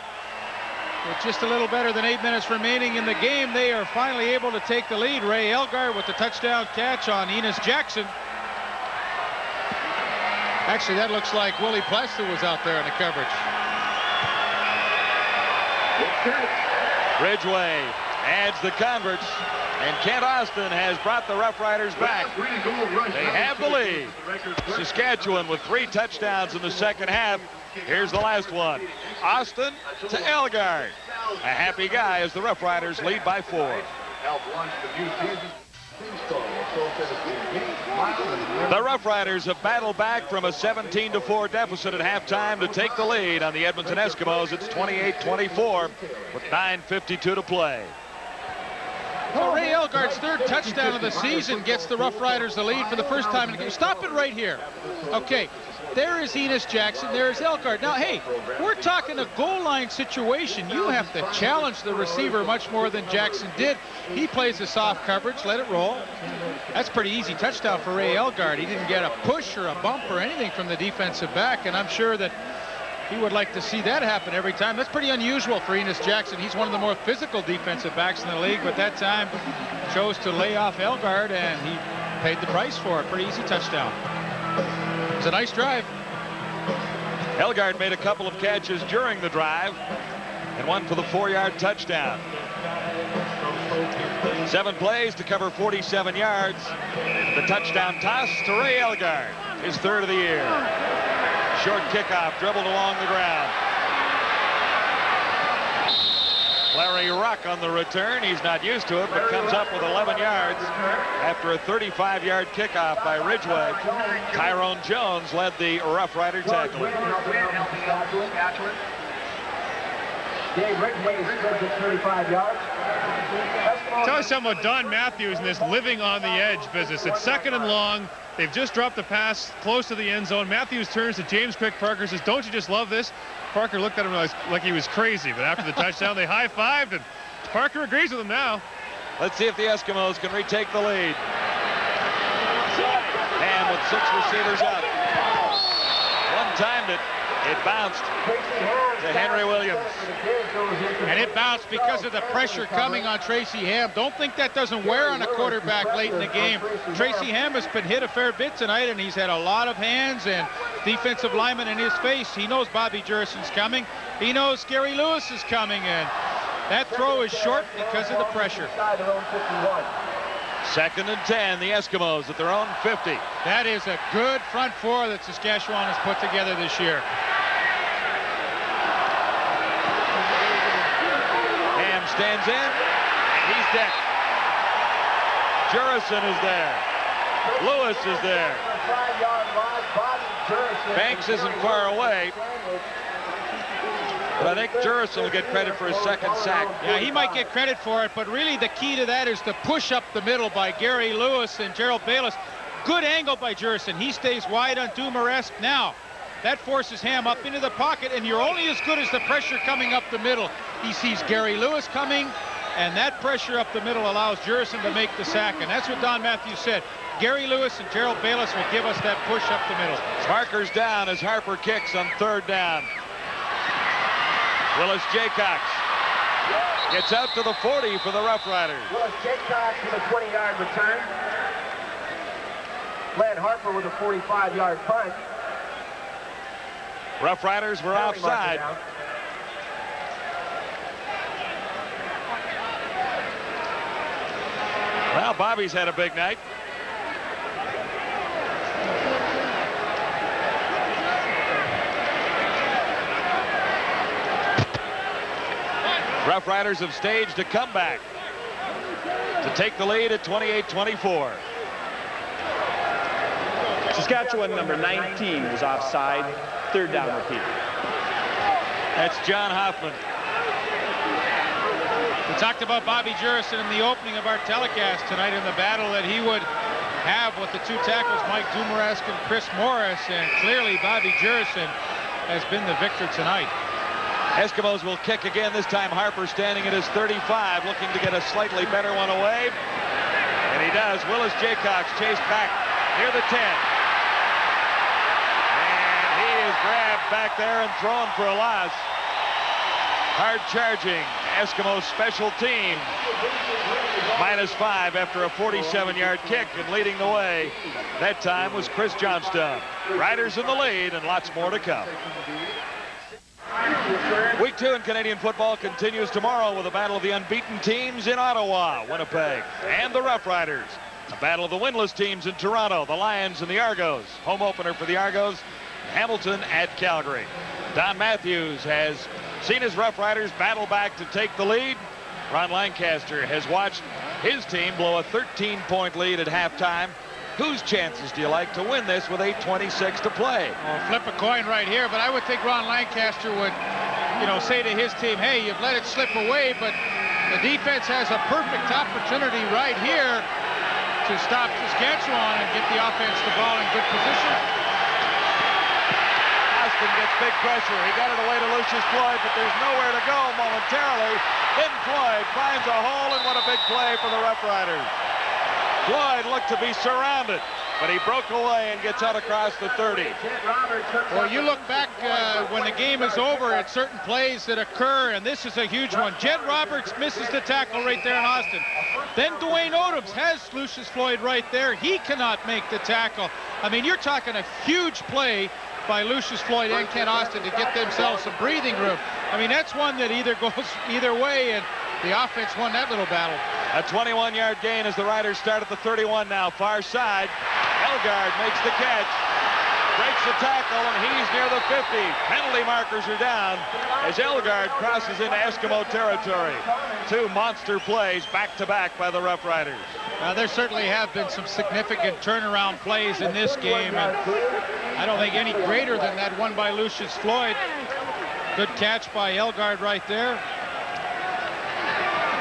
with just a little better than 8 minutes remaining in the game, they are finally able to take the lead. Ray Elgard with the touchdown catch on Enos Jackson. Actually, that looks like Willie Plester was out there in the coverage. Ridgway adds the converts, and Kent Austin has brought the Roughriders back. They have the lead. Saskatchewan with 3 touchdowns in the second half. Here's the last one. Austin to Elgard. A happy guy as the Roughriders lead by 4. The Roughriders have battled back from a 17-4 deficit at halftime to take the lead on the Edmonton Eskimos. It's 28-24 with 9:52 to play. So Ray Elgard's third touchdown of the season gets the Roughriders the lead for the first time in the game. Stop it right here. Okay, there is Enos Jackson, there is Elgard. Now, hey, we're talking a goal line situation. You have to challenge the receiver much more than Jackson did. He plays a soft coverage, let it roll. That's pretty easy touchdown for Ray Elgard. He didn't get a push or a bump or anything from the defensive back, and I'm sure that he would like to see that happen every time. That's pretty unusual for Enos Jackson. He's one of the more physical defensive backs in the league, but that time chose to lay off Elgard, and he paid the price for it. Pretty easy touchdown. It was a nice drive. Elgard made a couple of catches during the drive and one for the 4-yard touchdown. 7 plays to cover 47 yards. The touchdown toss to Ray Elgard, his 3rd of the year. Short kickoff, dribbled along the ground. Larry Ruck on the return. He's not used to it, but comes up with 11 yards after a 35-yard kickoff by Ridgway. Tyrone Jones led the Rough Rider tackling. Dave Ridgway is good for 35 yards. Tell us something about Don Matthews and this living on the edge business. It's 2nd and long. They've just dropped the pass close to the end zone. Matthews turns to James Crick Parker, says, "Don't you just love this?" Parker looked at him like he was crazy, but after the touchdown, they high-fived, and Parker agrees with him now. Let's see if the Eskimos can retake the lead. And with 6 receivers out. One-timed it. It bounced to Henry Williams. And it bounced because of the pressure coming on Tracy Ham. Don't think that doesn't wear on a quarterback late in the game. Tracy Ham has been hit a fair bit tonight, and he's had a lot of hands and defensive linemen in his face. He knows Bobby Jurison's coming. He knows Gary Lewis is coming, and that throw is short because of the pressure. 2nd and 10, the Eskimos at their own 50. That is a good front 4 that Saskatchewan has put together this year. Ham stands in, and he's decked. Jurison is there. Lewis is there. Banks isn't far away. But I think Jurison will get credit for his 2nd sack. Yeah, he might get credit for it, but really the key to that is the push up the middle by Gary Lewis and Gerald Bayless. Good angle by Jurison. He stays wide on Dumaresque now. That forces Ham up into the pocket, and you're only as good as the pressure coming up the middle. He sees Gary Lewis coming, and that pressure up the middle allows Jurison to make the sack, and that's what Don Matthews said. Gary Lewis and Gerald Bayless will give us that push up the middle. Parker's down as Harper kicks on 3rd down. Willis Jaycox gets out to the 40 for the Rough Riders. Willis Jaycox with a 20-yard return. Glenn Harper with a 45-yard punt. Rough Riders were offside. Well, Bobby's had a big night. Rough Riders have staged a comeback to take the lead at 28-24. Saskatchewan number 19 was offside. 3rd down repeat. That's John Hoffman. We talked about Bobby Jurison in the opening of our telecast tonight in the battle that he would have with the 2 tackles, Mike Dumaresque and Chris Morris, and clearly Bobby Jurison has been the victor tonight. Eskimos will kick again. This time Harper standing at his 35, looking to get a slightly better one away. And he does. Willis Jaycox chased back near the 10. And he is grabbed back there and thrown for a loss. Hard charging Eskimos special team. -5 after a 47-yard kick, and leading the way that time was Chris Johnstone. Riders in the lead and lots more to come. Week 2 in Canadian football continues tomorrow with a battle of the unbeaten teams in Ottawa, Winnipeg, and the Roughriders. A battle of the winless teams in Toronto, the Lions and the Argos. Home opener for the Argos, Hamilton at Calgary. Don Matthews has seen his Roughriders battle back to take the lead. Ron Lancaster has watched his team blow a 13-point lead at halftime. Whose chances do you like to win this with 8:26 to play? Well, flip a coin right here, but I would think Ron Lancaster would, say to his team, hey, you've let it slip away, but the defense has a perfect opportunity right here to stop Saskatchewan and get the offense the ball in good position. Austin gets big pressure. He got it away to Lucius Floyd, but there's nowhere to go momentarily. Then Floyd finds a hole, and what a big play for the Roughriders. Floyd looked to be surrounded, but he broke away and gets out across the 30. Well, you look back when the game is over at certain plays that occur, and this is a huge one. Jed Roberts misses the tackle right there in Austin. Then Dwayne Odoms has Lucius Floyd right there. He cannot make the tackle. I mean, you're talking a huge play by Lucius Floyd and Ken Austin to get themselves some breathing room. I mean, that's one that either goes either way, and the offense won that little battle. A 21-yard gain as the Riders start at the 31 now. Far side. Elgard makes the catch. Breaks the tackle, and he's near the 50. Penalty markers are down as Elgard crosses into Eskimo territory. 2 monster plays back-to-back by the Roughriders. There certainly have been some significant turnaround plays in this game, and I don't think any greater than that one by Lucius Floyd. Good catch by Elgard right there.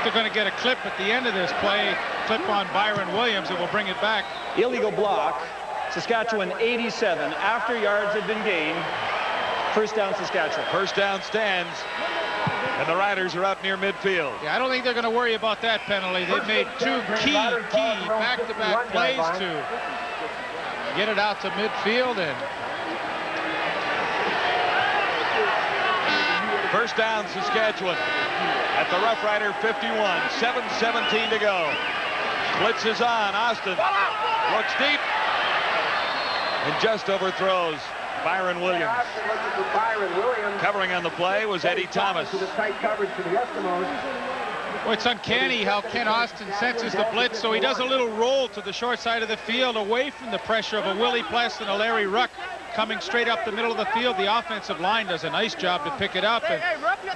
They're going to get a clip at the end of this play. Clip on Byron Williams, and we'll bring it back. Illegal block. Saskatchewan 87 after yards had been gained. First down, Saskatchewan. First down stands, and the Riders are out near midfield. Yeah, I don't think they're going to worry about that penalty. They've made 2 key back-to-back plays to get it out to midfield. And first down, Saskatchewan at the Roughrider 51. 7:17 to go. Blitz is on. Austin looks deep and just overthrows Byron Williams. Covering on the play was Eddie Thomas. Well, it's uncanny how Ken Austin senses the blitz, so he does a little roll to the short side of the field away from the pressure of a Willie Pless and a Larry Ruck coming straight up the middle of the field. The offensive line does a nice job to pick it up, and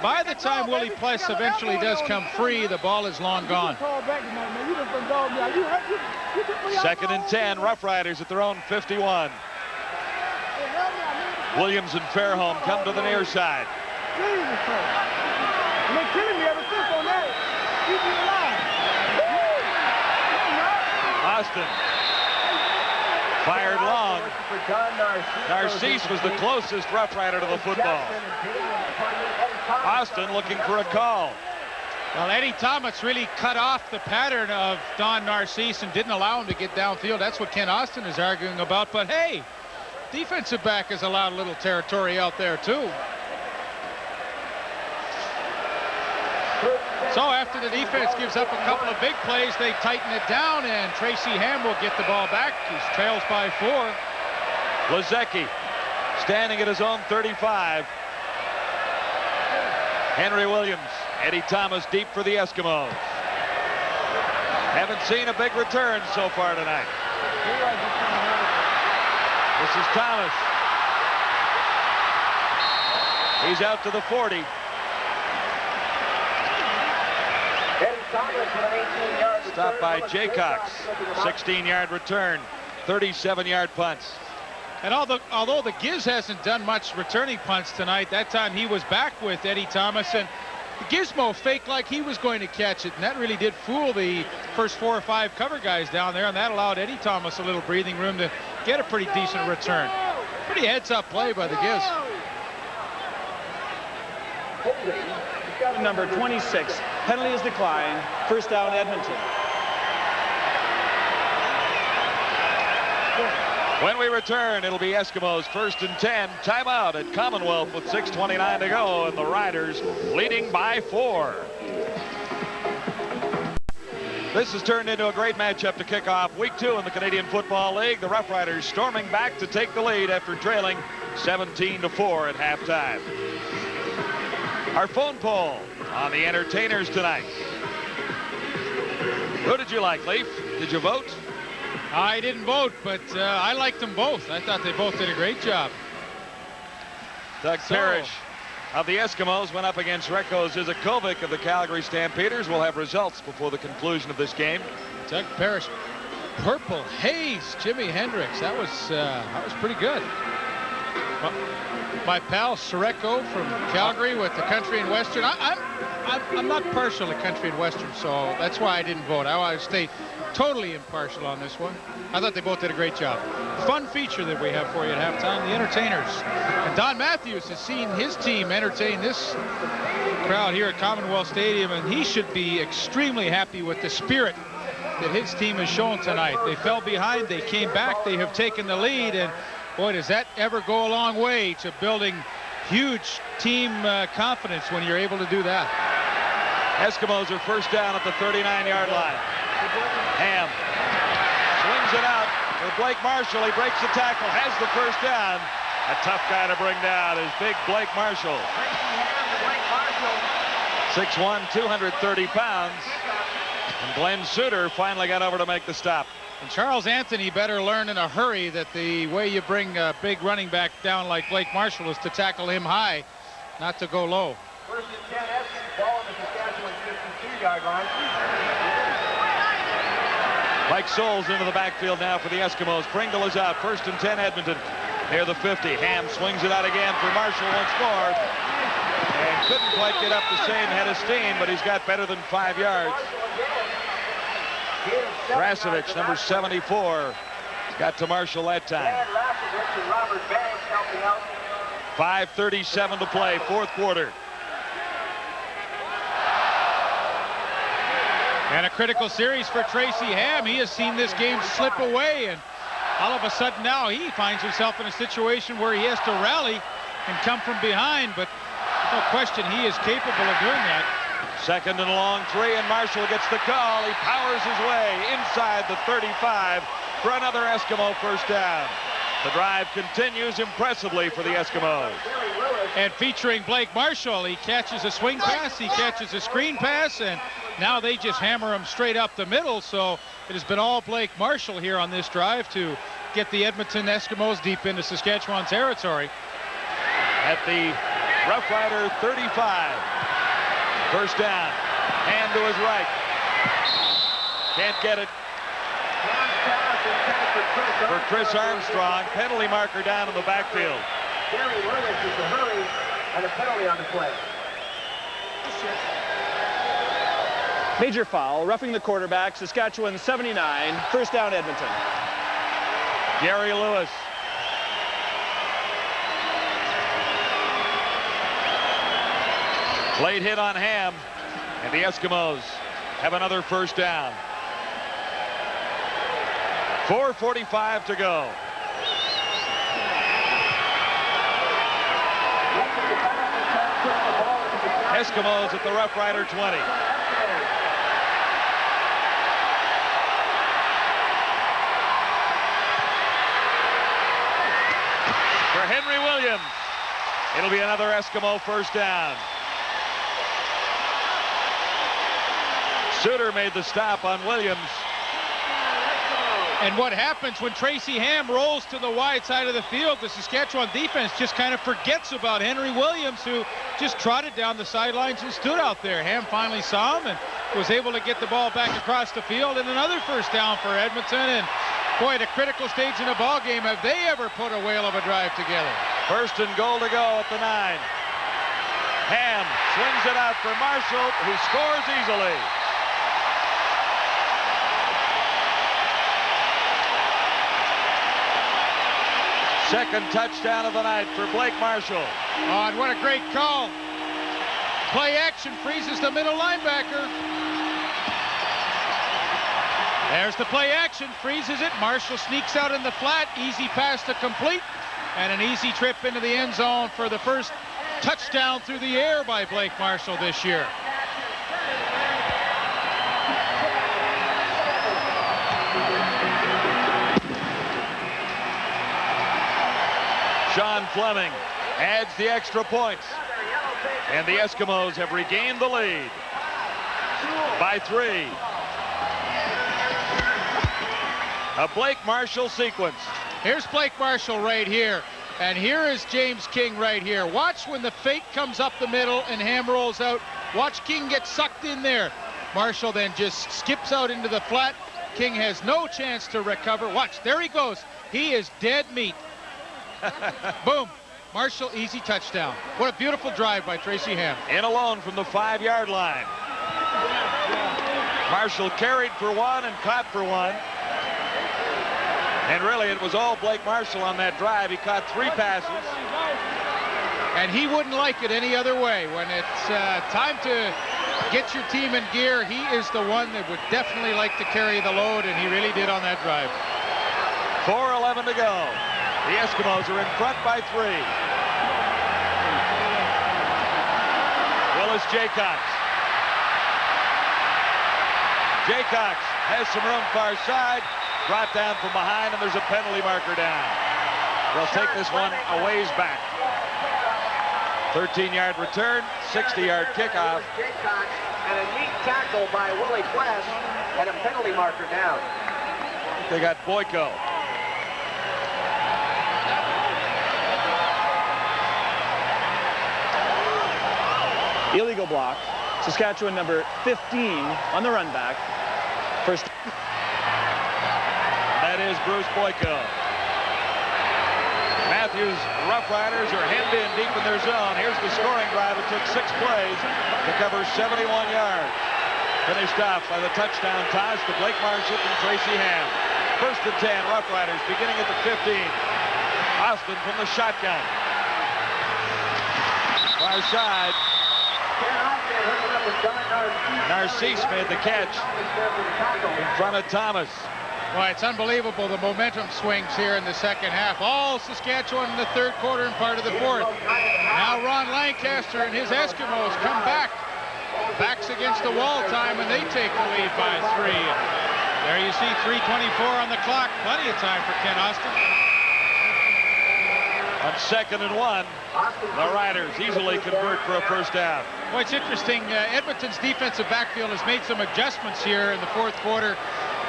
by the time Willie Pless eventually does come free, the ball is long gone. 2nd and 10, Roughriders at their own 51. Williams and Fairholm come to the near side. Austin fired long. Narcisse was the closest Roughrider to the football. Austin looking for a call. Well, Eddie Thomas really cut off the pattern of Don Narcisse and didn't allow him to get downfield. That's what Ken Austin is arguing about. But hey, defensive back has allowed a little territory out there too. So after the defense gives up a couple of big plays, they tighten it down, and Tracy Ham will get the ball back. He trails by 4. Lazecki standing at his own 35. Henry Williams, Eddie Thomas deep for the Eskimos. Haven't seen a big return so far tonight. This is Thomas. He's out to the 40. Stopped by Jaycox. 16-yard return. 37-yard punts. And although the Giz hasn't done much returning punts tonight, that time he was back with Eddie Thomas, and Gizmo faked like he was going to catch it, and that really did fool the first 4 or 5 cover guys down there, and that allowed Eddie Thomas a little breathing room to get a pretty decent return. Pretty heads-up play by the Giz. Number 26. Penalty is declined. First down, Edmonton. When we return, it'll be Eskimos 1st and 10. Timeout at Commonwealth with 6:29 to go, and the Riders leading by 4. This has turned into a great matchup to kick off week 2 in the Canadian Football League. The Roughriders storming back to take the lead after trailing 17-4 at halftime. Our phone poll on the entertainers tonight. Who did you like, Leaf? Did you vote? I didn't vote, but I liked them both. I thought they both did a great job. Doug Parrish of the Eskimos went up against Rekko Zizakovic of the Calgary Stampeders. We'll have results before the conclusion of this game. Doug Parrish, Purple Haze, Jimi Hendrix. That was pretty good. My pal Soreko from Calgary with the country and western. I'm not partial to country and western, so that's why I didn't vote. I always stay totally impartial on this one. I thought they both did a great job. Fun feature that we have for you at halftime, the entertainers. And Don Matthews has seen his team entertain this crowd here at Commonwealth Stadium, and he should be extremely happy with the spirit that his team has shown tonight. They fell behind, they came back, they have taken the lead, and boy, does that ever go a long way to building huge team confidence when you're able to do that. Eskimos are first down at the 39-yard line. Ham swings it out for Blake Marshall. He breaks the tackle, has the first down. A tough guy to bring down is big Blake Marshall. 6'1", 230 pounds. And Glenn Suter finally got over to make the stop. And Charles Anthony better learn in a hurry that the way you bring a big running back down like Blake Marshall is to tackle him high, not to go low. First and 10, Eskimos, ball in the Saskatchewan 52-yard line. Mike Souls into the backfield now for the Eskimos. Pringle is out. First and 10, Edmonton near the 50. Ham swings it out again for Marshall once more. And couldn't quite get up the same head of steam, but he's got better than 5 yards. Rasevich, number 74, got to Marshall that time. 5:37 to play, fourth quarter. And a critical series for Tracy Ham. He has seen this game slip away, and all of a sudden now he finds himself in a situation where he has to rally and come from behind, but no question he is capable of doing that. Second and long 3, and Marshall gets the call. He powers his way inside the 35 for another Eskimo first down. The drive continues impressively for the Eskimos. And featuring Blake Marshall, he catches a swing pass, he catches a screen pass, and now they just hammer him straight up the middle. So it has been all Blake Marshall here on this drive to get the Edmonton Eskimos deep into Saskatchewan territory. At the Rough Rider 35. First down. Hand to his right. Can't get it. For Chris Armstrong. Penalty marker down in the backfield. Gary Williams is a hurry and a penalty on the play. Major foul, roughing the quarterback, Saskatchewan 79, first down Edmonton. Gary Lewis. Late hit on Ham, and the Eskimos have another first down. 4:45 to go. Eskimos at the Rough Rider 20. For Henry Williams, it'll be another Eskimo first down. Suter made the stop on Williams. And what happens when Tracy Ham rolls to the wide side of the field, the Saskatchewan defense just kind of forgets about Henry Williams, who just trotted down the sidelines and stood out there. Ham finally saw him and was able to get the ball back across the field, and another first down for Edmonton. And boy, at a critical stage in a ball game, have they ever put a whale of a drive together. First and goal to go at the 9. Ham swings it out for Marshall, who scores easily. Second touchdown of the night for Blake Marshall. Oh, and what a great call. Play action freezes the middle linebacker. There's the play action, freezes it. Marshall sneaks out in the flat, easy pass to complete, and an easy trip into the end zone for the first touchdown through the air by Blake Marshall this year. Sean Fleming adds the extra points, and the Eskimos have regained the lead by 3. A Blake Marshall sequence. Here's Blake Marshall right here, and here is James King right here. Watch when the fake comes up the middle and Ham rolls out. Watch King get sucked in there. Marshall then just skips out into the flat. King has no chance to recover. Watch, there he goes. He is dead meat. Boom. Marshall, easy touchdown. What a beautiful drive by Tracy Ham. In alone from the 5-yard line. Marshall carried for 1 and caught for 1. And really, it was all Blake Marshall on that drive. He caught 3 passes. And he wouldn't like it any other way. When it's time to get your team in gear, he is the one that would definitely like to carry the load, and he really did on that drive. 4:11 to go. The Eskimos are in front by 3. Willis Jaycox. Jaycox has some room far side. Brought down from behind, and there's a penalty marker down. They'll take this one a ways back. 13-yard return, 60-yard kickoff. And a neat tackle by Willie Quest, and a penalty marker down. They got Boyko. Illegal block. Saskatchewan number 15 on the run back. First. That is Bruce Boyko. Matthews Roughriders are hemmed in deep in their zone. Here's the scoring drive. It took 6 plays to cover 71 yards. Finished off by the touchdown toss to Blake Marshall from Tracy Ham. 1st and 10, Roughriders beginning at the 15. Austin from the shotgun. Far side. Narcisse made the catch in front of Thomas. Well, it's unbelievable the momentum swings here in the second half. All Saskatchewan in the 3rd quarter and part of the 4th. Now Ron Lancaster and his Eskimos come back. Backs against the wall time, and they take the lead by 3. There you see 3:24 on the clock. Plenty of time for Ken Austin. On 2nd and 1, the Riders easily convert for a first down. Well, it's interesting. Edmonton's defensive backfield has made some adjustments here in the 4th quarter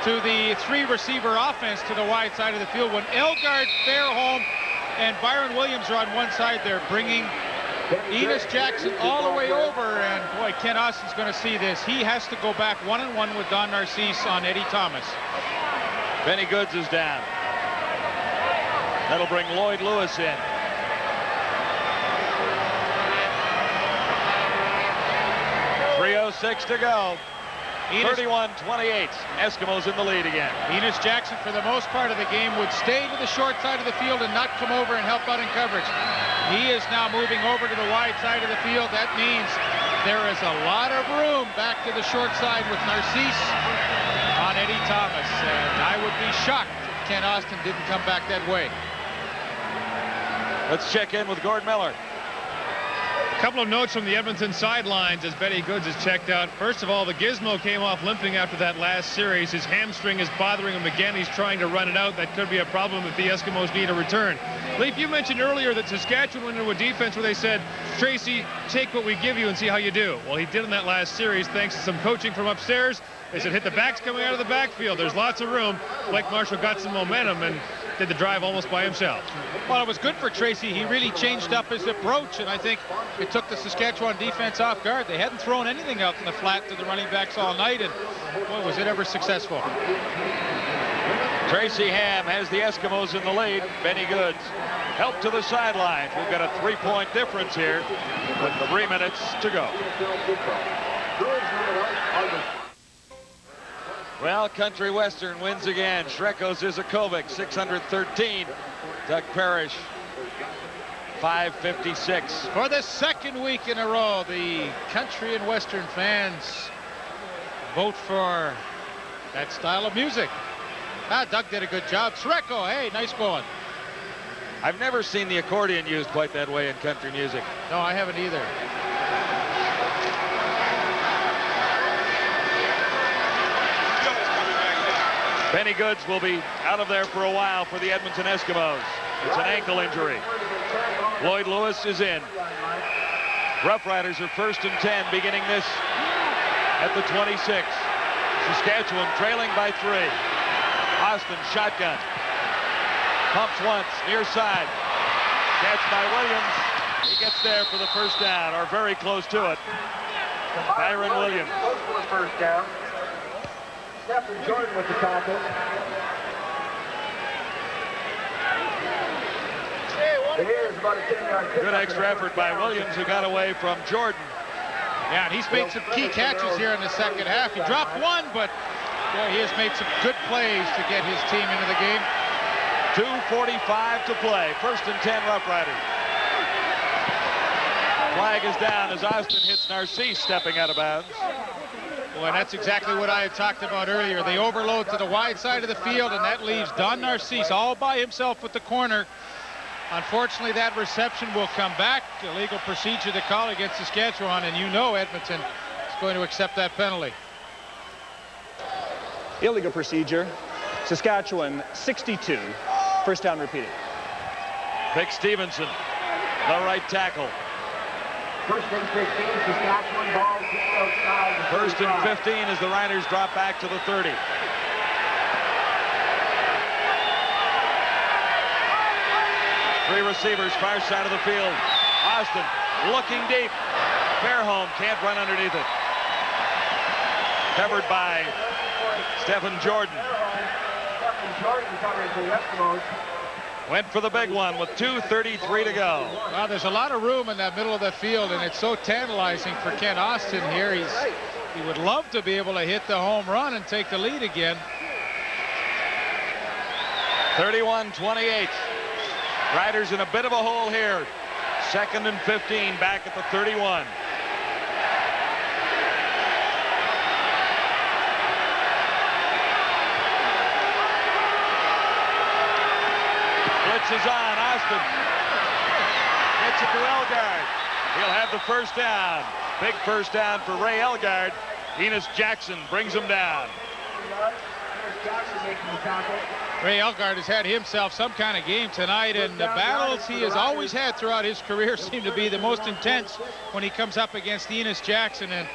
to the 3-receiver offense to the wide side of the field. When Elgard, Fairholm, and Byron Williams are on one side, they're bringing Enos Jackson all the way over, and boy, Ken Austin's going to see this. He has to go back 1-on-1 with Don Narcisse on Eddie Thomas. Benny Goods is down. That'll bring Lloyd Lewis in. .306 to go. 31-28. Eskimos in the lead again. Enos Jackson, for the most part of the game, would stay to the short side of the field and not come over and help out in coverage. He is now moving over to the wide side of the field. That means there is a lot of room back to the short side with Narcisse on Eddie Thomas. And I would be shocked if Ken Austin didn't come back that way. Let's check in with Gord Miller. A couple of notes from the Edmonton sidelines as Benny Goods is checked out. First of all, the Gizmo came off limping after that last series. His hamstring is bothering him again. He's trying to run it out. That could be a problem if the Eskimos need a return. Leaf, you mentioned earlier that Saskatchewan went into a defense where they said, Tracy, take what we give you and see how you do. Well, he did in that last series thanks to some coaching from upstairs. They said, hit the backs coming out of the backfield. There's lots of room. Blake Marshall got some momentum and did the drive almost by himself. Well, it was good for Tracy. He really changed up his approach, and I think it took the Saskatchewan defense off guard. They hadn't thrown anything out in the flat to the running backs all night, and boy, was it ever successful. Tracy Ham has the Eskimos in the lead. Benny Goods helped to the sidelines. We've got a 3-point difference here with 3 minutes to go. Well, Country Western wins again. Shreko Zizakovic, 613. Doug Parrish, 556. For the second week in a row, the Country and Western fans vote for That style of music. Doug did a good job. Sreko, hey, nice going. I've never seen the accordion used quite that way in country music. No, I haven't either. Benny Goods will be out of there for a while for the Edmonton Eskimos. It's an ankle injury. Lloyd Lewis is in. Roughriders are 1st and 10 beginning this at the 26. Saskatchewan trailing by 3. Austin shotgun. Pumps once, near side. Catch by Williams. He gets there for the first down, or very close to it. Byron Williams. First down. Stephen Jordan with the tackle. Here's about a 10-yard kick. Good extra effort by Williams, who got away from Jordan. Yeah, and he's made some key catches here in the second half. He dropped one, but he has made some good plays to get his team into the game. 2:45 to play. 1st and 10 Roughriders. Flag is down as Austin hits Narcisse stepping out of bounds. Boy, that's exactly what I had talked about earlier. They overload to the wide side of the field, and that leaves Don Narcisse all by himself with the corner. Unfortunately, that reception will come back. Illegal procedure to call against Saskatchewan, and you know Edmonton is going to accept that penalty. Illegal procedure. Saskatchewan 62. First down repeated. Vic Stevenson, the right tackle. 1st and 15, Saskatchewan ball just outside. 1st and 15 as the Riders drop back to the 30. Three receivers, far side of the field. Austin looking deep. Fairholm can't run underneath it. Covered by Stephen Jordan. Stephen Jordan covering for the Eskimos. Went for the big one with 2:33 to go. Well, there's a lot of room in that middle of the field, and it's so tantalizing for Kent Austin here. He would love to be able to hit the home run and take the lead again. 31-28. Riders in a bit of a hole here. 2nd and 15 back at the 31. Blitz is on. Austin gets it to Elgard. He'll have the first down. Big first down for Ray Elgard. Enos Jackson brings him down. Ray Elgard has had himself some kind of game tonight, and the battles he has always had throughout his career seem to be the most intense when he comes up against Enos Jackson, and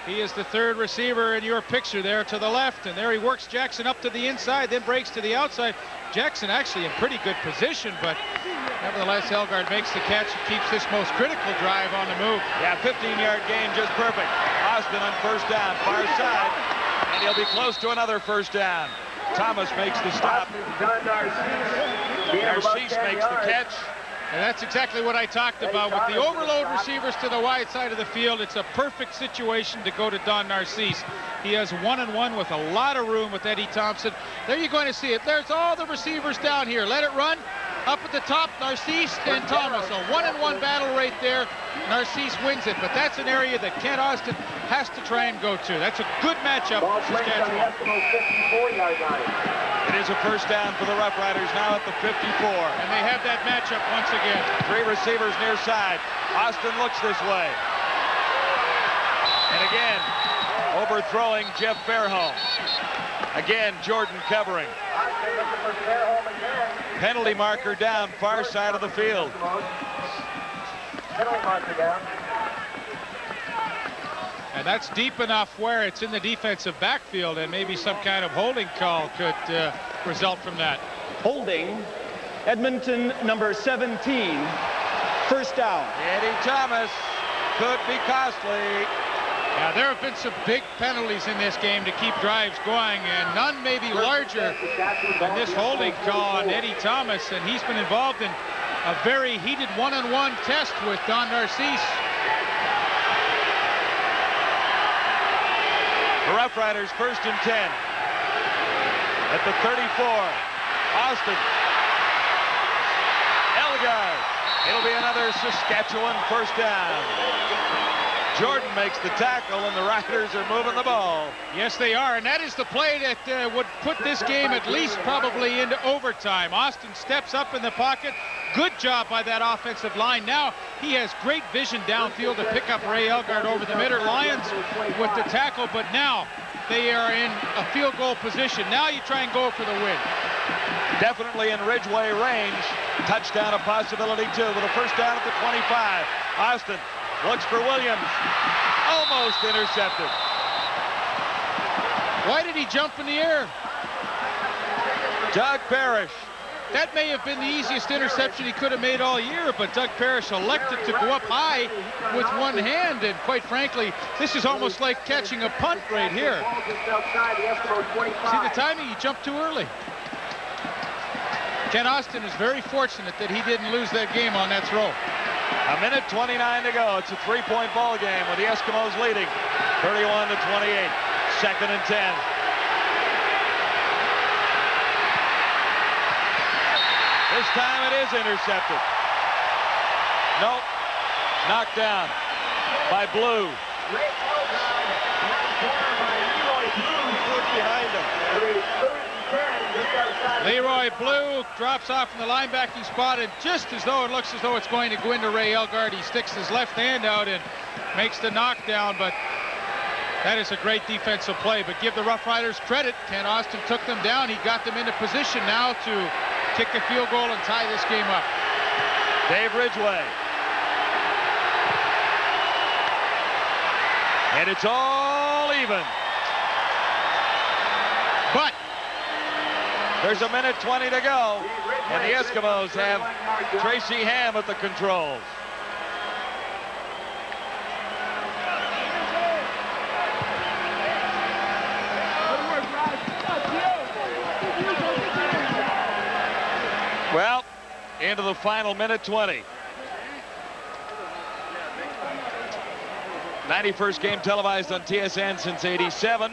he is the 3rd receiver in your picture there to the left, and there he works Jackson up to the inside, then breaks to the outside. Jackson actually in pretty good position, but nevertheless Elgard makes the catch and keeps this most critical drive on the move. Yeah, 15-yard gain, just perfect. Austin on first down, far side, and he'll be close to another first down. Thomas makes the stop. Narcisse makes the catch. And that's exactly what I talked about. With the overload receivers to the wide side of the field, it's a perfect situation to go to Don Narcisse. He has 1-on-1 with a lot of room with Eddie Thompson. There you're going to see it. There's all the receivers down here. Let it run. Up at the top, Narcisse and Thomas. A 1-on-1 battle right there. Narcisse wins it, but that's an area that Kent Austin has to try and go to. That's a good matchup for Saskatchewan. It is a first down for the Roughriders now at the 54. And they have that matchup once again. Three receivers near side. Austin looks this way. And again, overthrowing Jeff Fairholm. Again, Jordan covering. Penalty marker down, far side of the field. And that's deep enough where it's in the defensive backfield, and maybe some kind of holding call could result from that. Holding, Edmonton number 17, first down. Eddie Thomas could be costly. Yeah, there have been some big penalties in this game to keep drives going, and none may be larger than this holding call on Eddie Thomas, and he's been involved in a very heated one-on-one test with Don Narcisse. The Roughriders 1st and 10 at the 34. Austin. Elgard. It'll be another Saskatchewan first down. Jordan makes the tackle, and the Riders are moving the ball. Yes, they are, and that is the play that would put this game at least probably into overtime. Austin steps up in the pocket. Good job by that offensive line. Now he has great vision downfield to pick up Ray Elgart over the middle. Lions with the tackle, but now they are in a field goal position. Now you try and go for the win. Definitely in Ridgeway range. Touchdown a possibility too, with a first down at the 25. Austin looks for Williams. Almost intercepted. Why did he jump in the air? Doug Parrish. That may have been the easiest interception he could have made all year, but Doug Parrish elected to go up high with one hand, and quite frankly, this is almost like catching a punt right here. See the timing? He jumped too early. Ken Austin is very fortunate that he didn't lose that game on that throw. A minute 29 to go. It's a 3-point ball game with the Eskimos leading 31 to 28. Second and 10. This time it is intercepted. Nope. Knocked down by Blue. Behind him. Leroy Blue drops off in the linebacking spot, and just as though it looks as though it's going to go into Ray Elgart, he sticks his left hand out and makes the knockdown, but that is a great defensive play. But give the Roughriders credit. Ken Austin took them down. He got them into position now to kick a field goal and tie this game up. Dave Ridgeway. And it's all even. But there's a minute 20 to go, and the Eskimos have Tracy Ham at the controls. Well, into the final minute 20. 91st game televised on TSN since '87.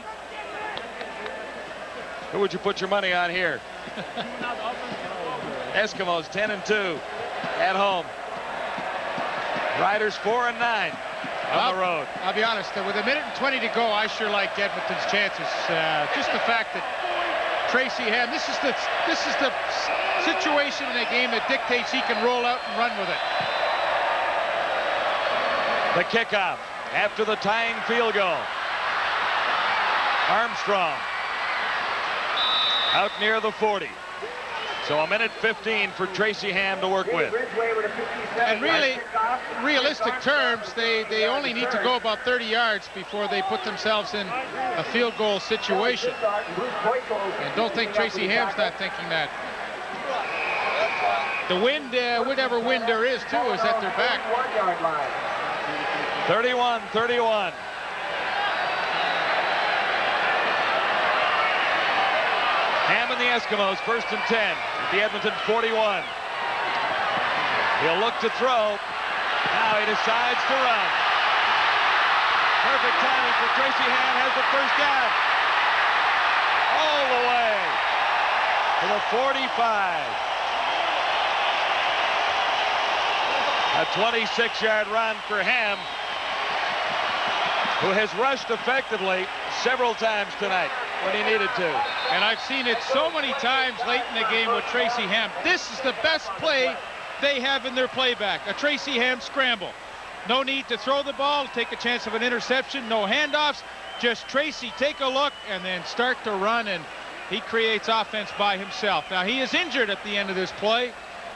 Who would you put your money on here? Eskimos 10-2 at home. Riders 4-9 on the road. I'll be honest, with a minute and 20 to go, I sure like Edmonton's chances. Just the fact that Tracy Ham, this is the situation in a game that dictates he can roll out and run with it. The kickoff after the tying field goal. Armstrong out near the 40. So a minute 15 for Tracy Ham to work with. And really, realistic terms, they only need to go about 30 yards before they put themselves in a field goal situation. And don't think Tracy Ham's not thinking that. The wind, whatever wind there is, too, is at their back. 31-31. Ham and the Eskimos, first and 10 at the Edmonton 41. He'll look to throw. Now he decides to run. Perfect timing for Tracy Ham, has the first down. All the way to the 45. A 26-yard run for Ham, who has rushed effectively several times tonight when he needed to. And I've seen it so many times late in the game with Tracy Ham. This is the best play they have in their playback, a Tracy Ham scramble. No need to throw the ball, take a chance of an interception, no handoffs, just Tracy take a look and then start to run, and he creates offense by himself. Now, he is injured at the end of this play,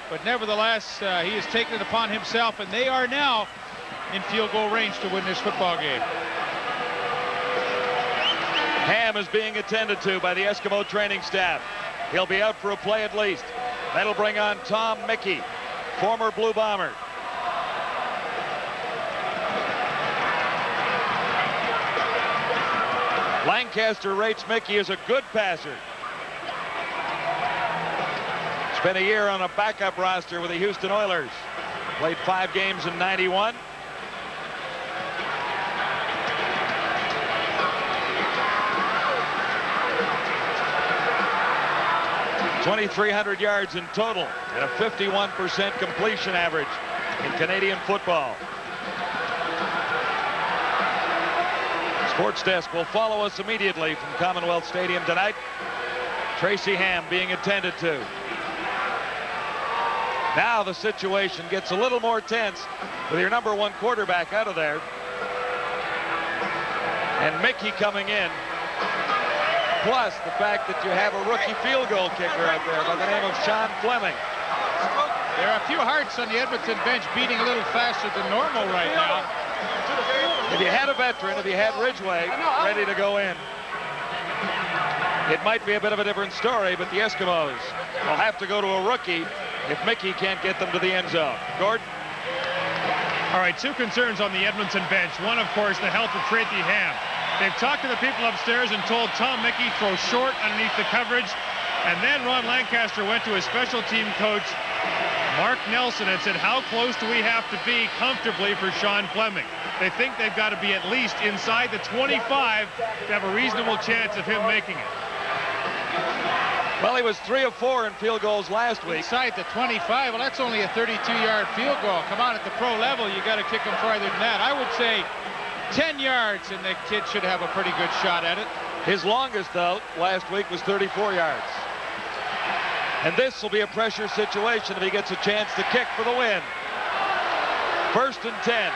but nevertheless, he has taken it upon himself, and they are now in field goal range to win this football game. Ham is being attended to by the Eskimo training staff. He'll be out for a play at least. That'll bring on Tom Mickey, former Blue Bomber. Lancaster rates Mickey as a good passer. Spent a year on a backup roster with the Houston Oilers. Played 5 games in '91. .2,300 yards in total and a 51% completion average in Canadian football. Sports Desk will follow us immediately from Commonwealth Stadium tonight. Tracy Ham being attended to. Now the situation gets a little more tense with your number 1 quarterback out of there. And Mickey coming in. Plus the fact that you have a rookie field goal kicker out there by the name of Sean Fleming. There are a few hearts on the Edmonton bench beating a little faster than normal right now. If you had a veteran, if you had Ridgway ready to go in, it might be a bit of a different story, but the Eskimos will have to go to a rookie if Mickey can't get them to the end zone. Gordon? All right, 2 concerns on the Edmonton bench. One, of course, the health of Tracy Ham. They've talked to the people upstairs and told Tom Mickey throw short underneath the coverage. And then Ron Lancaster went to his special team coach, Mark Nelson, and said, how close do we have to be comfortably for Sean Fleming? They think they've got to be at least inside the 25 to have a reasonable chance of him making it. Well, he was 3 of 4 in field goals last week. Inside the 25, well, that's only a 32-yard field goal. Come on, at the pro level, you got to kick him farther than that. I would say 10 yards, and the kid should have a pretty good shot at it. His longest, though, last week was 34 yards. And this will be a pressure situation if he gets a chance to kick for the win. 1st and 10.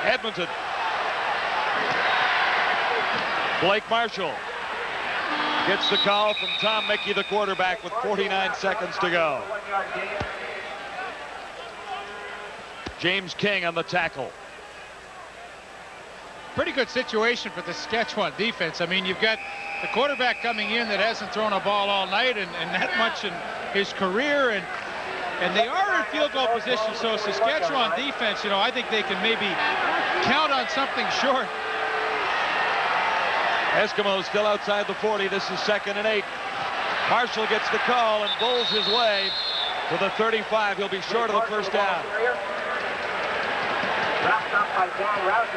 Edmonton. Blake Marshall gets the call from Tom Mickey, the quarterback, with 49 seconds to go. James King on the tackle. Pretty good situation for the Saskatchewan defense. I mean, you've got the quarterback coming in that hasn't thrown a ball all night and that much in his career, and they are in field goal position. So Saskatchewan defense, you know, I think they can maybe count on something short. Eskimos still outside the 40. This is 2nd and 8. Marshall gets the call and bowls his way to the 35. He'll be short of the first down.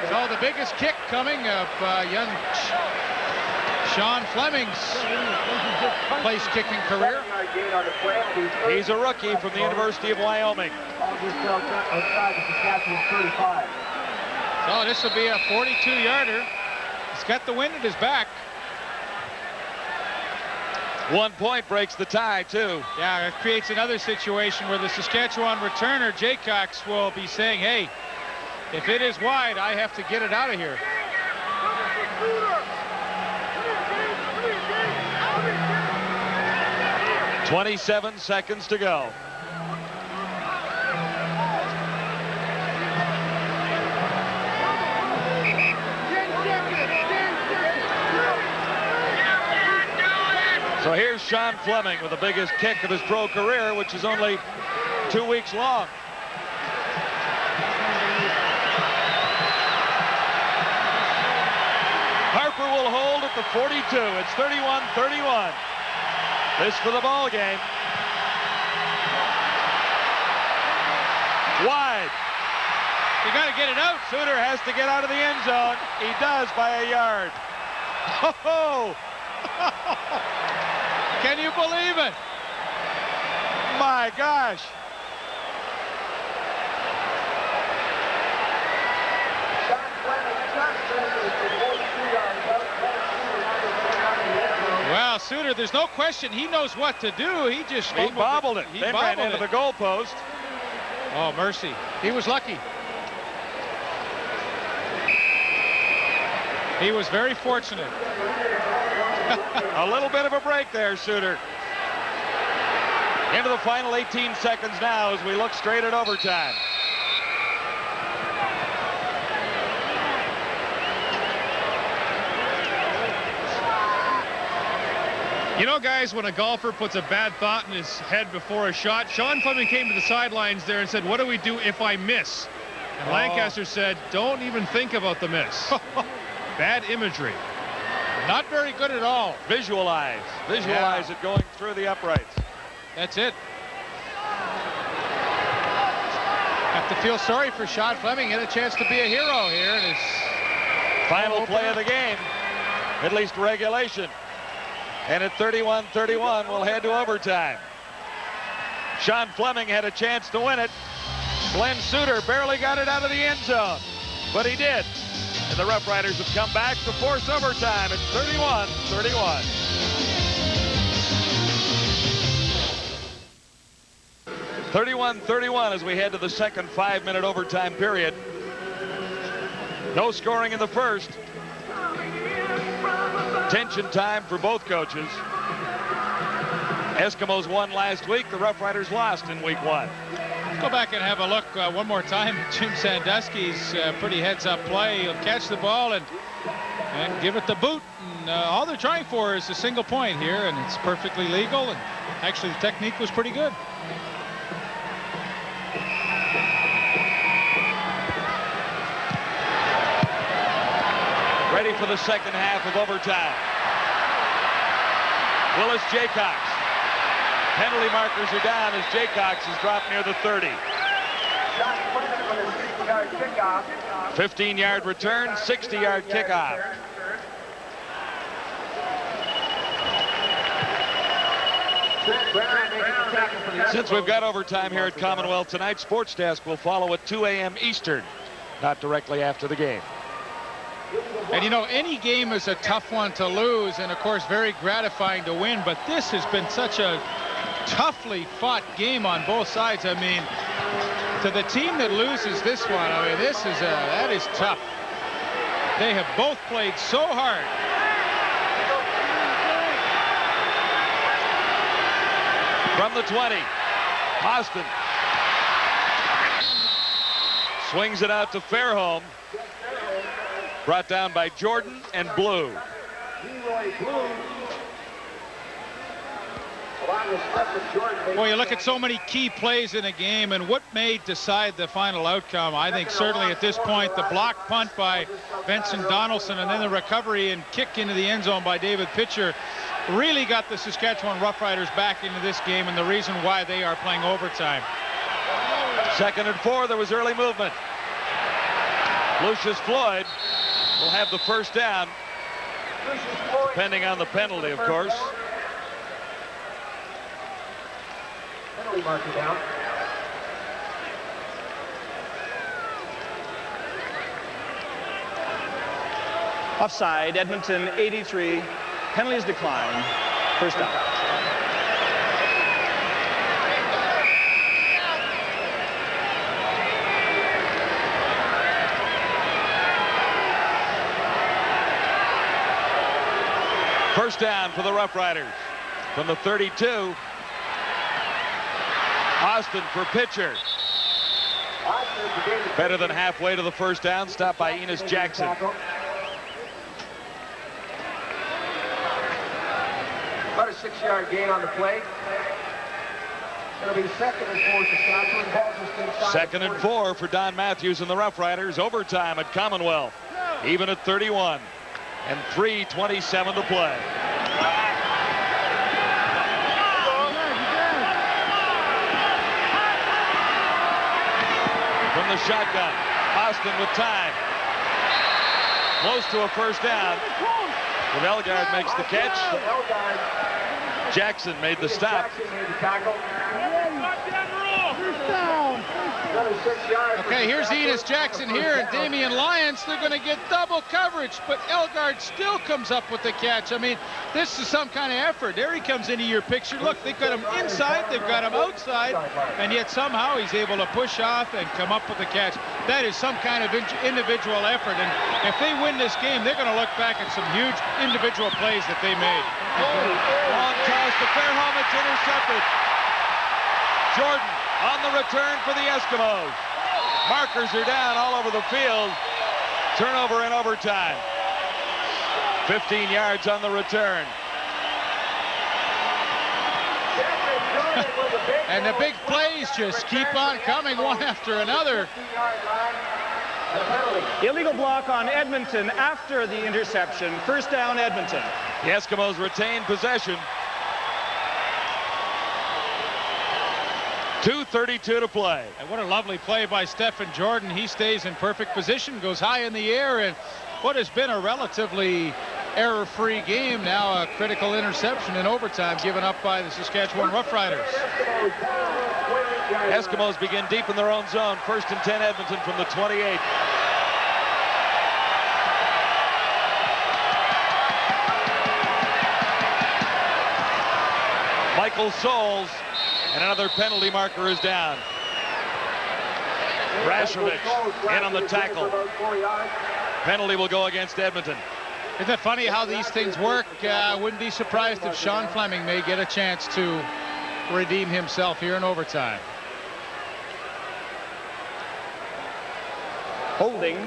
So the biggest kick coming of young Sean Fleming's place-kicking career. He's a rookie from the University of Wyoming. So this will be a 42-yarder. He's got the wind at his back. 1 point breaks the tie, too. Yeah, it creates another situation where the Saskatchewan returner, Jaycox, will be saying, hey, if it is wide, I have to get it out of here. "27 seconds to go. So here's Sean Fleming with the biggest kick of his pro career, which is only 2 weeks long. Harper will hold at the 42. It's 31-31. This for the ball game. Wide. You got to get it out. Suter has to get out of the end zone. He does by a yard. Oh! Can you believe it? My gosh. Well, Suter, there's no question he knows what to do. He just bobbled it. He then bobbled ran into it. the goalpost. Oh, mercy. He was lucky. He was very fortunate. A little bit of a break there, Suter. Into the final 18 seconds now as we look straight at overtime. You know, guys, when a golfer puts a bad thought in his head before a shot, Sean Fleming came to the sidelines there and said, what do we do if I miss? And Lancaster said, don't even think about the miss. Bad imagery. Not very good at all. Visualize it going through the uprights. That's it. Have to feel sorry for Sean Fleming. He had a chance to be a hero here in his final play of the game, at least regulation. And at 31-31, we'll head to overtime. Sean Fleming had a chance to win it. Glenn Suter barely got it out of the end zone, but he did. And the Rough Riders have come back to force overtime. It's 31-31. As we head to the second 5-minute overtime period. No scoring in the first. Tension time for both coaches. Eskimos won last week. The Rough Riders lost in week 1. Let's go back and have a look one more time at Jim Sandusky's pretty heads-up play. He'll catch the ball and give it the boot. And all they're trying for is a single point here, and it's perfectly legal. And actually, the technique was pretty good. Ready for the second half of overtime. Willis Jaycox. Penalty markers are down as Jaycox has dropped near the 30. 15-yard return, 60-yard kickoff. Since we've got overtime here at Commonwealth tonight, Sports Desk will follow at 2 a.m. Eastern, not directly after the game. And you know, any game is a tough one to lose, and of course very gratifying to win, but this has been such a toughly fought game on both sides. I mean, to the team that loses this one, I mean, that is tough. They have both played so hard. From the 20, Austin swings it out to Fairholm. Brought down by Jordan and Blue. Well, you look at so many key plays in a game, and what may decide the final outcome. I think certainly at this point, the block punt by Benson Donaldson and then the recovery and kick into the end zone by David Pitcher really got the Saskatchewan Roughriders back into this game, and the reason why they are playing overtime. 2nd and 4, there was early movement. Lucius Floyd will have the first down, depending on the penalty, of course. Penalty marker down. Offside, Edmonton 83. Penalties decline. First down. First down for the Rough Riders. From the 32. Austin for Pitcher. Better than halfway to the first down. Stopped by Enos Jackson. About a 6-yard gain on the play. It'll be 2nd and 4 Saskatchewan. Ball just inside. 2nd and 4 for Don Matthews and the Rough Riders. Overtime at Commonwealth. Even at 31. And 3:27 to play. From the shotgun, Austin with time. Close to a first down. But Elgard makes the catch. Jackson made the stop. Okay, here's Enos Jackson here and Damian Lyons. They're going to get double coverage, but Elgard still comes up with the catch. I mean, this is some kind of effort. There he comes into your picture. Look, they've got him inside, they've got him outside, and yet somehow he's able to push off and come up with the catch. That is some kind of individual effort, and if they win this game, they're going to look back at some huge individual plays that they made. Long toss to Fairholm. It's intercepted. Jordan on the return for the Eskimos. Markers are down all over the field. Turnover in overtime. 15 yards on the return. And the big plays just keep on coming one after another. Illegal block on Edmonton after the interception. First down, Edmonton. The Eskimos retain possession. 2:32 to play. And what a lovely play by Stephen Jordan. He stays in perfect position, goes high in the air, and what has been a relatively error-free game, now a critical interception in overtime given up by the Saskatchewan Roughriders. Eskimos begin deep in their own zone. 1st and 10 Edmonton from the 28. Michael Souls, and another penalty marker is down. Rashovich in on the tackle. Penalty will go against Edmonton. Isn't it funny how these things work? Wouldn't be surprised if Sean Fleming may get a chance to redeem himself here in overtime. Holding,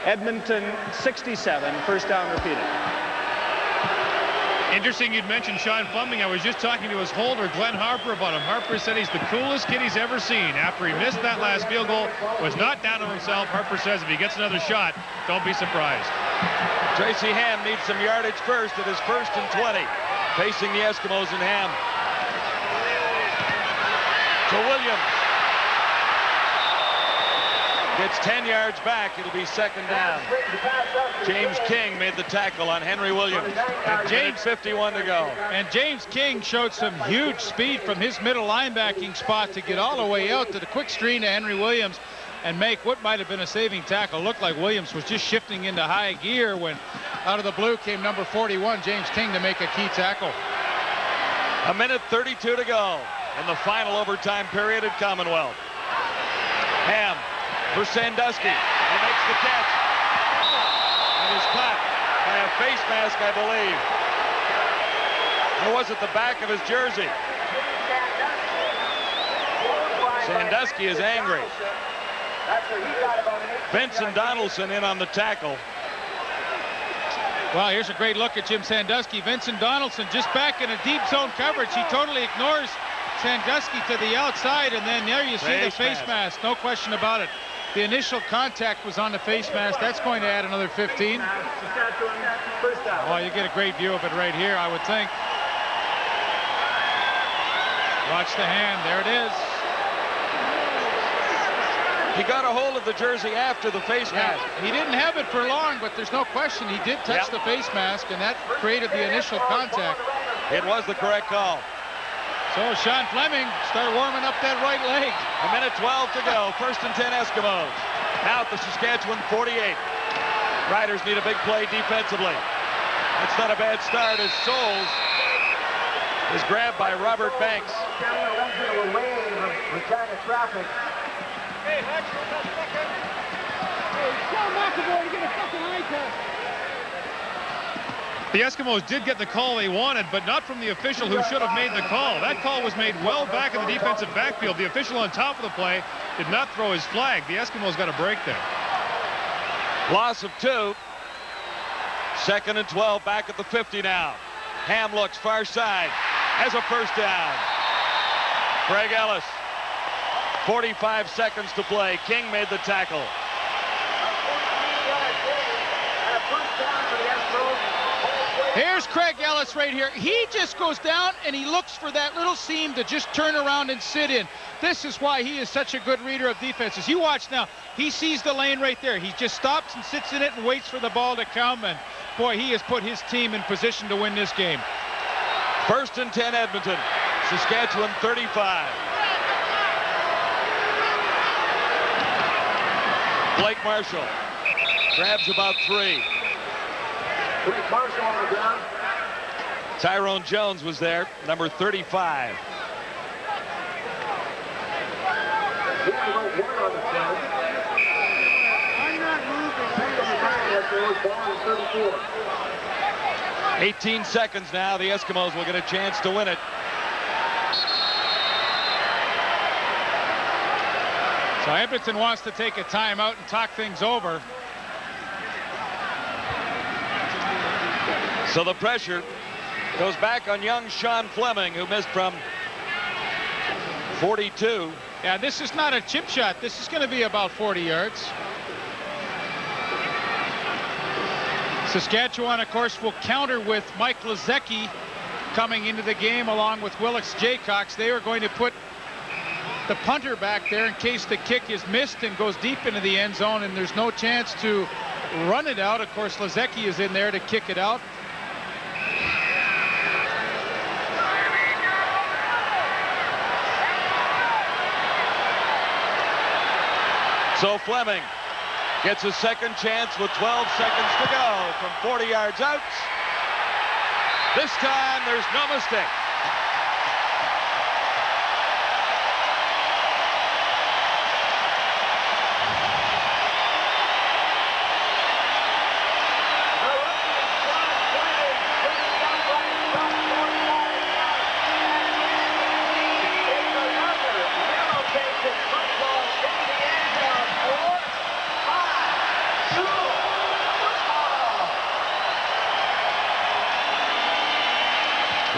Edmonton 67, first down repeated. Interesting you'd mentioned Sean Fleming. I was just talking to his holder, Glenn Harper, about him. Harper said he's the coolest kid he's ever seen. After he missed that last field goal, was not down on himself. Harper says if he gets another shot, don't be surprised. Tracy Ham needs some yardage first. It is 1st and 20. Facing the Eskimos and Ham. To Williams. Gets 10 yards back. It'll be 2nd down. James King made the tackle on Henry Williams. And James 51 to go. And James King showed some huge speed from his middle linebacking spot to get all the way out to the quick screen to Henry Williams and make what might have been a saving tackle. Looked like Williams was just shifting into high gear when out of the blue came number 41, James King, to make a key tackle. 1:32 to go in the final overtime period at Commonwealth. Ham for Sandusky. He makes the catch. And is caught by a face mask, I believe. Or was it the back of his jersey? Sandusky is angry. Vincent Donaldson in on the tackle. Well, here's a great look at Jim Sandusky. Vincent Donaldson just back in a deep zone coverage. He totally ignores Sandusky to the outside, and then there you see the face mask. No question about it. The initial contact was on the face mask. That's going to add another 15. Well, you get a great view of it right here, I would think. Watch the hand. There it is. He got a hold of the jersey after the face mask. He didn't have it for long, but there's no question he did touch the face mask, and that created the initial contact. It was the correct call. So Sean Fleming start warming up that right leg. 1:12 to go. 1st and 10 Eskimos. Now at the Saskatchewan 48. Riders need a big play defensively. That's not a bad start as Souls is grabbed by Robert Banks. Hey, tell McAvoy to get a fucking eye test. The Eskimos did get the call they wanted, but not from the official who should have made the call. That call was made well back in the defensive backfield. The official on top of the play did not throw his flag. The Eskimos got a break there. Loss of 2. 2nd and 12 back at the 50 now. Ham looks far side. Has a first down. Craig Ellis. 45 seconds to play. King made the tackle. Here's Craig Ellis right here. He just goes down and he looks for that little seam to just turn around and sit in. This is why he is such a good reader of defenses. You watch now. He sees the lane right there. He just stops and sits in it and waits for the ball to come. And boy, he has put his team in position to win this game. 1st and 10 Edmonton. Saskatchewan 35. Blake Marshall grabs about 3. Marshall on the ground. Tyrone Jones was there, number 35. I'm not moving. 18 seconds now. The Eskimos will get a chance to win it. So Edmonton wants to take a timeout and talk things over. So the pressure goes back on young Sean Fleming, who missed from 42. Yeah, this is not a chip shot. This is going to be about 40 yards. Saskatchewan, of course, will counter with Mike Lazecki coming into the game along with Willis Jaycox. They are going to put the punter back there in case the kick is missed and goes deep into the end zone and there's no chance to run it out. Of course, Lazecki is in there to kick it out. So Fleming gets a second chance with 12 seconds to go from 40 yards out. This time there's no mistake.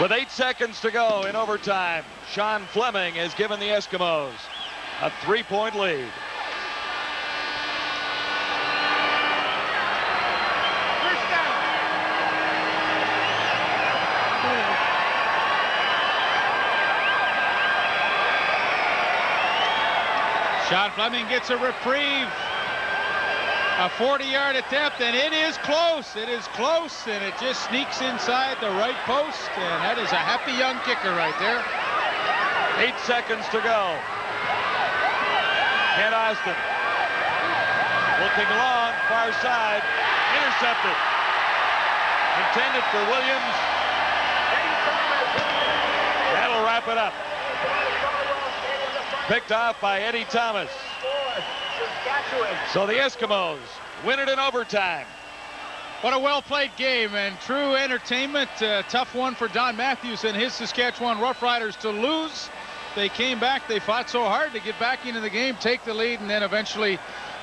With 8 seconds to go in overtime, Sean Fleming has given the Eskimos a 3-point lead. Sean Fleming gets a reprieve. A 40-yard attempt, and it is close. It is close, and it just sneaks inside the right post, and that is a happy young kicker right there. 8 seconds to go. Kent Austin looking long, far side, intercepted. Intended for Williams. That'll wrap it up. Picked off by Eddie Thomas. So the Eskimos win it in overtime. What a well-played game and true entertainment. Tough one for Don Matthews and his Saskatchewan Roughriders to lose. They came back. They fought so hard to get back into the game, take the lead, and then eventually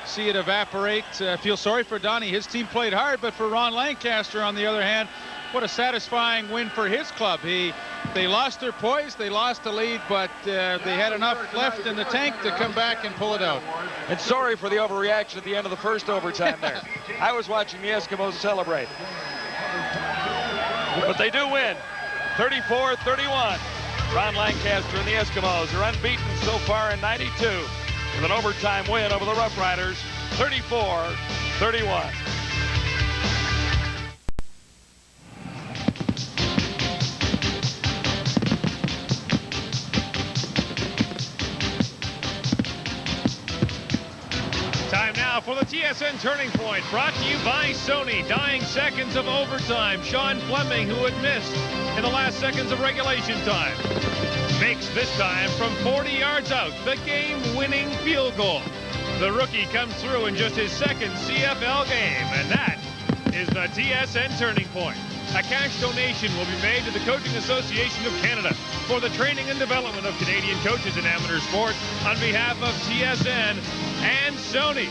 see it evaporate. Feel sorry for Donnie. His team played hard, but for Ron Lancaster, on the other hand, what a satisfying win for his club. They lost their poise, they lost the lead, but they had enough left in the tank to come back and pull it out. And sorry for the overreaction at the end of the first overtime there. I was watching the Eskimos celebrate. But they do win, 34-31. Ron Lancaster and the Eskimos are unbeaten so far in 92 with an overtime win over the Roughriders, 34-31. For the TSN Turning Point, brought to you by Sony. Dying seconds of overtime. Sean Fleming, who had missed in the last seconds of regulation time, makes this time from 40 yards out the game-winning field goal. The rookie comes through in just his second CFL game, and that is the TSN Turning Point. A cash donation will be made to the Coaching Association of Canada for the training and development of Canadian coaches in amateur sport on behalf of TSN and Sony.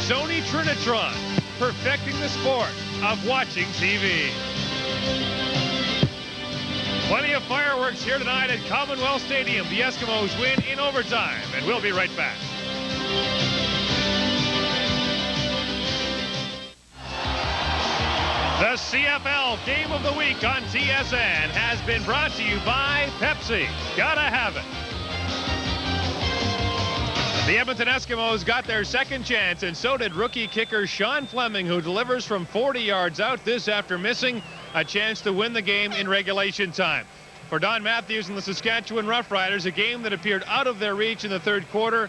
Sony Trinitron, perfecting the sport of watching TV. Plenty of fireworks here tonight at Commonwealth Stadium. The Eskimos win in overtime, and we'll be right back. The CFL Game of the Week on TSN has been brought to you by Pepsi. Gotta have it. The Edmonton Eskimos got their second chance, and so did rookie kicker Sean Fleming, who delivers from 40 yards out, this after missing a chance to win the game in regulation time. For Don Matthews and the Saskatchewan Roughriders, a game that appeared out of their reach in the third quarter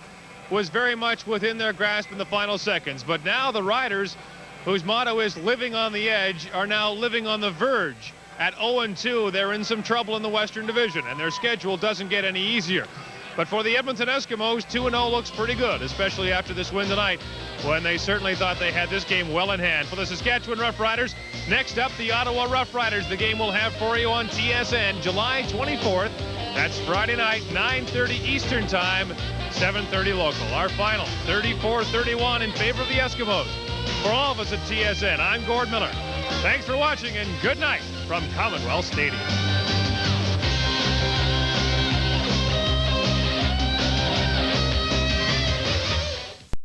was very much within their grasp in the final seconds. But now the Riders, whose motto is living on the edge, are now living on the verge. At 0-2, they're in some trouble in the Western Division, and their schedule doesn't get any easier. But for the Edmonton Eskimos, 2-0 looks pretty good, especially after this win tonight, when they certainly thought they had this game well in hand. For the Saskatchewan Roughriders, next up, the Ottawa Roughriders. The game we'll have for you on TSN July 24th. That's Friday night, 9:30 Eastern Time, 7:30 local. Our final, 34-31 in favor of the Eskimos. For all of us at TSN, I'm Gord Miller. Thanks for watching, and good night from Commonwealth Stadium.